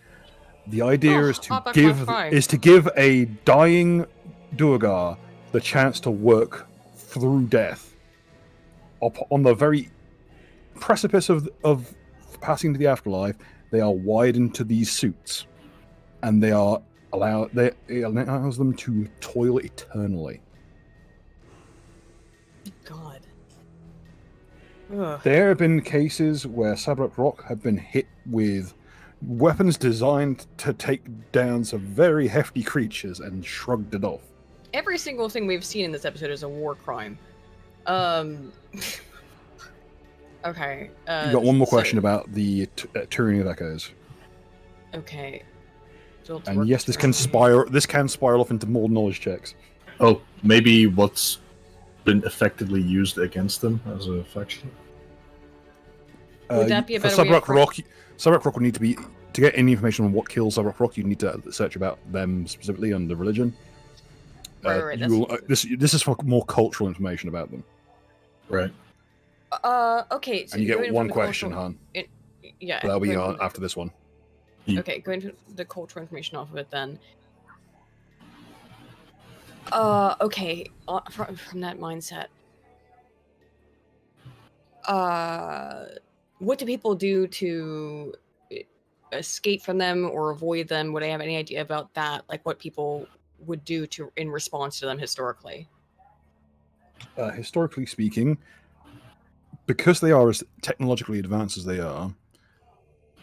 The idea is to give a dying Duergar the chance to work through death. On the very precipice of passing to the afterlife, they are wired into these suits, and it allows them to toil eternally. God. Ugh. There have been cases where Sabrak Rock have been hit with weapons designed to take down some very hefty creatures and shrugged it off. Every single thing we've seen in this episode is a war crime. Okay. You got one more question about the Tyranny of Echoes. Okay. And yes, this can spiral off into more knowledge checks. Oh, maybe what's been effectively used against them as a faction? Would that be a better for way Subrock Rock would need to get any information on what kills Subrock Rock, you need to search about them specifically under religion. Right. This is for more cultural information about them. Right. Okay. So and you get one the question, Han. Yeah. That'll be after this one. Okay, going to the cultural information off of it then. Okay. From that mindset. What do people do to escape from them or avoid them? Would I have any idea about that? Like what people would do in response to them historically? Historically speaking, because they are as technologically advanced as they are,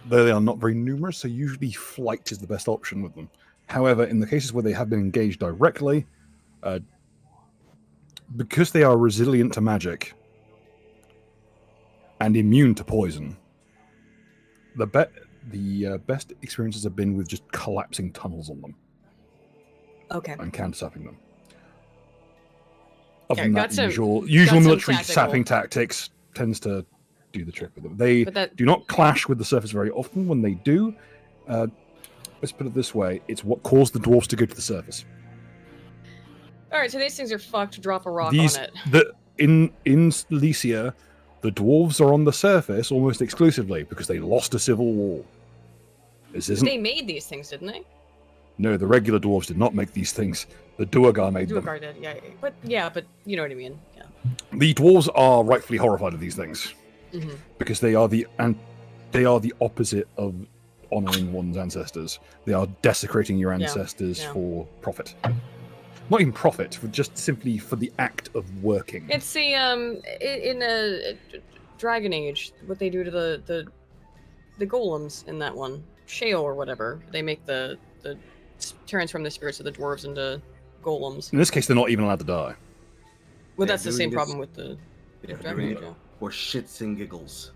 though they are not very numerous, so usually flight is the best option with them. However, in the cases where they have been engaged directly, because they are resilient to magic and immune to poison, the best experiences have been with just collapsing tunnels on them. Okay. And counter-sapping them. Other than that, usual military sapping tactics tends to do the trick with them. They do not clash with the surface very often. When they do, let's put it this way, it's what caused the dwarves to go to the surface. Alright, so these things are fucked, drop a rock on it. In Lycia, the dwarves are on the surface almost exclusively because they lost a civil war. They made these things, didn't they? No, the regular dwarves did not make these things. The Duergar made them. Duergar did, yeah. But you know what I mean. Yeah. The dwarves are rightfully horrified of these things because they are the opposite of honoring one's ancestors. They are desecrating your ancestors for profit. Not even profit, but just simply for the act of working. It's the in a Dragon Age, what they do to the golems in that one, Shale or whatever. They make the transform the spirits of the dwarves into golems. In this case, they're not even allowed to die. Well, that's the same problem with the Dragon Age. Or shits and giggles.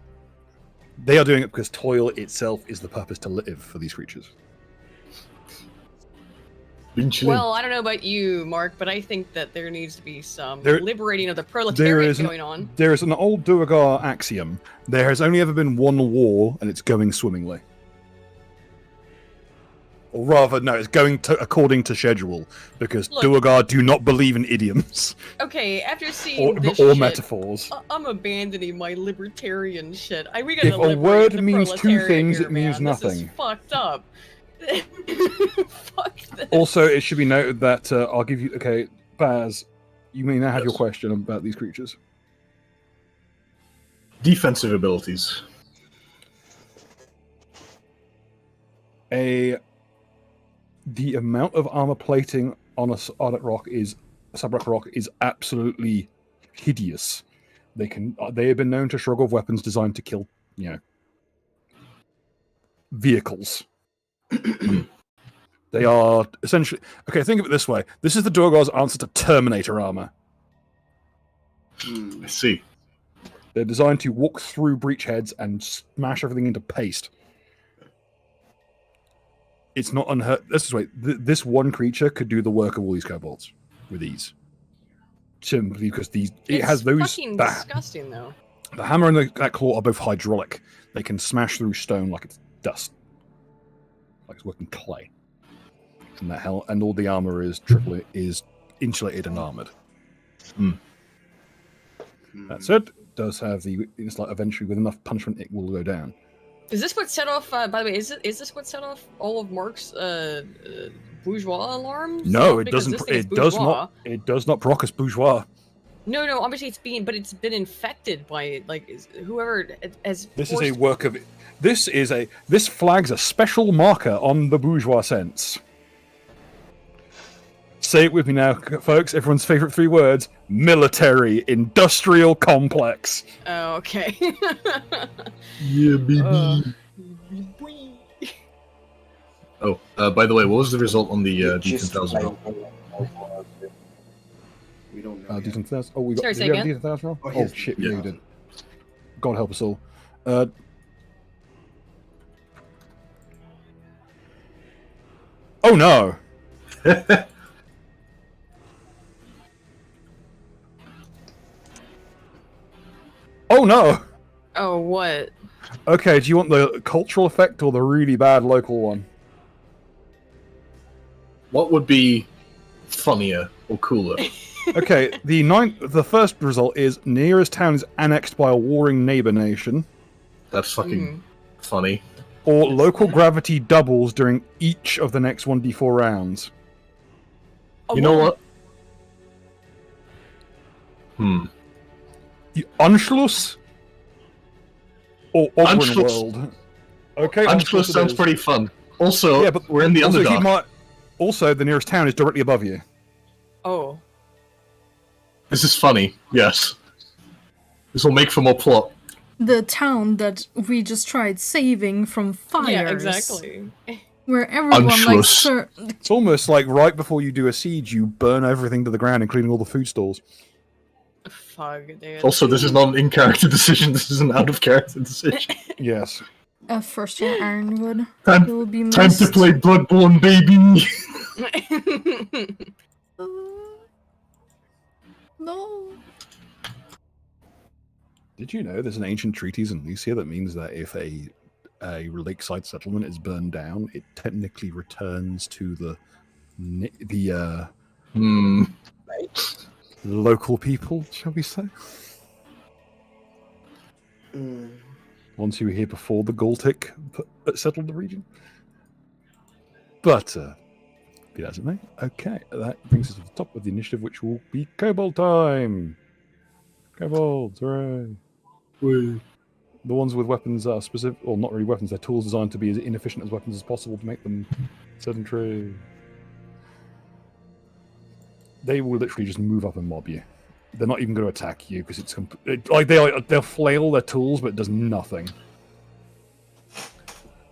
They are doing it because toil itself is the purpose to live for these creatures. Well, I don't know about you, Mark, but I think that there needs to be some liberating of the proletariat going on. There is an old Duergar axiom. There has only ever been one war, and it's going swimmingly. Or rather, no, it's going according to schedule, because Duergar do not believe in idioms. Okay, after seeing metaphors. I'm abandoning my libertarian shit. If a word means two things, it means nothing. This is fucked up. Fuck this. Also, it should be noted that I'll give you... Okay, Baz, you may now have your question about these creatures. Defensive abilities. The amount of armor plating on a Sabrak Rock is absolutely hideous. They have been known to shrug off weapons designed to kill, vehicles. They are essentially... Okay, think of it this way. This is the Duergar's answer to Terminator armor. I see. They're designed to walk through breachheads and smash everything into paste. It's not unheard... This one creature could do the work of all these kobolds with ease. simply because it It's has those. fucking disgusting, though. The hammer and that claw are both hydraulic. They can smash through stone like it's dust, like it's working clay. And that and all the armor is insulated and armored. That said, it does have it's like eventually with enough punishment it will go down. Is this what set off? By the way, is this what set off all of Mark's bourgeois alarms? No, it Because doesn't. this thing is It does bourgeois. not. It does not proc us bourgeois. No, obviously it's been infected by whoever has. This is a work of. This flags a special marker on the bourgeois sense. Say it with me now, folks. Everyone's favorite 3 words: military industrial complex. Oh, okay. Yeah, baby. By the way, what was the result on the D10,000 roll? We don't know. yet. D10,000. Oh, we got. Sorry, Did say we have again? D10,000 roll? Oh, Oh yes. shit, Yeah. we did. God help us all. Oh no! Oh no! Oh, what? Okay, do you want the cultural effect or the really bad local one? What would be funnier or cooler? Okay, the first result is nearest town is annexed by a warring neighbor nation, That's fucking funny. or local gravity doubles during each of the next 1d4 rounds. Oh, You know well, what? The Anschluss or Oberyn Anschluss. World. Okay, Anschluss it sounds is. pretty fun. Also, Yeah, but we're in the also, underdog. also, the nearest town is directly above you. Oh. This is funny. Yes. This will make for more plot. The town that we just tried saving from fires. Yeah, exactly. Where everyone Anschluss. It's almost like right before you do a siege, you burn everything to the ground, including all the food stalls. Fuck, dude. Also, this is not an in-character decision. This is an out-of-character decision. Yes. First year Ironwood. Time, Will be time to missed. play Bloodborne, baby. No. Did you know there's an ancient treatise in Lucia that means that if a lakeside settlement is burned down, it technically returns to the local people, shall we say? Once you were here before the Galtic settled the region. But, be that as it may. Okay, that brings us to the top of the initiative, which will be Kobold time! Kobolds, hooray! Wait. The ones with weapons are specific, or not really weapons, they're tools designed to be as inefficient as weapons as possible to make them sedentary. They will literally just move up and mob you. They're not even going to attack you because it's they'll flail their tools, but it does nothing.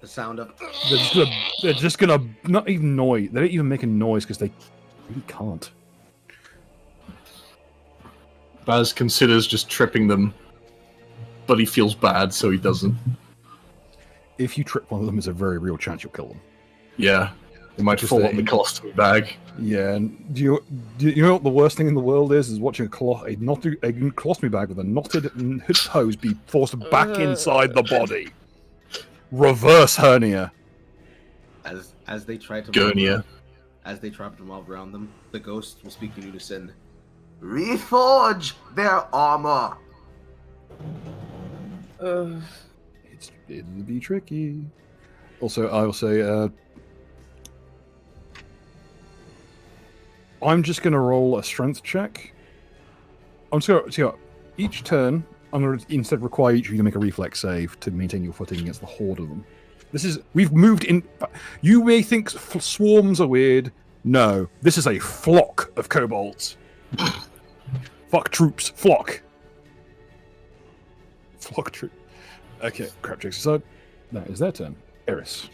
The sound of They're just gonna not even noise. They don't even make a noise because they really can't. Baz considers just tripping them, but he feels bad, so he doesn't. If you trip one of them, there's a very real chance you'll kill them. Yeah, they might Just fall a- on the colostomy bag. Yeah, and do you know what the worst thing in the world is? Is watching a colostomy bag with a knotted hose be forced back inside the body. Reverse hernia. as they try to Gurnia. as they try to mob around them, the ghost will speak in unison. Reforge their armor. It'll be tricky. Also, I will say, I'm just going to roll a strength check. I'm just going to each turn. I'm going to instead require each of you to make a reflex save to maintain your footing against the horde of them. We've moved in. You may think swarms are weird. No, this is a flock of kobolds. Fuck troops, flock. Flock troop. Okay, crap jokes aside. That is their turn. Eris.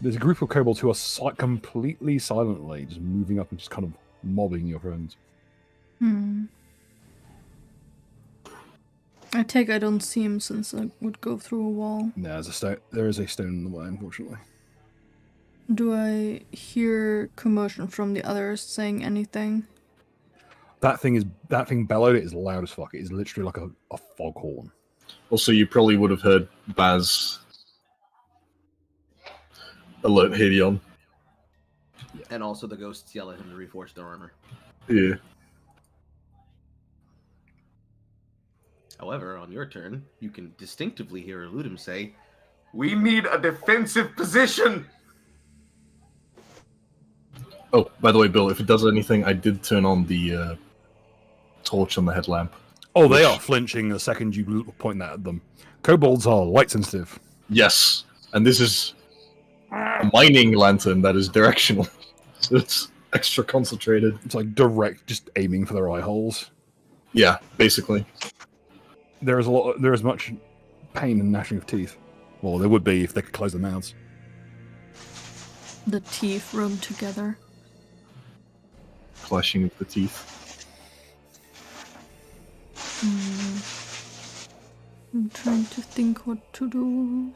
There's a group of kobolds who are completely silently just moving up and just kind of mobbing your friends. I take I don't see him since I would go through a wall. No, there is a stone in the way, unfortunately. Do I hear commotion from the others saying anything? That thing bellowed. It is loud as fuck. It is literally like a foghorn. Also, you probably would have heard Baz alert Hadion. And also the ghosts yell at him to reforge their armor. Yeah. However, on your turn, you can distinctively hear Eludum say, "We need a defensive position!" Oh, by the way, Bill, if it does anything, I did turn on the torch on the headlamp. Oh, they are flinching the second you point that at them. Kobolds are light sensitive. Yes, and this is a mining lantern that is directional, so it's extra concentrated. It's like direct, just aiming for their eye holes. Yeah, basically. There is much pain and gnashing of teeth. Well, there would be if they could close their mouths. The teeth rub together. Clashing of the teeth. I'm trying to think what to do.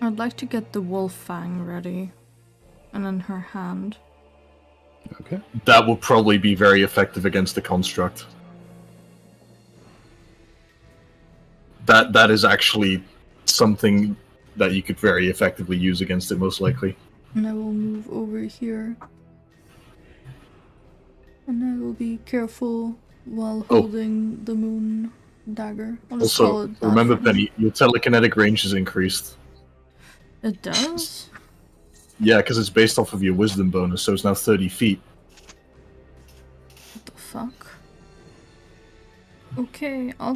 I'd like to get the wolf fang ready. And in her hand. Okay. That will probably be very effective against the construct. That is actually something that you could very effectively use against it, most likely. And I will move over here. And I will be careful while holding the moon dagger. I'll just call Also, it that remember, for now. Penny, your telekinetic range is increased. It does? Yeah, because it's based off of your wisdom bonus, so it's now 30 feet. What the fuck? Okay, I'll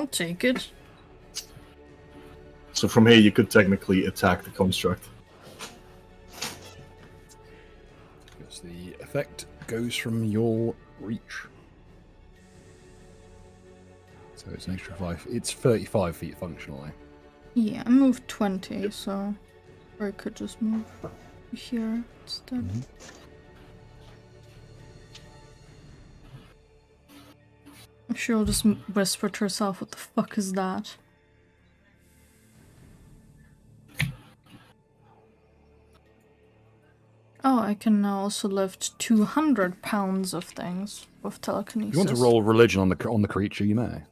take it. So from here, you could technically attack the construct. Because the effect goes from your reach. So it's an extra 5. It's 35 feet functionally. Yeah, I moved 20, so... Or I could just move here instead. She'll just whisper to herself, what the fuck is that? Oh, I can now also lift 200 pounds of things with telekinesis. If you want to roll religion on the creature, you may.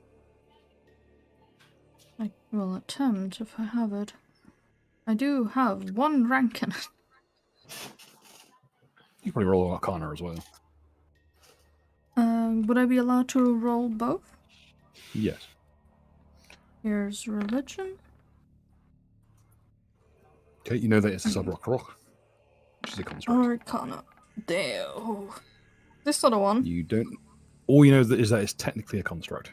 I will attempt if I have it. I do have 1 rank in it. You can probably roll Arcana as well. Would I be allowed to roll both? Yes. Here's religion. Okay, you know that it's a sub-rock rock, which is a construct. Arcana. Damn. This other one. You don't... All you know is that it's technically a construct.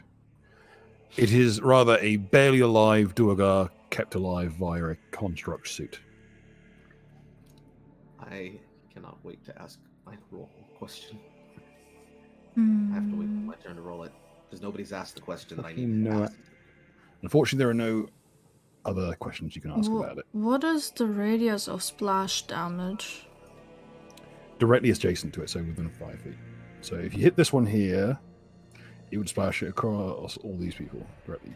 It is rather a barely alive Duergar kept alive via a construct suit. I cannot wait to ask my roll question. Hmm. I have to wait for my turn to roll it, because nobody's asked the question that I need Fucking to no. ask. Unfortunately, there are no other questions you can ask about it. What is the radius of splash damage? Directly adjacent to it, so within 5 feet. So if you hit this one here, it would splash it across all these people directly.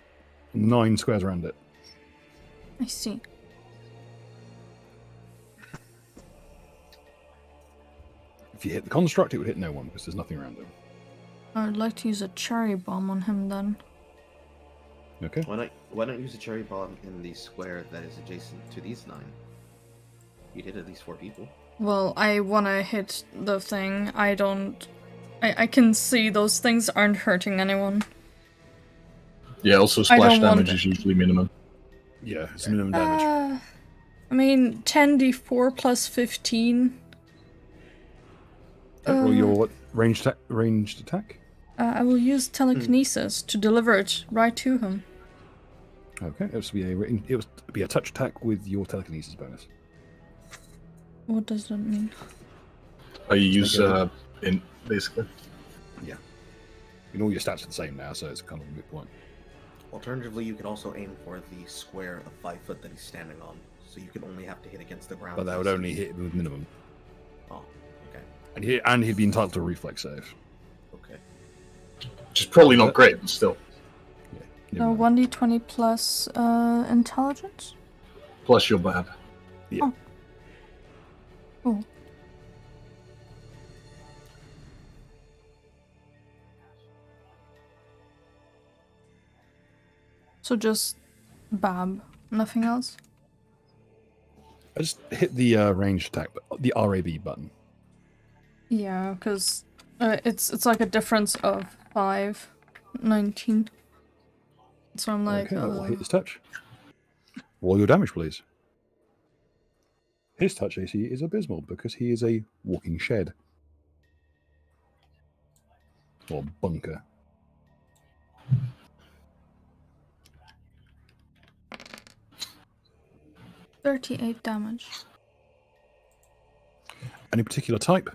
9 squares around it. I see. If you hit the construct, it would hit no one because there's nothing around him. I'd like to use a cherry bomb on him then. Okay. Why not use a cherry bomb in the square that is adjacent to these 9? You'd hit at least 4 people. Well, I wanna hit the thing. I can see those things aren't hurting anyone. Yeah, also splash damage is usually minimum. Yeah, it's minimum damage. I mean, 10d4 plus 15. Roll your ranged attack. I will use telekinesis to deliver it right to him. Okay, it would be a touch attack with your telekinesis bonus. What does that mean? You use in basically. Yeah. And all your stats are the same now, so it's kind of a good point. Alternatively, you can also aim for the square of 5 foot that he's standing on, so you can only have to hit against the ground. But that would only hit with minimum. Oh, okay. And he'd be entitled to a reflex save. Okay. Which is probably not great, but still. Yeah. No, 1d20 plus intelligence? Plus your bad. Yeah. Oh. Cool. So just Bab, nothing else? I just hit the range attack, the RAB button. Yeah, because it's like a difference of 5, 19. So I'm like, Okay, that will hit his touch. Roll your damage, please. His touch AC is abysmal because he is a walking shed. Or bunker. $38 damage. Any particular type?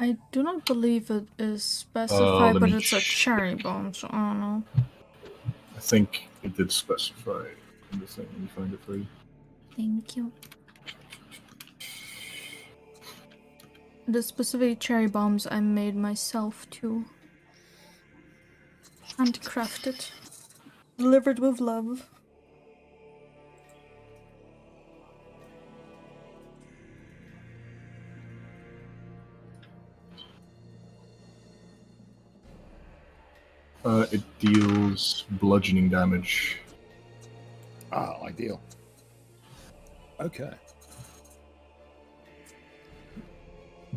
I do not believe it is let specified, but me it's a cherry bomb, so I don't know. I think it did specify in the thing. Let me find it for you. Thank you. The specific cherry bombs I made myself too. Handcrafted. Delivered with love. It deals bludgeoning damage. Ah, ideal. Okay.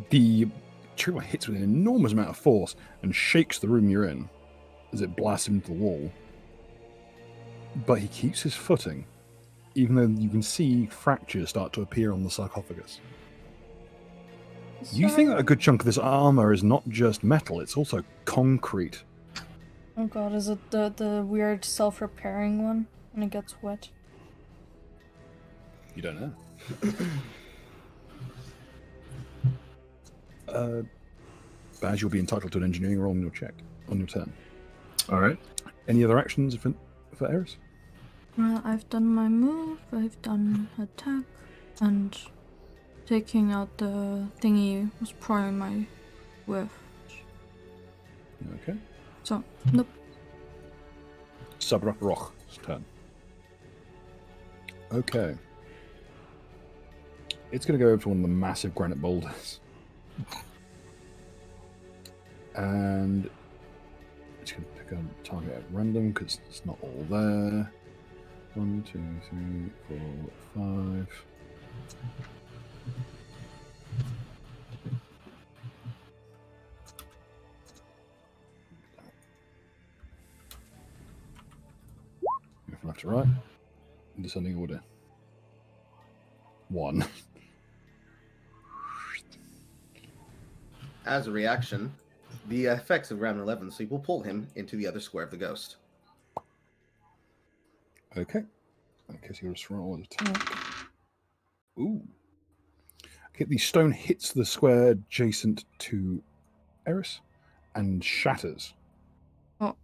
The trigger hits with an enormous amount of force and shakes the room you're in as it blasts him into the wall. But he keeps his footing, even though you can see fractures start to appear on the sarcophagus. You think that a good chunk of this armor is not just metal, it's also concrete. Oh god, is it the weird self-repairing one when it gets wet? You don't know. Baz, you'll be entitled to an engineering roll on your check, on your turn. Alright. Any other actions for Eris? I've done my move, I've done attack, and taking out the thingy was probably my whiff. Okay. So, nope. Sabrak Roch's turn. Okay. It's going to go over to one of the massive granite boulders. And it's going to pick a target at random because it's not all there. 1, 2, 3, 4, 5. Go from left to right. In descending order. 1. As a reaction, the effects of round 11 sleep will pull him into the other square of the ghost. Okay. In case you just roll an attack. Ooh. Okay, the stone hits the square adjacent to Eris and shatters. Oh.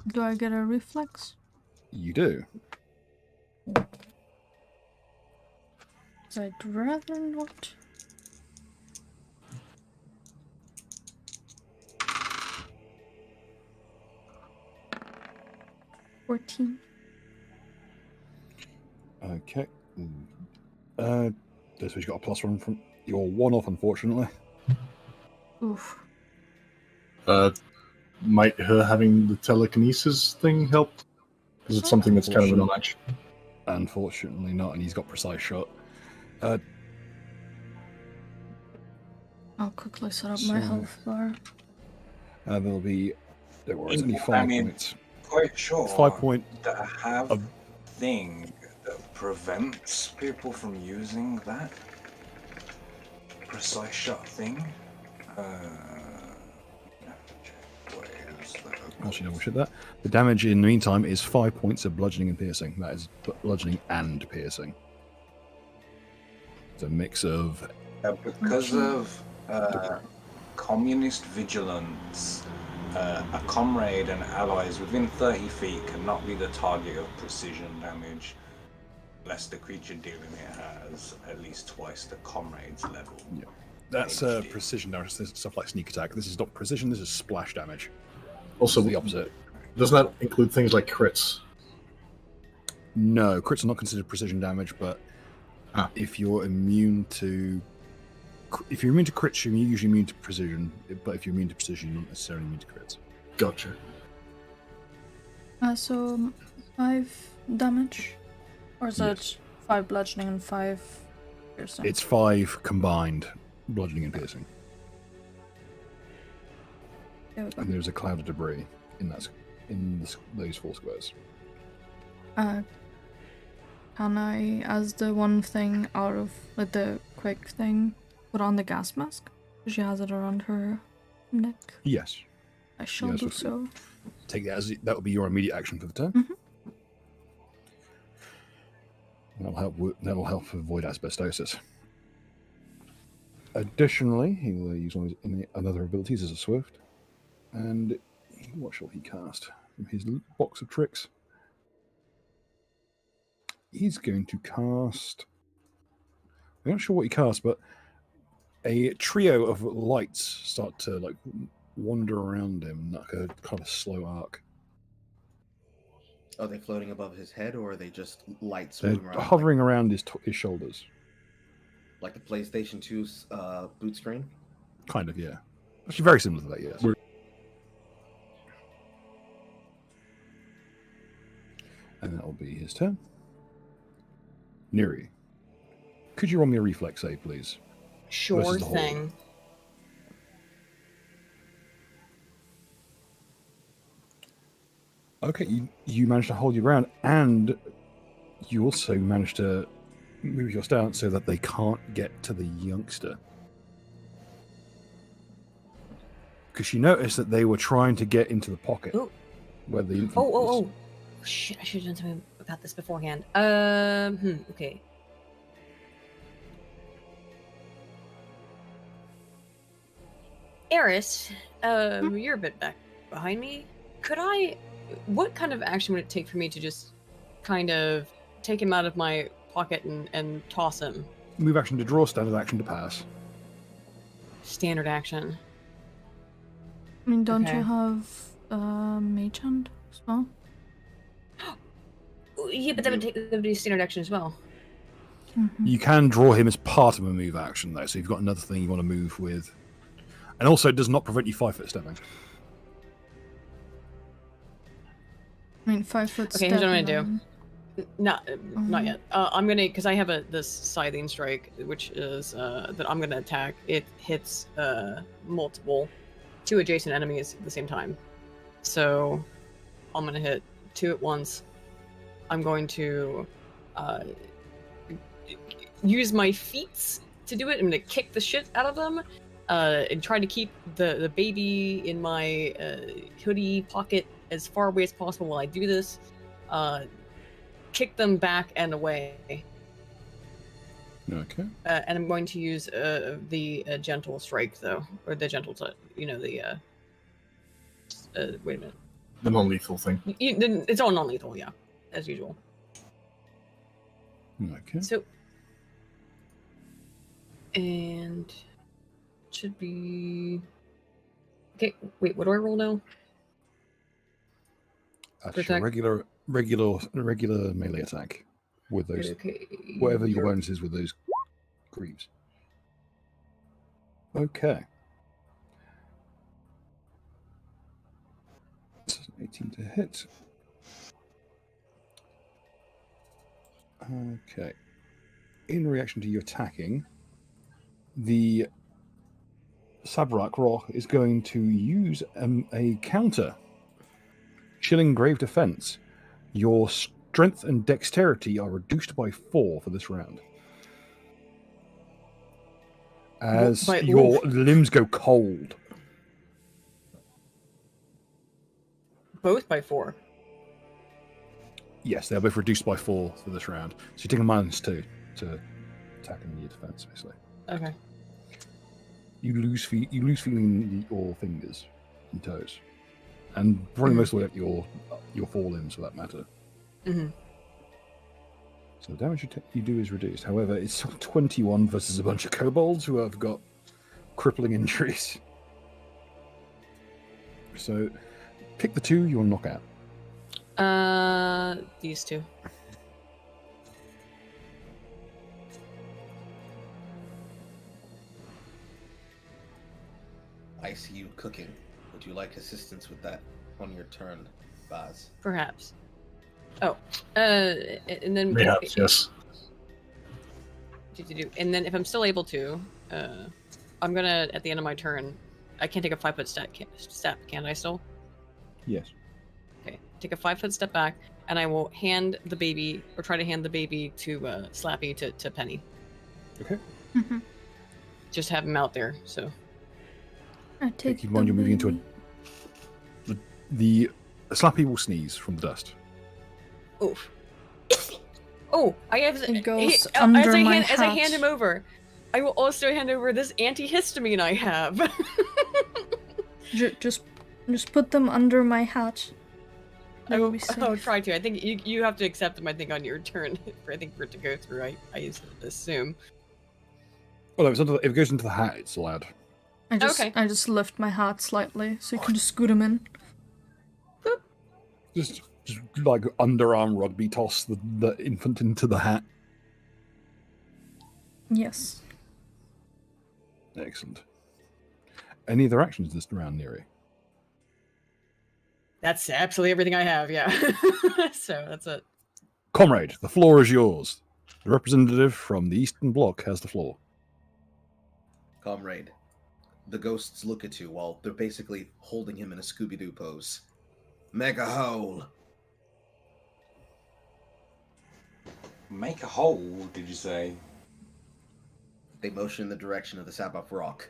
Do I get a reflex? You do. I'd rather not. $14. Okay. This we've got a +1 from your 1 off, unfortunately. Oof. Might her having the telekinesis thing help? Because it's something that's kind of a non-action. Unfortunately not, and he's got precise shot. I'll quickly set up my health bar. There'll be. There was only 5 points. Quite sure 5 point. that I have a thing that prevents people from using that precise shot thing. Actually, double check that. The damage in the meantime is 5 points of bludgeoning and piercing. That is bludgeoning and piercing. It's a mix of. Because of communist vigilance, a comrade and allies within 30 feet cannot be the target of precision damage unless the creature dealing it has at least twice the comrade's level. Yeah. That's precision damage. This is stuff like sneak attack. This is not precision, this is splash damage. Also, the opposite. Does that include things like crits? No, crits are not considered precision damage, but if you're immune to crits, you're usually immune to precision. But if you're immune to precision, you're not necessarily immune to crits. Gotcha. So 5 damage, or is Yes. it 5 bludgeoning and 5 piercing? It's 5 combined, bludgeoning and piercing. There we go. And there's a cloud of debris in those 4 squares. Can I, as the one thing out of like the quick thing, put on the gas mask? She has it around her neck. Yes. I shall Yes, do okay. so. Take that as that will be your immediate action for the turn. Mhm. That'll help avoid asbestosis. Additionally, he will use one of his other abilities as a swift. And what shall he cast from his box of tricks? He's going to cast. I'm not sure what he casts, but a trio of lights start to wander around him, like a kind of slow arc. Are they floating above his head, or are they just lights They're moving around? hovering around his shoulders. Like the PlayStation 2's boot screen? Kind of, yeah. Actually, very similar to that, yes. And that'll be his turn. Neri, could you roll me a reflex save, please? Sure Versus the hole. thing. Okay, you managed to hold your ground, and you also managed to move your stance so that they can't get to the youngster. Because you noticed that they were trying to get into the pocket Ooh. where the infant was. Oh! Shit! I should have done something about this beforehand. Okay. Eris, you're a bit back behind me. What kind of action would it take for me to just kind of take him out of my pocket and toss him? Move action to draw, standard action to pass. Standard action. I mean, don't Okay. you have mage hand as well? Yeah, but that would be standard action as well. Mm-hmm. You can draw him as part of a move action, though, so you've got another thing you want to move with. And also, it does not prevent you 5-foot stepping. I mean, 5 foot Okay, here's what I'm step gonna and Not yet. I'm gonna, because I have this scything strike, which is that I'm gonna attack. It hits 2 adjacent enemies at the same time. So I'm gonna hit 2 at once. I'm going to use my feet to do it. I'm gonna kick the shit out of them and try to keep the baby in my hoodie pocket as far away as possible while I do this. Kick them back and away. Okay. And I'm going to use the gentle strike, though, or the gentle touch. Wait a minute. The non-lethal thing. It's all non-lethal, yeah, as usual. Okay. So, and should be okay. Wait, what do I roll now? That's Protect. your regular melee attack with those. Okay. Whatever your bonus is with those creeps. Okay. 18 to hit. Okay. In reaction to you attacking, the Sabrak Rock is going to use a counter. Chilling Grave Defense. Your strength and dexterity are reduced by 4 for this round. As your limbs go cold. Both by 4. Yes, they're both reduced by 4 for this round. So you take a -2 to attack and your defense, basically. Okay. You lose feeling in your fingers and toes. And probably most of the way up your forelimbs, for that matter. Mm-hmm. So the damage you do is reduced. However, it's 21 versus a bunch of kobolds who have got crippling injuries. So Pick the two you want to knock out. These two. I see you cooking. Would you like assistance with that on your turn, Baz? Perhaps. Oh, and then Perhaps, yes. And then if I'm still able to, I'm gonna at the end of my turn. I can't take a 5-foot step, can I still? Yes. Okay, take a 5-foot step back, and I will hand the baby, or try to hand the baby to Slappy to Penny. Okay. Just have him out there, so. I take Keep in mind you're moving into baby. the Slappy will sneeze from the dust. Oof. Oh, I have. It goes as under I my hand, as I hat. hand him over, I will also hand over this antihistamine I have. Just put them under my hat. I They will be safe. I'll try to. I think you have to accept them. I think on your turn for it to go through. I assume. Oh, no, if it goes into the hat, it's allowed. I just lift my hat slightly so you can just scoot them in. Just like underarm rugby toss the infant into the hat. Yes. Excellent. Any other actions this round, Neri? That's absolutely everything I have. Yeah. So that's it. Comrade, the floor is yours. The representative from the Eastern Bloc has the floor. Comrade, the ghosts look at you while they're basically holding him in a Scooby-Doo pose. Make a hole. Make a hole, did you say? They motion in the direction of the Sabbath rock.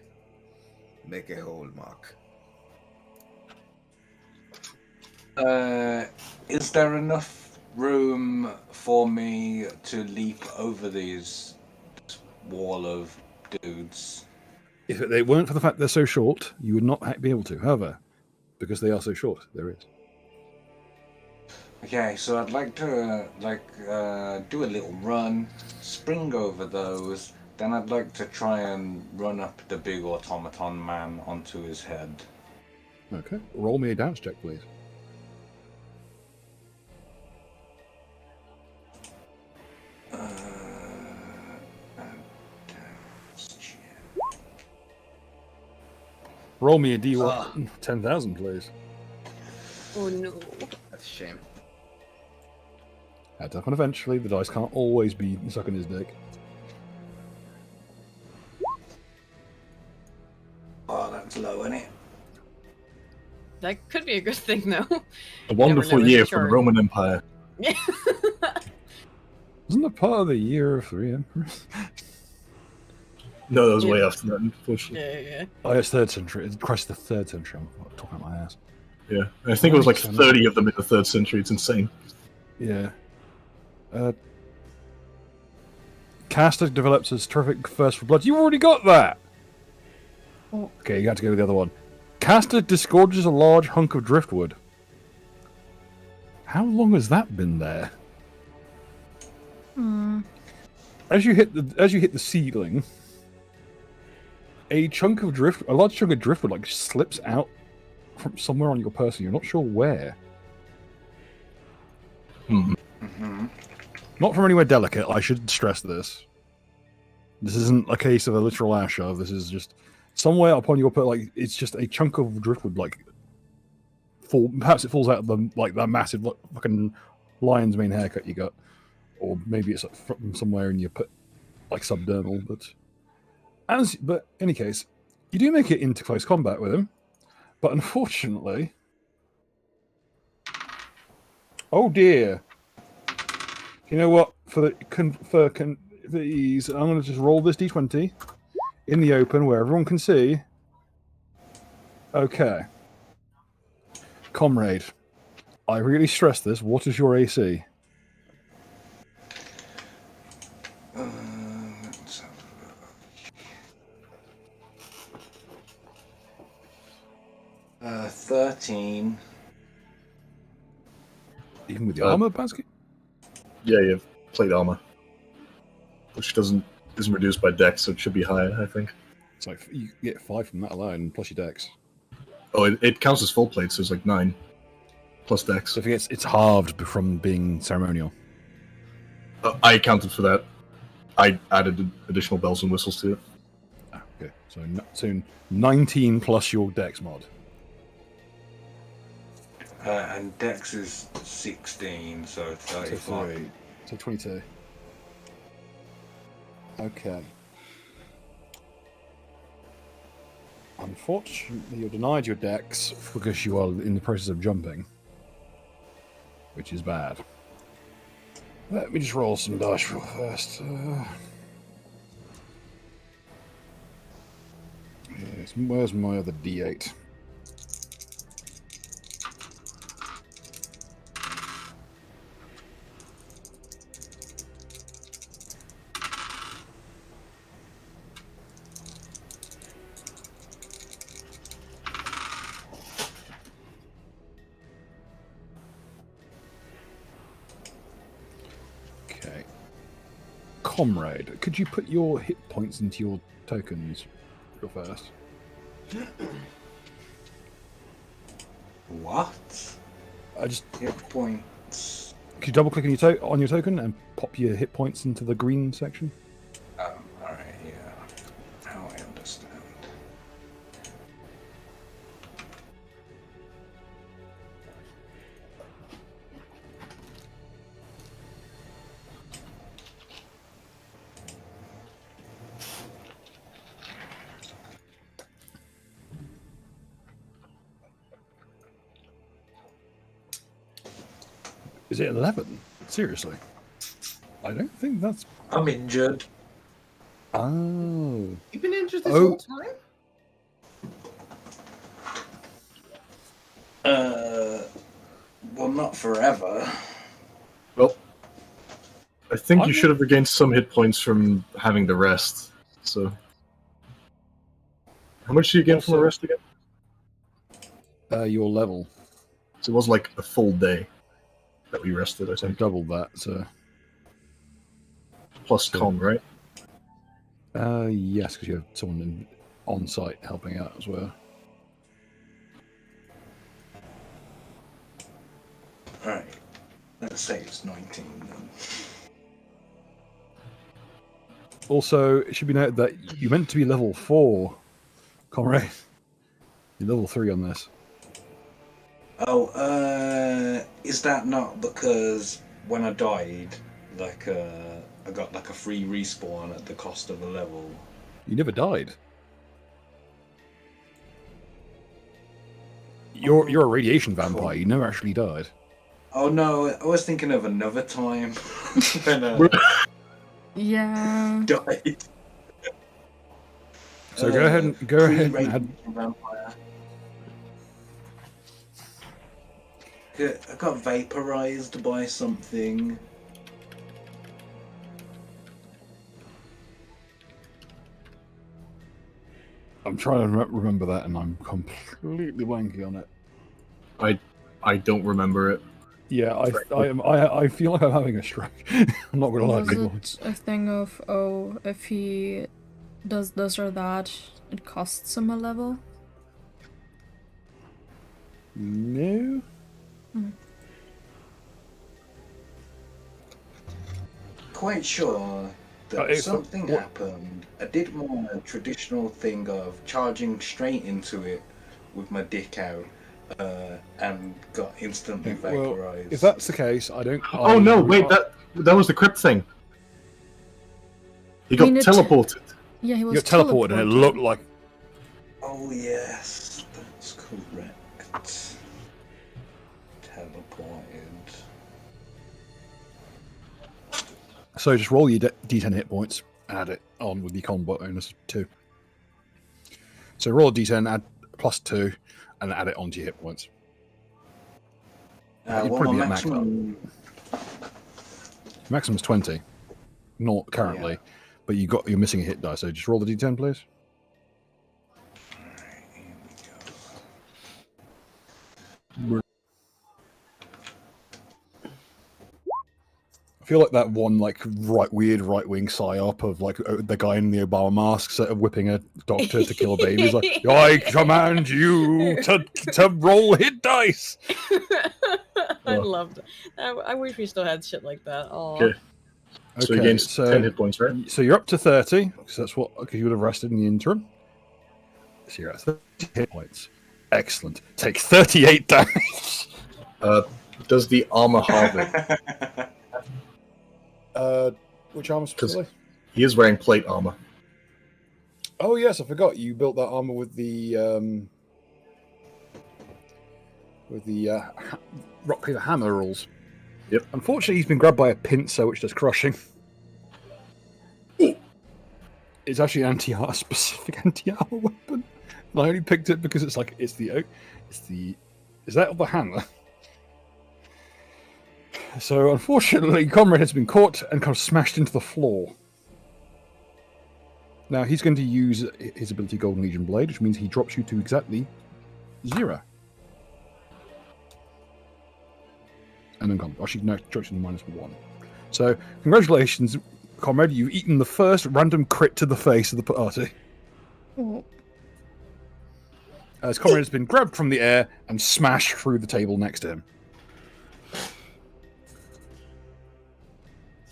Make a hole, Mark. Is there enough room for me to leap over this wall of dudes? If they weren't for the fact they're so short, you would not be able to. However, because they are so short, there is. Okay, so I'd like to do a little run, spring over those, then I'd like to try and run up the big automaton man onto his head. Okay. Roll me a dance check, please. Roll me a D1. 10,000, please. Oh no. That's a shame. Adds up, and eventually the dice can't always be sucking his dick. Oh, that's low, isn't it? That could be a good thing, though. A wonderful never year sure. for the Roman Empire. Yeah. Wasn't it part of the year of 3 emperors? No, that was way Yeah. after that, unfortunately. Yeah. Oh, it's 3rd century. It's Christ, the 3rd century. I'm talking about my ass. Yeah, I think it was like Makes sense. 30 of them in the 3rd century. It's insane. Yeah. Caster develops his terrific thirst for blood. You already got that! Oh. Okay, you got to go with the other one. Caster disgorges a large hunk of driftwood. How long has that been there? As you hit the ceiling, a large chunk of driftwood like slips out from somewhere on your person. You're not sure where. Not from anywhere delicate. I should stress this. This isn't a case of a literal ash shove. This is just somewhere upon your person. Like it's just a chunk of driftwood. Like perhaps it falls out of that massive fucking lion's mane haircut you got, or maybe it's from somewhere in your subdermal. But in any case, you do make it into close combat with him. But unfortunately, oh dear. You know what? For ease, I'm going to just roll this d20 in the open where everyone can see. Okay. Comrade, I really stress this. What is your AC? Let's have a look. 13. Even with the armor basket? Yeah, you have plate armor, which isn't reduced by dex, so it should be higher, I think. It's like you get 5 from that alone, plus your dex. Oh, it counts as full plate, so it's like 9. plus Dex. So if it's halved from being ceremonial. I accounted for that. I added additional bells and whistles to it. Ah, okay. So 19 plus your Dex mod. And Dex is 16, so 35. So 22. Okay. Unfortunately, you're denied your Dex because you are in the process of jumping, which is bad. Let me just roll some dice real fast. Yes, where's my other D8? Okay. Comrade, could you put your hit points into your tokens real fast? What? I just Hit points. Could you double click on your token and pop your hit points into the green section? Alright, yeah. Now I understand. Is it 11? Seriously? I don't think that's... I'm injured. Oh. You've been injured this whole time? Well, not forever. Well, I think you should have regained some hit points from having the rest. So, how much do you gain from the rest again? Your level. So it was like a full day that we rested, I So think. double that, so... Plus con, right? Yes, because you have someone on site helping out as well. Alright. Let's say it's 19 then. Also, it should be noted that you meant to be level 4, Comrade. You're level 3 on this. Oh, is that not because when I died, like, I got like a free respawn at the cost of a level? You never died. You're a radiation vampire. You never actually died. Oh no, I was thinking of another time when Yeah. died. So go ahead and add. Pre-radiation vampire. I got vaporized by something. I'm trying to remember that, and I'm completely blanking on it. I don't remember it. Yeah, I feel like I'm having a stroke. I'm not gonna lie, Was people. it a thing of, oh, if he does this or that, it costs him a level? No. Quite sure that it's something what- happened. I did more traditional thing of charging straight into it with my dick out, and got instantly Well, vaporized. if that's the case, I don't. Oh no! Wait, that was the crypt thing. He got mean, it- teleported. Yeah, he was You got teleported, and it looked like. Oh yes, that's correct. Teleported. So just roll your D10 hit points, add it on with your combat bonus 2. So roll a D10, add +2, and add it onto your hit points. You'd What probably my be at max maximum? Maximum's 20, not currently, but you're missing a hit die. So just roll the D10, please. Alright, here we go. I feel like that one weird right wing psyop of like the guy in the Obama mask sort of whipping a doctor to kill a baby. He's like, I command you to roll hit dice. I Oh. loved it. I wish we still had shit like that. Aw. Okay. So you Okay, gain 10 hit points, right? So you're up to 30, because that's what you would have rested in the interim. So you're at 30 hit points. Excellent. Take 38 damage. Does the armor halve it? Which armor specifically? He is wearing plate armor. Oh yes, I forgot. You built that armor with the rock paper hammer rules. Yep. Unfortunately, he's been grabbed by a pincer, which does crushing. It's actually an specific anti-armor weapon. And I only picked it because it's the is that the hammer? So unfortunately, Comrade has been caught and kind of smashed into the floor. Now he's going to use his ability Golden Legion Blade, which means he drops you to exactly 0. And then actually no, drops you to -1. So congratulations, Comrade, you've eaten the first random crit to the face of the party. As Comrade has been grabbed from the air and smashed through the table next to him.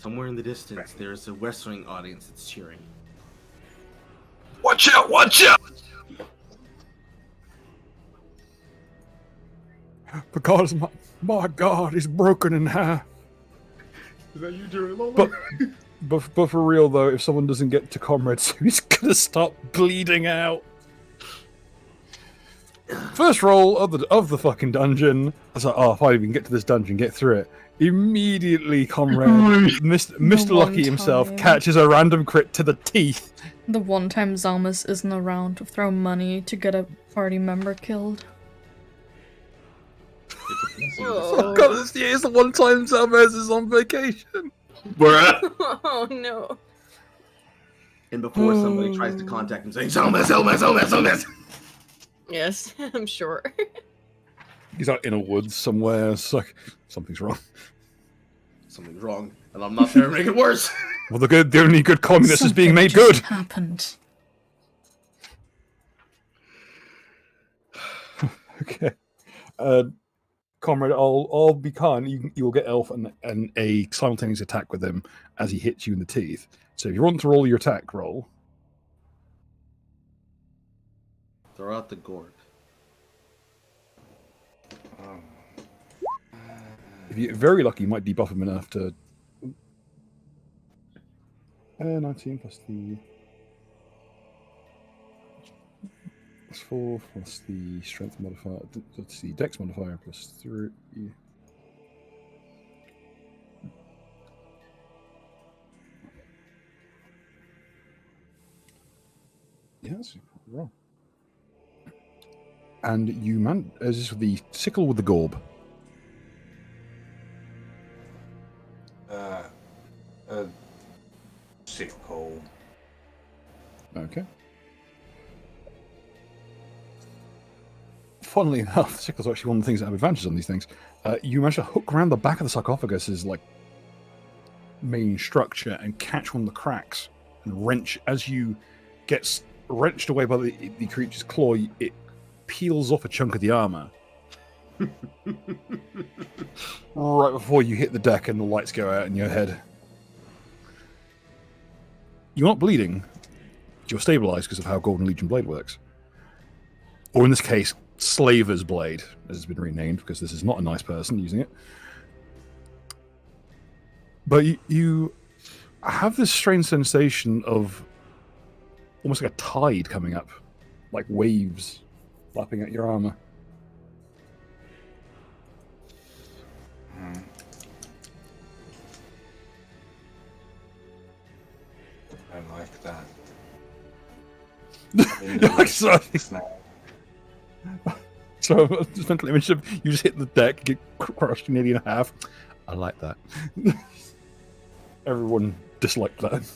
Somewhere in the distance, there's a wrestling audience that's cheering. Watch out! Watch out! Because my God is broken in half. Is that you doing it, Lola? But for real though, if someone doesn't get to Comrade, so he's gonna start bleeding out. First roll of the fucking dungeon. I was like, oh, if I even get to this dungeon, get through it. Immediately, Comrade, Mr. Lucky himself, catches a random crit to the teeth. The one time Zalmus isn't around to throw money to get a party member killed. Oh God, it's the one time Zalmaz is on vacation. We're at. Oh no. And before somebody tries to contact him saying, Zalmaz. Yes, I'm sure. He's out in a woods somewhere. It's like, something's wrong. Something's wrong, and I'm not there to make it worse. Well, the only good communist is being made Something just good. happened. Okay. Comrade, I'll be kind. You will get Elf and a simultaneous attack with him as he hits you in the teeth. So if you want to roll your attack roll. Throw out the gourd. If you're very lucky, you might debuff him enough to... 19 plus the... Plus 4 plus the strength modifier. That's the dex modifier plus 3. Yeah, that's wrong. And you as this with the sickle with the gorb. Sickle. Okay. Funnily enough, sickle's actually one of the things that have advantages on these things. You manage to hook around the back of the sarcophagus's main structure and catch one of the cracks and wrench. As you get wrenched away by the creature's claw, it peels off a chunk of the armor. Right before you hit the deck and the lights go out in your head. You're not bleeding. You're stabilized because of how Golden Legion Blade works. Or in this case, Slaver's Blade, as it's been renamed, because this is not a nice person using it. But you have this strange sensation of almost like a tide coming up, like waves lapping at your armor. I like that. You're like, sorry. So this mental image of you just hit the deck, get crushed nearly in half. I like that. Everyone disliked that.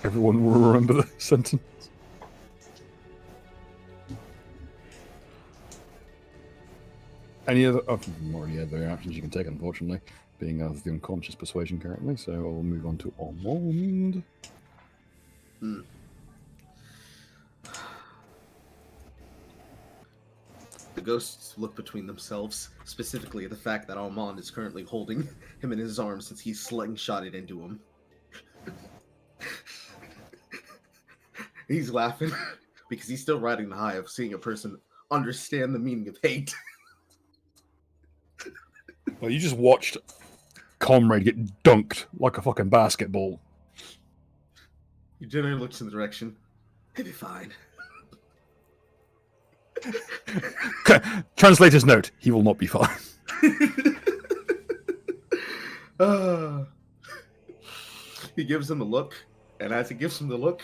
Everyone will remember the sentence. Any other? Oh, you've already had the actions you can take, unfortunately, being the unconscious persuasion currently. So I'll move on to Ormond. The ghosts look between themselves, specifically at the fact that Armand is currently holding him in his arms since he's slingshotted into him. He's laughing because he's still riding the high of seeing a person understand the meaning of hate. Well, you just watched Comrade get dunked like a fucking basketball. He generally looks in the direction. He'll be fine. Translator's note: he will not be fine. He gives him a look, and as he gives him the look,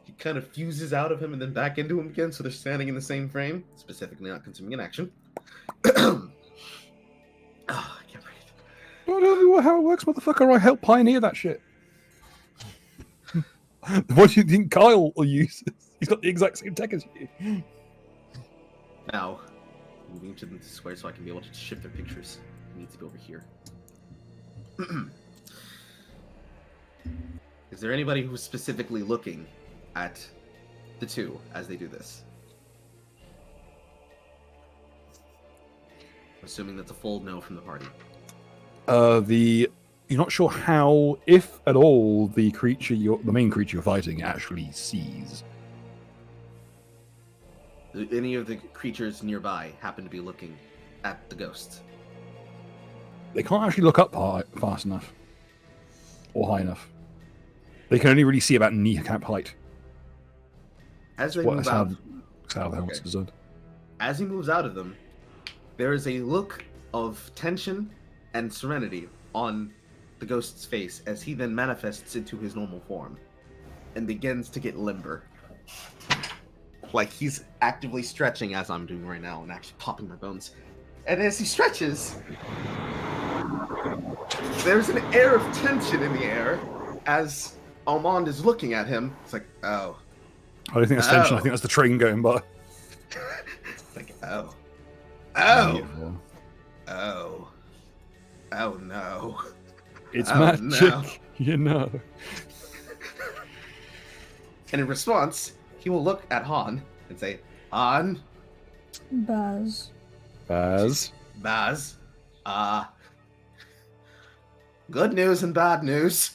he kind of fuses out of him and then back into him again, so they're standing in the same frame, specifically not consuming an action. I can't breathe. I don't know how it works, motherfucker. I helped pioneer that shit. What do you think Kyle uses? He's got the exact same tech as you. Now, moving to the square so I can be able to shift their pictures. It needs to be over here. Is there anybody who's specifically looking at the two as they do this? Assuming that's a full no from the party. You're not sure how, if at all, the main creature you're fighting actually sees. Do any of the creatures nearby happen to be looking at the ghosts? They can't actually look up fast enough or high enough. They can only really see about kneecap height. As they That's move how out, the helmet's designed. as he moves out of them, there is a look of tension and serenity on the ghost's face as he then manifests into his normal form and begins to get limber. Like he's actively stretching as I'm doing right now and actually popping my bones. And as he stretches, there's an air of tension in the air as Armand is looking at him. It's like, oh. I don't think that's tension. I think that's the train going by. It's like, oh. Yeah. Oh no. It's Oh, magic, no. you know. And in response, he will look at Han and say, Han, Baz. Baz. Good news and bad news.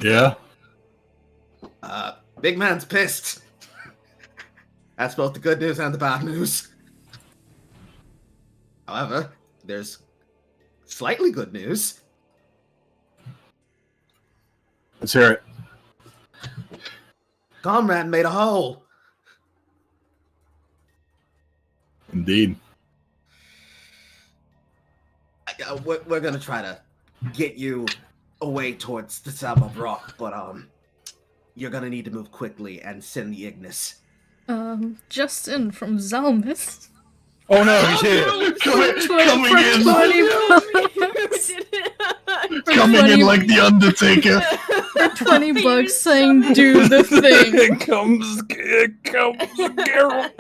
Yeah. Big man's pissed. That's both the good news and the bad news. However, there's slightly good news. Let's hear it. Comrade made a hole. Indeed. We're gonna try to get you away towards the suburb rock, but you're gonna need to move quickly and send the Ignis. Just in from Zalmus. Oh no, he's here! Coming in! 20 Coming in like the Undertaker! For 20 bucks saying do the thing. Here comes Geralt.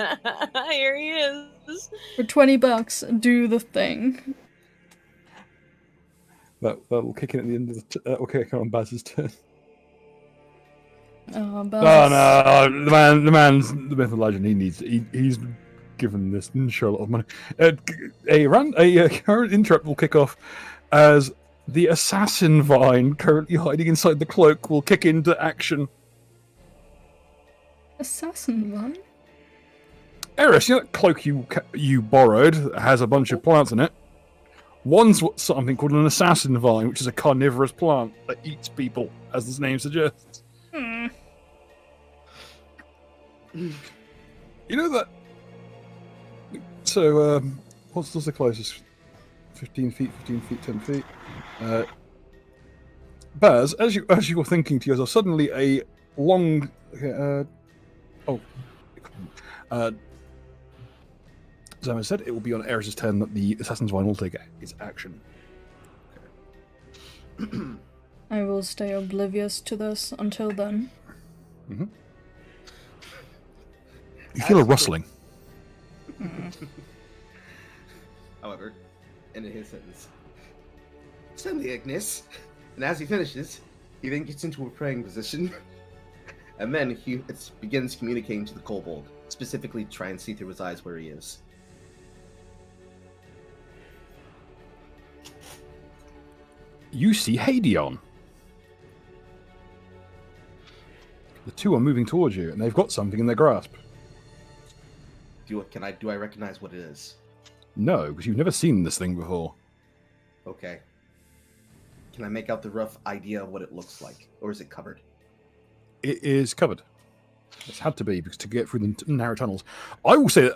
Here he is. For 20 bucks, do the thing. That'll kick in at the end of the kick on Baz's turn. Baz. Oh no, the man's the myth and legend. He's given this show a lot of money. A current interrupt will kick off as the assassin vine currently hiding inside the cloak will kick into action. Assassin one? Eris, you know that cloak you borrowed has a bunch of plants in it? One's something called an assassin vine, which is a carnivorous plant that eats people, as its name suggests. You know that? So, what's the closest? 15 feet, 10 feet. Baz, as you were thinking to yourself, suddenly a long... as I said, it will be on Eris's turn that the Assassin's Vine will take its action. I will stay oblivious to this until then. Mm-hmm. You feel a rustling. However, in his sentence, send the Ignis, and as he finishes, he then gets into a praying position And then he begins communicating to the kobold, specifically try and see through his eyes where he is. You see Hadion. The two are moving towards you, and they've got something in their grasp. Do I recognize what it is? No, because you've never seen this thing before. Okay. Can I make out the rough idea of what it looks like? Or is it covered? It is covered. It's had to be, because to get through the narrow tunnels. I will say,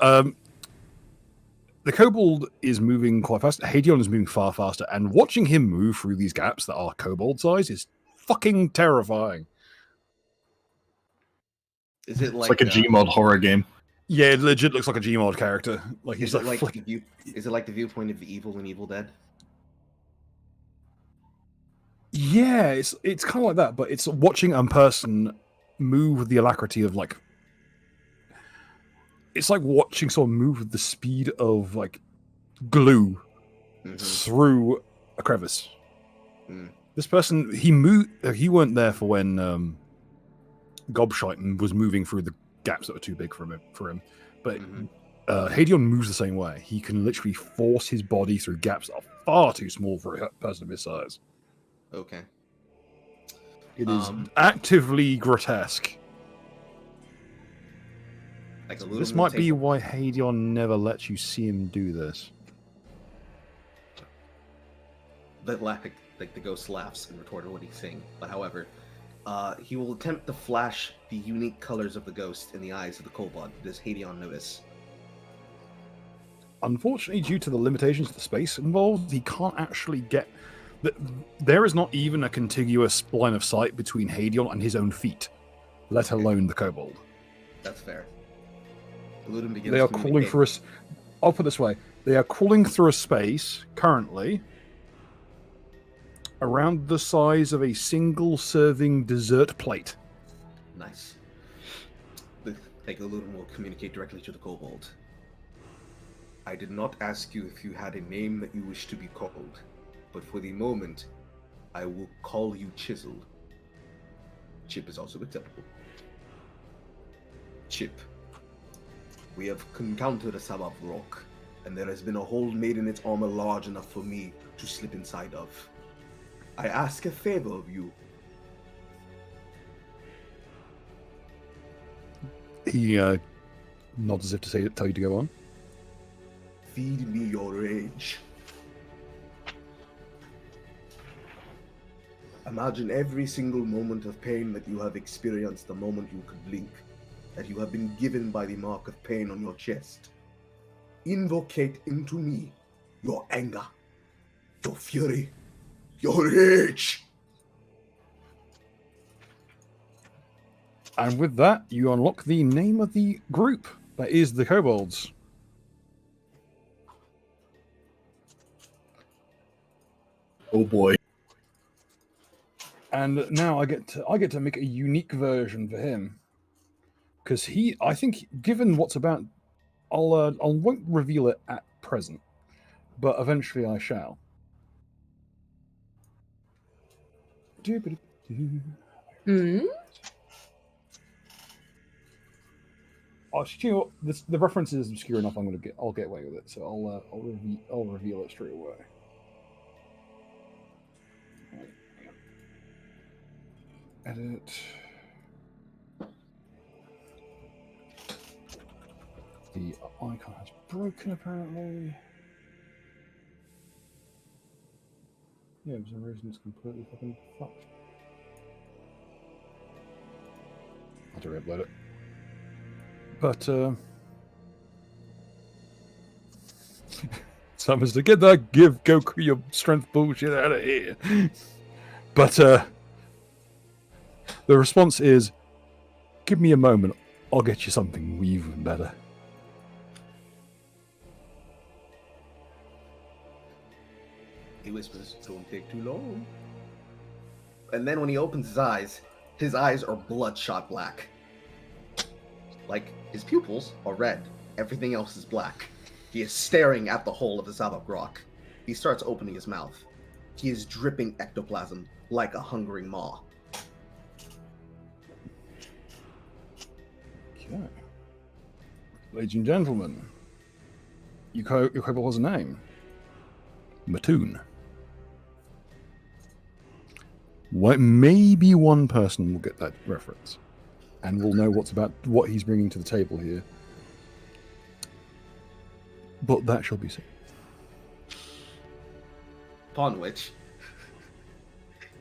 the kobold is moving quite fast. Hadion is moving far faster, and watching him move through these gaps that are kobold size is fucking terrifying. Is it It's like like a Gmod horror game. Yeah, it legit looks like a Gmod character. Like he's Is it like, like is it like the viewpoint of the evil in Evil Dead? yeah, it's kind of like that, but it's watching a person move with the alacrity of like. It's like watching someone move with the speed of like glue through a crevice. Mm. This person, he moved. He weren't there for when Gobshite was moving through the gaps that were too big for him. But Hadion moves the same way. He can literally force his body through gaps that are far too small for a person of his size. Okay. It is actively grotesque. Like This might be why Hadion never lets you see him do this. The ghost laughs in retort to what he's saying. But however, he will attempt to flash the unique colors of the ghost in the eyes of the kobold. Does Hadion notice? Unfortunately, due to the limitations of the space involved, he can't actually get... There is not even a contiguous line of sight between Hadion and his own feet, let alone the kobold. That's fair. Ludum begins They are crawling through us. I'll put it this way. They are crawling through a space, currently, around the size of a single-serving dessert plate. Nice. The Ludum will communicate directly to the kobold. I did not ask you if you had a name that you wish to be called, but for the moment, I will call you Chiseled. Chip is also acceptable. Chip, we have encountered a slab of rock, and there has been a hole made in its armor large enough for me to slip inside of. I ask a favor of you. He nods as if to tell you to go on. Feed me your rage. Imagine every single moment of pain that you have experienced the moment you could blink, that you have been given by the mark of pain on your chest. Invocate into me your anger, your fury, your rage. And with that, you unlock the name of the group. That is the kobolds. Oh boy. And now I get to make a unique version for him, because I think, given what's about, I won't reveal it at present, but eventually I shall. Oh, you know what? The reference is obscure enough. I'll get away with it. So I'll reveal it straight away. Edit. The icon has broken apparently. Yeah, for some reason it's completely fucking fucked. I'll have to re-upload it. But someone's to get that give Goku your strength bullshit out of here. But the response is, give me a moment, I'll get you something even better. He whispers, don't take too long. And then when he opens his eyes are bloodshot black. Like, his pupils are red. Everything else is black. He is staring at the hole of the slab of rock. He starts opening his mouth. He is dripping ectoplasm like a hungering maw. Okay. Ladies and gentlemen, your kobold has a name. Mattoon. Maybe one person will get that reference, and will know what he's bringing to the table here. But that shall be seen. Upon which,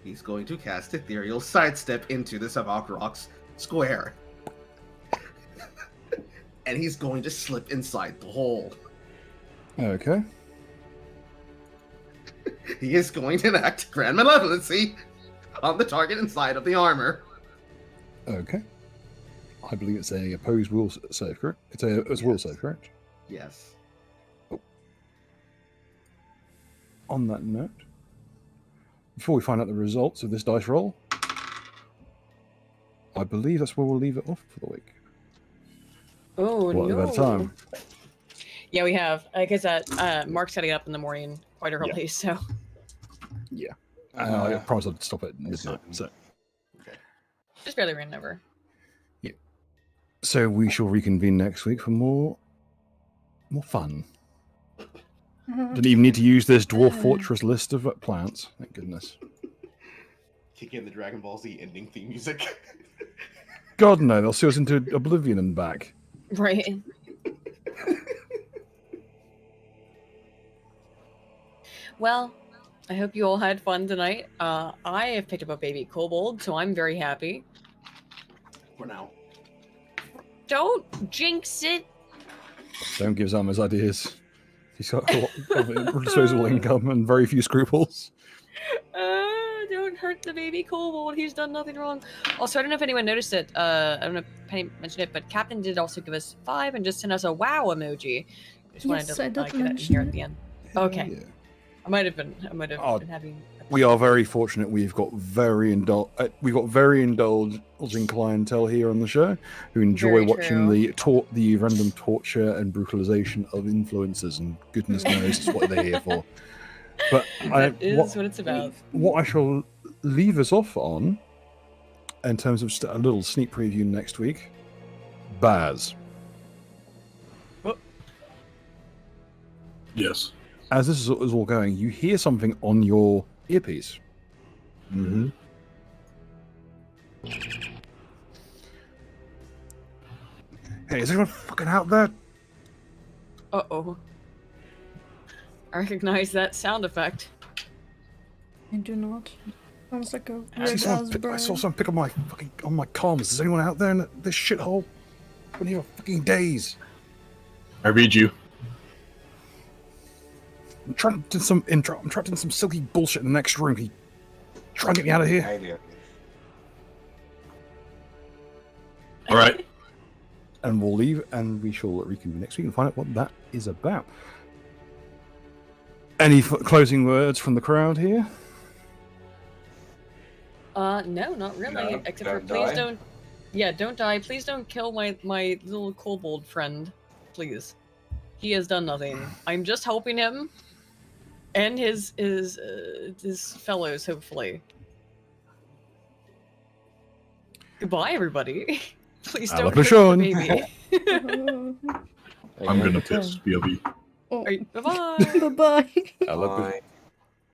he's going to cast Ethereal Sidestep into the Savok Rocks square. And he's going to slip inside the hole. Okay. He is going to enact Grand Malevolency on the target inside of the armor. Okay. I believe it's a opposed will save, correct? It's a will save, correct? Yes. On that note, before we find out the results of this dice roll, I believe that's where we'll leave it off for the week. Oh, What no. about time? Yeah, we have. Because Mark's got to get up in the morning quite early, so. Yeah. I promised I'd stop at midnight. So. Just barely ran over. Yeah. So we shall reconvene next week for more fun. Didn't even need to use this Dwarf Fortress list of plants. Thank goodness. Kick in the Dragon Ball Z ending theme music. God no, they'll see us into oblivion and back. Right. Well, I hope you all had fun tonight. I have picked up a baby kobold, so I'm very happy. For now. Don't jinx it. Don't give Zama's ideas. He's got a lot of disposable income and very few scruples. Don't hurt the baby kobold. He's done nothing wrong. Also, I don't know if anyone noticed it. I don't know if Penny mentioned it, but Captain did also give us 5 and just sent us a wow emoji. Just wanted to I did get it in mention here at the end. Okay. Yeah. I might have been having. We are very fortunate. We've got very indulging clientele here on the show who enjoy Very watching true. the random torture and brutalization of influencers, and goodness knows it's what they're here for. But That is what it's about. What I shall leave us off on, in terms of a little sneak preview next week, Baz. Yes. As this is all going, you hear something on your earpiece. Mm-hmm. Hey, is anyone fucking out there? Uh-oh. I recognize that sound effect. I do not. Sounds like a I saw someone pick up my comms. Is anyone out there in this shithole? I've been here for fucking days. I read you. I'm trapped in some silky bullshit in the next room. Can you try and get me out of here? Idea. All right. And we'll leave, and we shall reconvene next week and find out what that is about. Any closing words from the crowd here? No, not really. No, Except for don't please die. don't. Yeah, don't die. Please don't kill my little kobold friend. Please. He has done nothing. I'm just helping him and his fellows, hopefully. Goodbye, everybody. Please don't kill the baby. I'm gonna piss. BLB. Oh, Bye-bye. bye-bye. I love Bye.